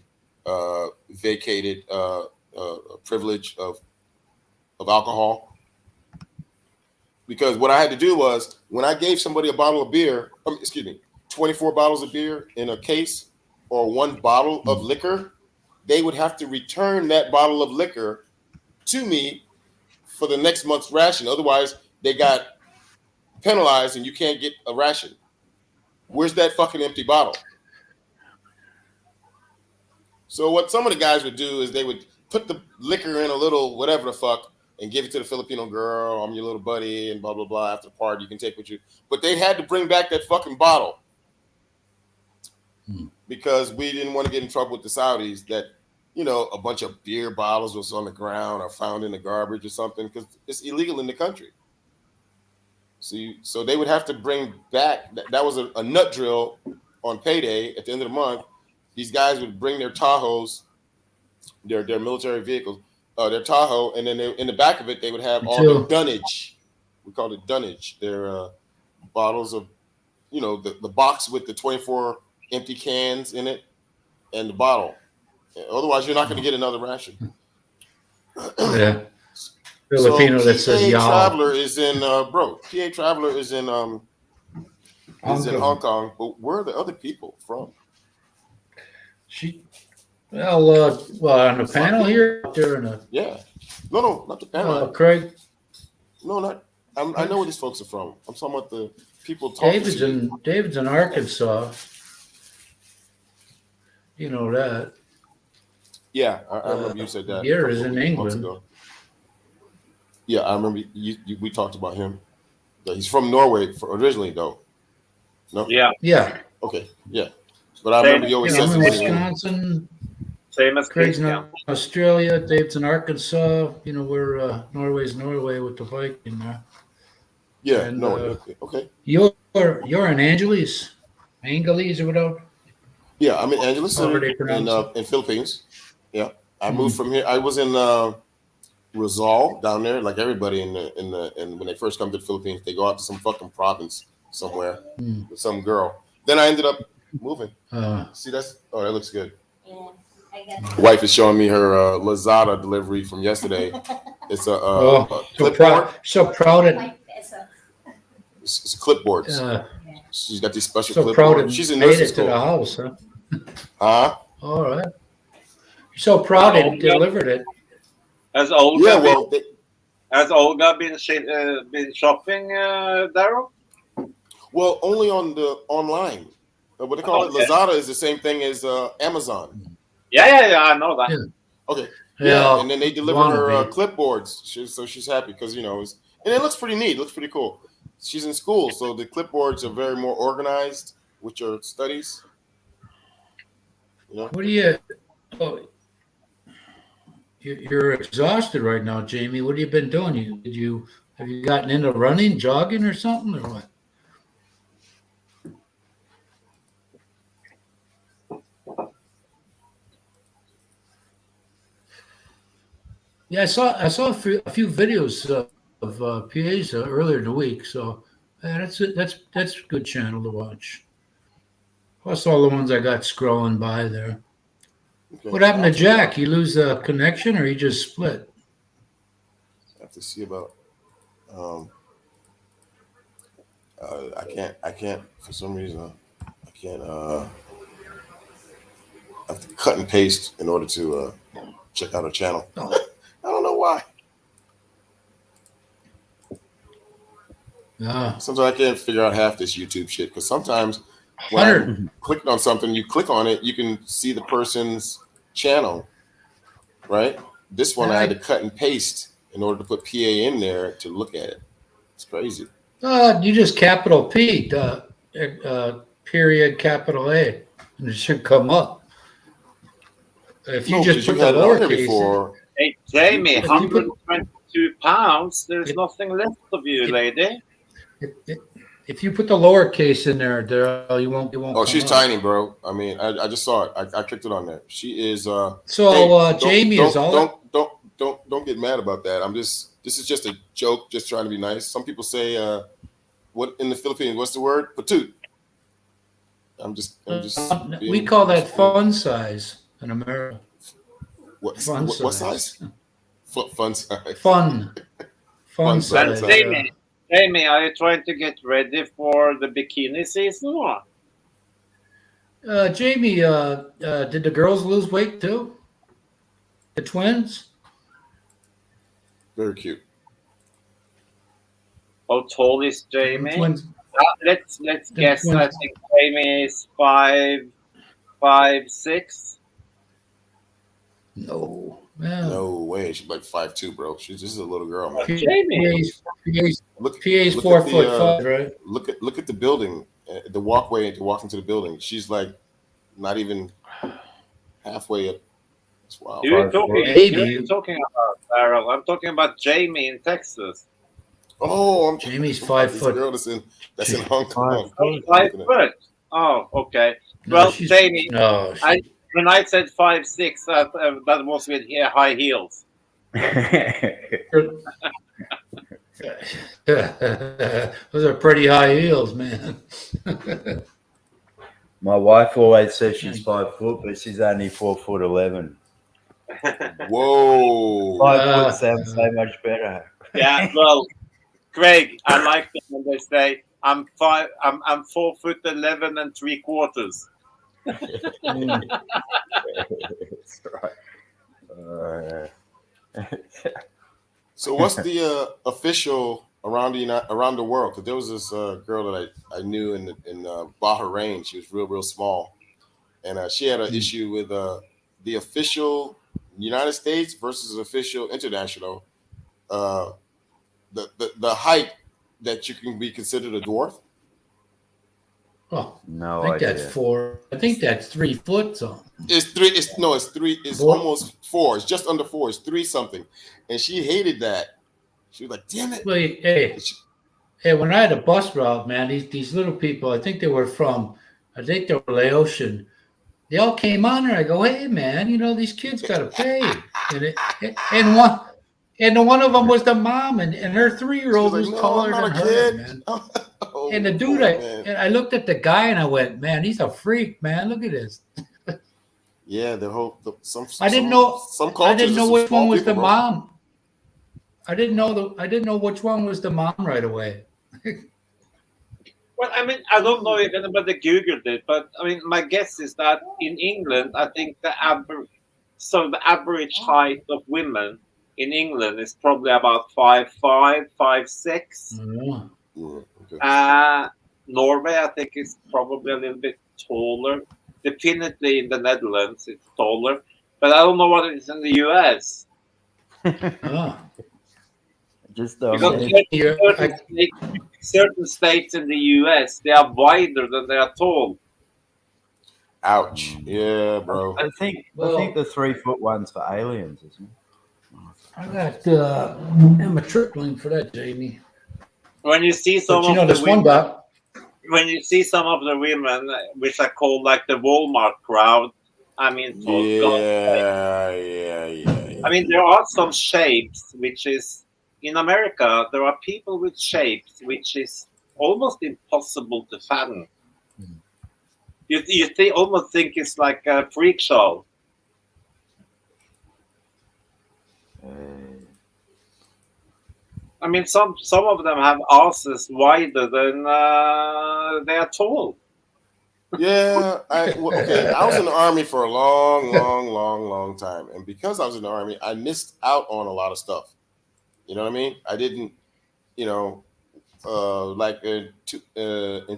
vacated privilege of alcohol. Because what I had to do was, when I gave somebody a bottle of beer, 24 bottles of beer in a case or 1 bottle of liquor, they would have to return that bottle of liquor to me for the next month's ration. Otherwise, they got penalized and you can't get a ration. Where's that fucking empty bottle? So what some of the guys would do is they would put the liquor in a little whatever the fuck and give it to the Filipino girl. I'm your little buddy and blah, blah, blah. After the party, you can take with you. But they had to bring back that fucking bottle because we didn't want to get in trouble with the Saudis that, a bunch of beer bottles was on the ground or found in the garbage or something because it's illegal in the country. So they would have to bring back, that was a nut drill on payday at the end of the month. These guys would bring their Tahoes their military vehicles, their Tahoe, and then in the back of it they would have all Too. the dunnage. We called it dunnage. Their bottles of, you know, the box with the 24 empty cans in it and the bottle. Otherwise, you're not going to get another ration. Yeah. Filipino so that says PA y'all. Traveler is in PA Traveler is in Hong Kong, but where are the other people from? Well, on the panel here, there in the Yeah, no, not the panel. Craig. No, not. I know where these folks are from. I'm talking about the people talking. David's in Arkansas. You know that. Yeah, I remember you said that. Here is in months England. ago. Yeah, I remember we talked about him. He's from Norway originally, though. No. Yeah. Yeah. Okay. Yeah, but I remember you always I'm said in something. Wisconsin. Same as Craig's in Christian. Australia. Dave's in Arkansas. You know, we're Norway's Norway with the Viking there. Yeah. And, No. Okay. You're in Angeles or whatever. Yeah, I'm in Angeles However they pronounce in Philippines. Yeah, I moved from here. I was in Rizal down there, like everybody in when they first come to the Philippines, they go out to some fucking province somewhere with some girl. Then I ended up moving. See, that looks good. Yeah, I got Wife is showing me her Lazada delivery from yesterday. It's a so clipboard. proud of. 5 pesos. It's clipboards. She's got these special So proud clipboards. it She's in made nursing it to the school. house, huh? Huh? All right. You're so proud it delivered it. Has Olga Yeah, been, well, has Olga been shopping, Daryl? well, only on the online. What they call Okay. it, Lazada is the same thing as Amazon. Yeah, I know that. Yeah. Okay. Yeah, Yeah, and then they deliver her wannabe. clipboards. So she's happy because and it looks pretty neat. It looks pretty cool. She's in school, so the clipboards are very more organized with your studies. You know. What do you? Oh, you're exhausted right now, Jamie. What have you been doing? Have you gotten into running, jogging, or something, or what? Yeah, I saw a few videos of PAs earlier in the week. So that's a good channel to watch. Plus all the ones I got scrolling by there. Okay. What happened to Jack? He lose a connection, or he just split? I have to see about. I can't for some reason. I can't. I have to cut and paste in order to check out her channel. Oh. I don't know why. Ah, Sometimes I can't figure out half this YouTube shit because sometimes when I'm clicking on something, you click on it, you can see the person's channel, right? This one I had to cut and paste in order to put PA in there to look at it. It's crazy. you just capital P, period, capital A, and it should come up. If you No, just 'cause you put the had it on there lowercase, before. Hey, Jamie, If you put- 122 pounds. There's nothing left of you, lady. if you put the lowercase in there, you won't. Oh, come she's up. tiny, bro. I mean, I just saw it. I clicked it on there. She is. So don't- Jamie don't, is all. Don't get mad about that. This is just a joke, just trying to be nice. Some people say, what in the Philippines? What's the word? Patut. I'm just. We being- call that fun size in America. What fun what size. size? Fun size. Fun Fun size. size. Jamie, are you trying to get ready for the bikini season? Or? Jamie, did the girls lose weight too? The twins? Very cute. How tall is Jamie? Twins. Let's guess. I think Jamie is 5'6". No. Yeah. No way. She's like 5'2", bro. She's just a little girl, man. PA's Look, PA's look 4 at the, foot 5, right? Look at the building, the walkway to walk into the building. She's like not even halfway up. It's wild. Who are you talking, Maybe. who are you talking about, Daryl? I'm talking about Jamie in Texas. Oh, Jamie's this 5 foot. girl that's in Hong Kong. 5 foot. Oh, okay. Well, she's- Jamie, No, I when I said 5'6", that was with high heels. Those are pretty high heels, man. My wife always says she's 5 foot, but she's only 4'11". Whoa. 5 foot sounds so much better. Yeah, well, Craig, I like them when they say I'm 4'11" and 3/4. That's right. So what's the official around the world? Because there was this girl that I knew in Bahrain. She was real small, and she had an issue with the official United States versus official international. The height that you can be considered a dwarf. Oh, No I think idea. that's 4. I think that's 3 foot something. It's 3. It's 3. It's 4? almost 4. It's just under 4. It's 3 something, and she hated that. She was like, "Damn it!" Well, hey, when I had a bus route, man, these little people, I think they were Laotian. They all came on there. I go, hey, man, these kids got to pay. And one of them was the mom, and her 3-year-old was taller than her, man. Oh, And the dude, I looked at the guy and I went, man, he's a freak, man. Look at this. Yeah, I didn't know. Some I cultures. didn't know are which small one was people, the bro. mom. I didn't know which one was the mom right away. Well, I mean, I don't know if anybody Googled it, but I mean, my guess is that in England, I think the average height of women in England is probably about 5'5", 5'6". Oh. Yeah, okay. Norway, I think, is probably a little bit taller. Definitely in the Netherlands, it's taller, but I don't know what it is in the US. Oh. Just Because certain states in the US, they are wider than they are tall. Ouch. Yeah, bro. I think the 3 foot one's for aliens, isn't it? I got Emma tripling for that, Jamie. When you see some But of the this one women, guy. when you see some of the women, which I call like the Walmart crowd, I mean, for God's sake. Yeah. I mean, there are some shapes which is in America. There are people with shapes which is almost impossible to fathom. You almost think it's like a freak show. I mean, some of them have asses wider than they are tall. Yeah, okay. I was in the Army for a long time, and because I was in the Army, I missed out on a lot of stuff. You know what I mean? I didn't, like in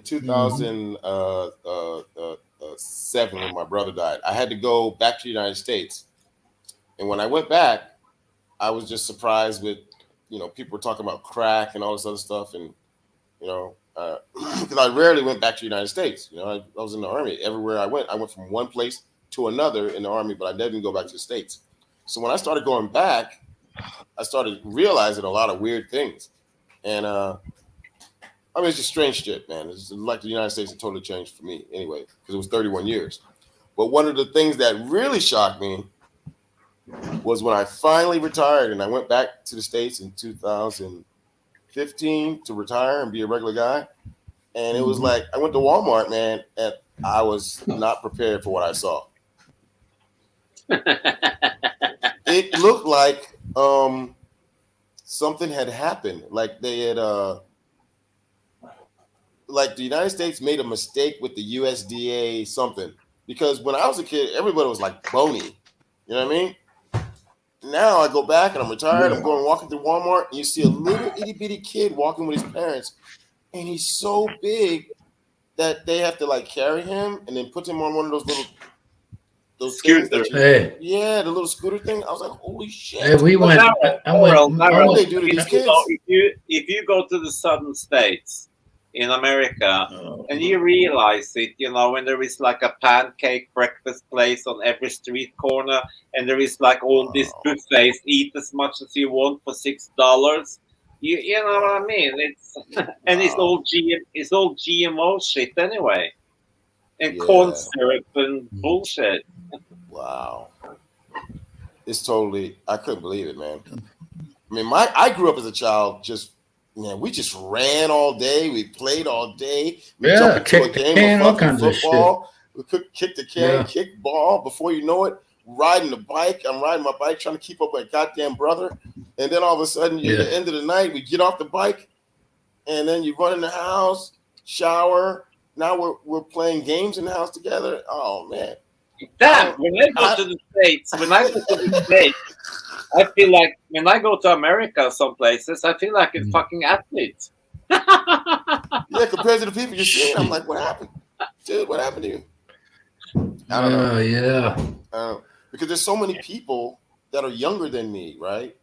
2007 when my brother died, I had to go back to the United States, and when I went back, I was just surprised with, people were talking about crack and all this other stuff, and because I rarely went back to the United States. I was in the Army. Everywhere I went from one place to another in the Army, but I didn't go back to the States. So when I started going back, I started realizing a lot of weird things. And it's just strange shit, man. It's like the United States had totally changed for me anyway, because it was 31 years. But one of the things that really shocked me was when I finally retired and I went back to the States in 2015 to retire and be a regular guy. And it was like, I went to Walmart, man, and I was not prepared for what I saw. It looked like something had happened. Like they had, like the United States made a mistake with the USDA something. Because when I was a kid, everybody was like bony. You know what I mean? Now I go back and I'm retired. I'm going walking through Walmart, and you see a little itty bitty kid walking with his parents, and he's so big that they have to like carry him and then put him on one of those little Scooter. Hey, the little scooter thing. I was like, holy shit! hey, we went. What do they do to these kids? If you go to the southern states in America and you realize it, when there is like a pancake breakfast place on every street corner, and there is like all these buffets, eat as much as you want for $6. You know what I mean? It's and it's all GMO shit anyway, and corn syrup and bullshit. Wow. It's totally, I couldn't believe it, man. I mean, I grew up as a child we just ran all day. We played all day. We Yeah, jumped into a kick the game can, of all fucking kinds of football. We could kick the can, Yeah. kick ball. Before you know it, riding the bike. I'm riding my bike, trying to keep up with my goddamn brother. And then all of a sudden, at the end of the night, we get off the bike, and then you run in the house, shower. Now we're playing games in the house together. Oh man. Damn, when I go to the States, I feel like when I go to America, some places, I feel like a fucking athlete. Yeah, compared to the people you're seeing, I'm like, what happened? Dude, what happened to you? I don't know. Yeah. Because there's so many people that are younger than me, right?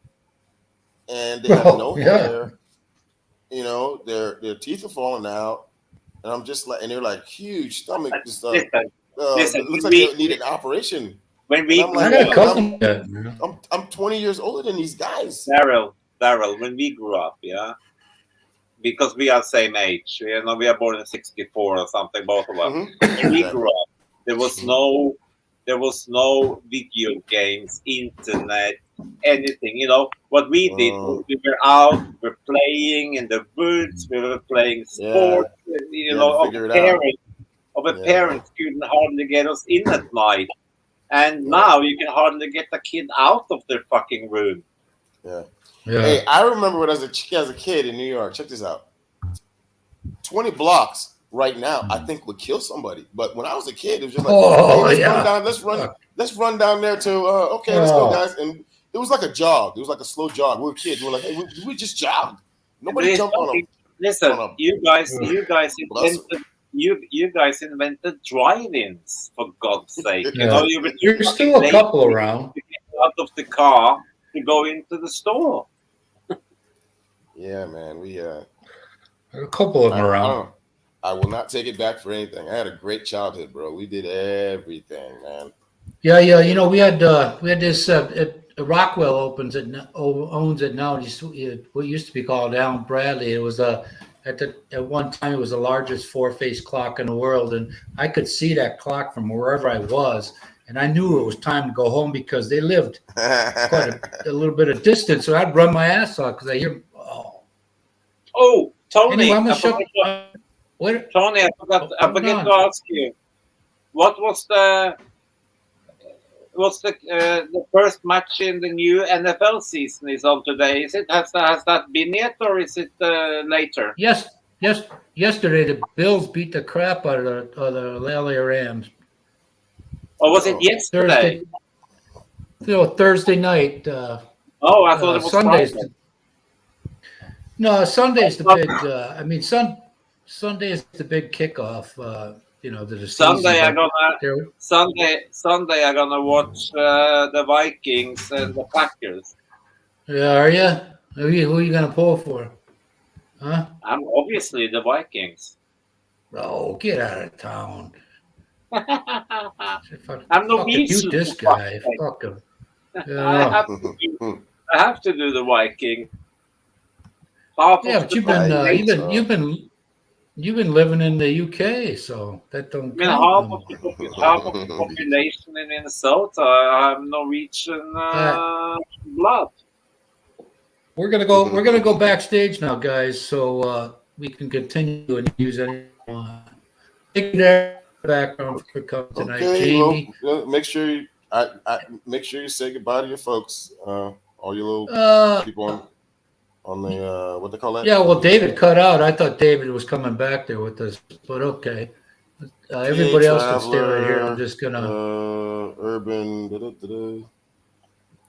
And they have no hair. You know, their teeth are falling out. And I'm just like, and they're like huge stomach and stuff. Listen, it looks like they need an operation. When we I'm I like, got a cousin. I'm 20 years older than these guys. Daryl, when we grew up, yeah, because we are same age. We are born in '64 or something, both of us. When we grew up, there was no video games, internet, anything. You know what we did was we were out, we were playing in the woods, we were playing sports. You know, parents couldn't hardly get us in at night. And now you can hardly get the kid out of their fucking room. Yeah. Hey, I remember when I was as a kid in New York. Check this out. 20 blocks right now, I think would kill somebody. But when I was a kid, it was just like, let's run down there to let's go, guys. And it was like a jog. It was like a slow jog. We were kids. We were like, hey, we just jogged. Nobody jumped on them. Listen, you guys invented drive-ins, for God's sake. You know, There's still a couple around. To get out of the car to go into the store. Yeah, man. We a couple of them around. I will not take it back for anything. I had a great childhood, bro. We did everything, man. Yeah. You know, we had this Rockwell owns it now. What used to be called Allen Bradley. It was at one time, it was the largest four-face clock in the world, and I could see that clock from wherever I was, and I knew it was time to go home because they lived quite a little bit of distance. So I'd run my ass off because I hear, oh, Tony, anyway, Tony, I forgot to ask you, what was the first match in the new NFL season is on today? Has that been yet, or is it later? Yes. Yesterday the Bills beat the crap out of the LA Rams. Or was it yesterday? Thursday night. I thought it was Sundays. Friday. No, Sunday's the big. Sunday is the big kickoff. The Sunday I'm gonna watch the Vikings and the Packers. Yeah, are you? Who are you gonna pull for? Huh? I'm obviously the Vikings. Oh, get out of town! I'm Norwegian. This guy, fuck him. Yeah. I have to do the Viking. But you've been living in the UK, so that don't. Half of the population in Minnesota have Norwegian blood. We're gonna go backstage now, guys, so we can continue and use any. Thank you there background for coming tonight, Jamie. Well, make sure you say goodbye to your folks, all your little people on the what they call that? Yeah, well, David cut out. I thought David was coming back there with us, but okay. Everybody else can stay right here. I'm just gonna. Urban.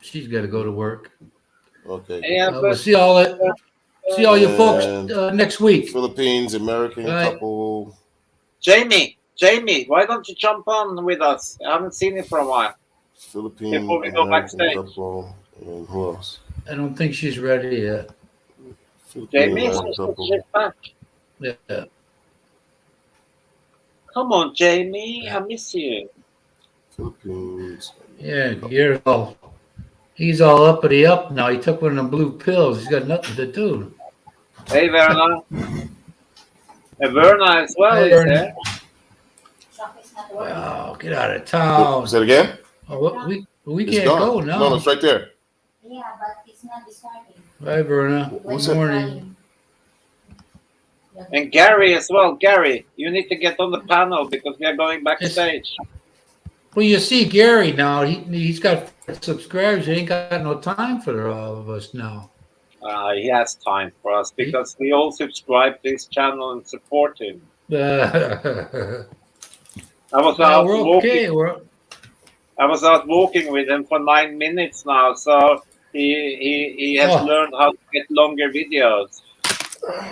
She's got to go to work. Okay. We'll see all you folks next week. Philippines American couple. Jamie, why don't you jump on with us? I haven't seen you for a while. Philippines before we go backstage. Couple, and who else? I don't think she's ready yet. Jamie, she's back. Yeah. Come on, Jamie. I miss you. Philippines. Yeah, he's all uppity up now. He took one of them blue pills. He's got nothing to do. Hey, Verna. Verna as well Hey, is Verna. there. Oh, get out of town. Say it again. Oh, we It's can't gone. go now. No, it's right there. Yeah, but it's not starting. Bye, Verna. What's Good that? morning. And Gary as well. Gary, you need to get on the panel because we are going backstage. Well, you see Gary now. He's got subscribers. He ain't got no time for all of us now. He has time for us because we all subscribe to his channel and support him. We're I was out okay. walking. I was out walking with him for 9 minutes now, so he has learned how to get longer videos.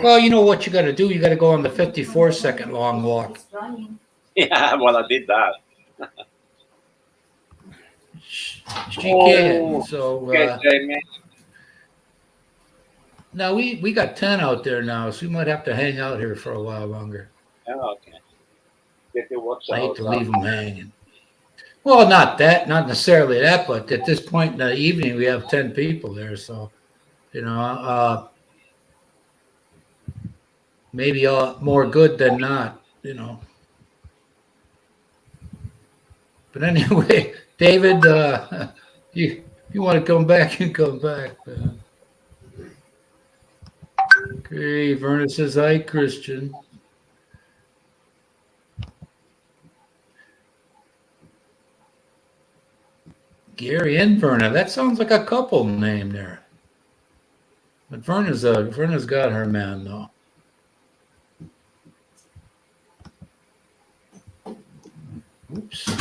Well, you know what you got to do? You got to go on the 54-second long walk. Yeah, well, I did that. She can. So Okay, Jamie. now we got 10 out there now, so we might have to hang out here for a while longer. Oh, okay. Get your watch I hate out. to leave them hanging. Well, not necessarily that, but at this point in the evening, we have 10 people there, so maybe more good than not, But anyway, David, you want to come back, you come back. Okay, Verna says hi, Christian. Gary and Verna. That sounds like a couple name there. But Verna's got her man though. Oops.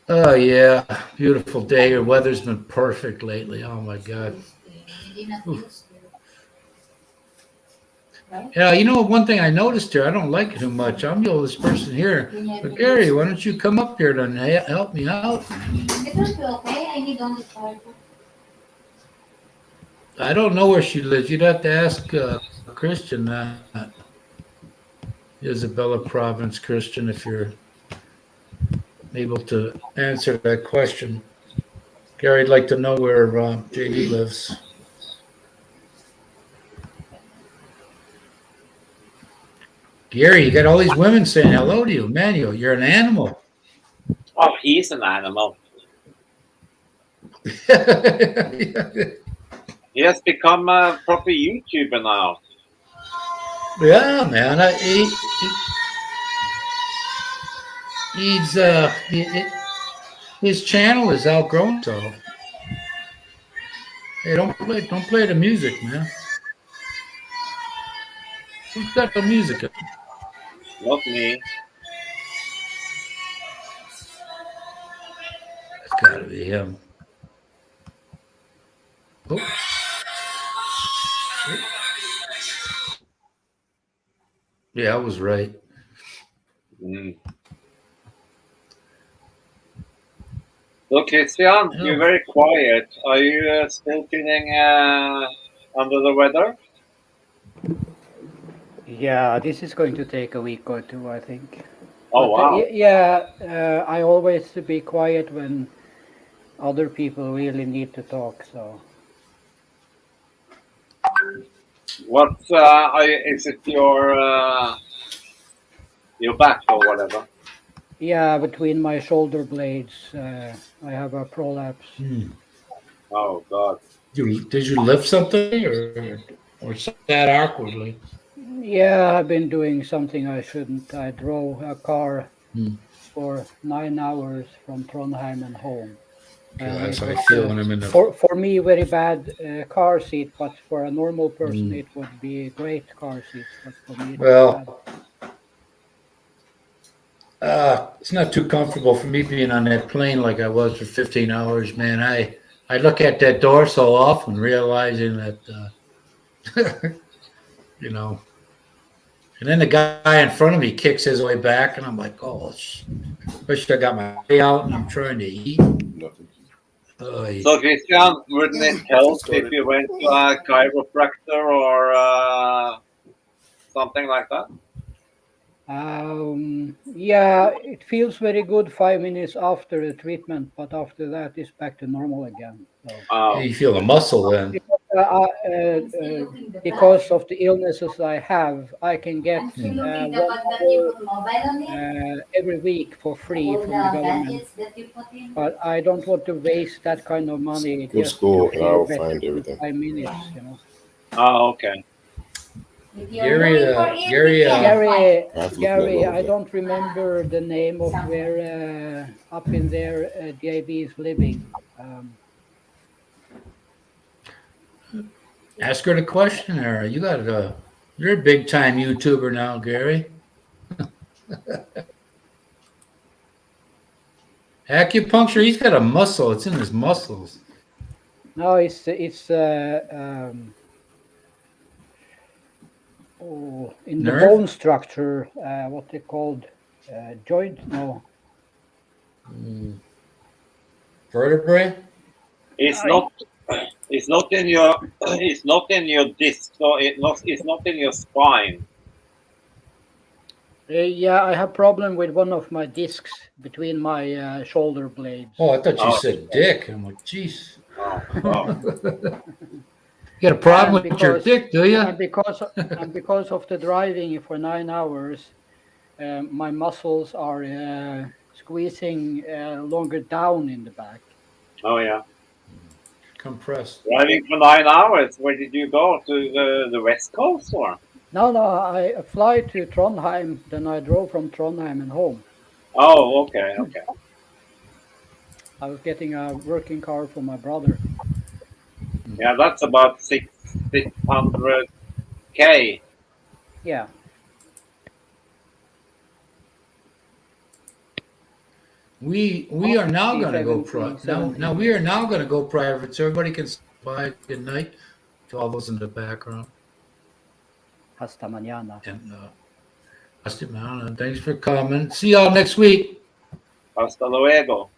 Oh yeah, beautiful day. The weather's been perfect lately. Oh my God. Yeah, one thing I noticed here, I don't like it too much. I'm the oldest person here. But Gary, why don't you come up here and help me out? It will be okay. I need only charger. I don't know where she lives. You'd have to ask Christian that. Isabella Province, Christian, if you're able to answer that question. Gary'd like to know where JD lives. Gary, you got all these women saying hello to you. Man, you're an animal. Oh, he's an animal. He has become a proper YouTuber now. Yeah, man. His channel is outgrown, so hey, don't play the music, man. Who's got the music? Not me. It's gotta be him. Oh. Yeah, I was right. Mm. So, Christian, you're very quiet. Are you still feeling under the weather? Yeah, this is going to take a week or two, I think. Oh, wow. Yeah, I always be quiet when other people really need to talk. So. What is it? Your back or whatever? Yeah, between my shoulder blades, I have a prolapse. Oh God! Did you lift something or sat awkwardly? Yeah, I've been doing something I shouldn't. I drove a car for 9 hours from Trondheim and home. That's how I feel when I'm in the. For me, very bad car seat, but for a normal person, it would be a great car seat. But for me, it's not too comfortable for me being on that plane like I was for 15 hours, man. I look at that door so often, realizing that, and then the guy in front of me kicks his way back, and I'm like, oh, wish I got my way out and I'm trying to eat. So, Christian, wouldn't it help if you went to a chiropractor or something like that? Yeah, it feels very good 5 minutes after the treatment, but after that, it's back to normal again. So, Oh, You feel the muscle then. because of the illnesses I have, I can get I'm still looking 1 the bag that you hour put mobile on it. every week for free All from the the government. gadgets that you put in. But I don't want to waste that kind of money Go to just school to and feel I'll better find for everything. 5 minutes, you know. oh, okay. If you're looking for it, Gary, you can't find it. I have to look at Gary, that I logo. don't remember the name of where up in there JB is living. Ask her the question, Era. You're a big time YouTuber now, Gary. Acupuncture, he's got a muscle. It's in his muscles. No, it's in the Nerve? bone structure. What they called joint? No, Vertebrae? It's not. It's not in your. It's not in your disc. So it's not in your spine. yeah, I have problem with one of my discs between my shoulder blades. Oh, I thought you Oh. said dick. I'm like, jeez. Oh, wow. You got a problem And with your because- dick, do you? And because of the driving for 9 hours, my muscles are squeezing longer down in the back. Oh yeah. Compressed. Driving for 9 hours. Where did you go? To the west coast or? No, I fly to Trondheim, then I drove from Trondheim and home. Oh, okay, okay. I was getting a working car for my brother. Yeah, that's about 600K. Yeah. We are now going to go 17, now we are now going to go private, so everybody can buy good night to all those in the background. Hasta mañana. And thanks for coming. See y'all next week. Hasta luego.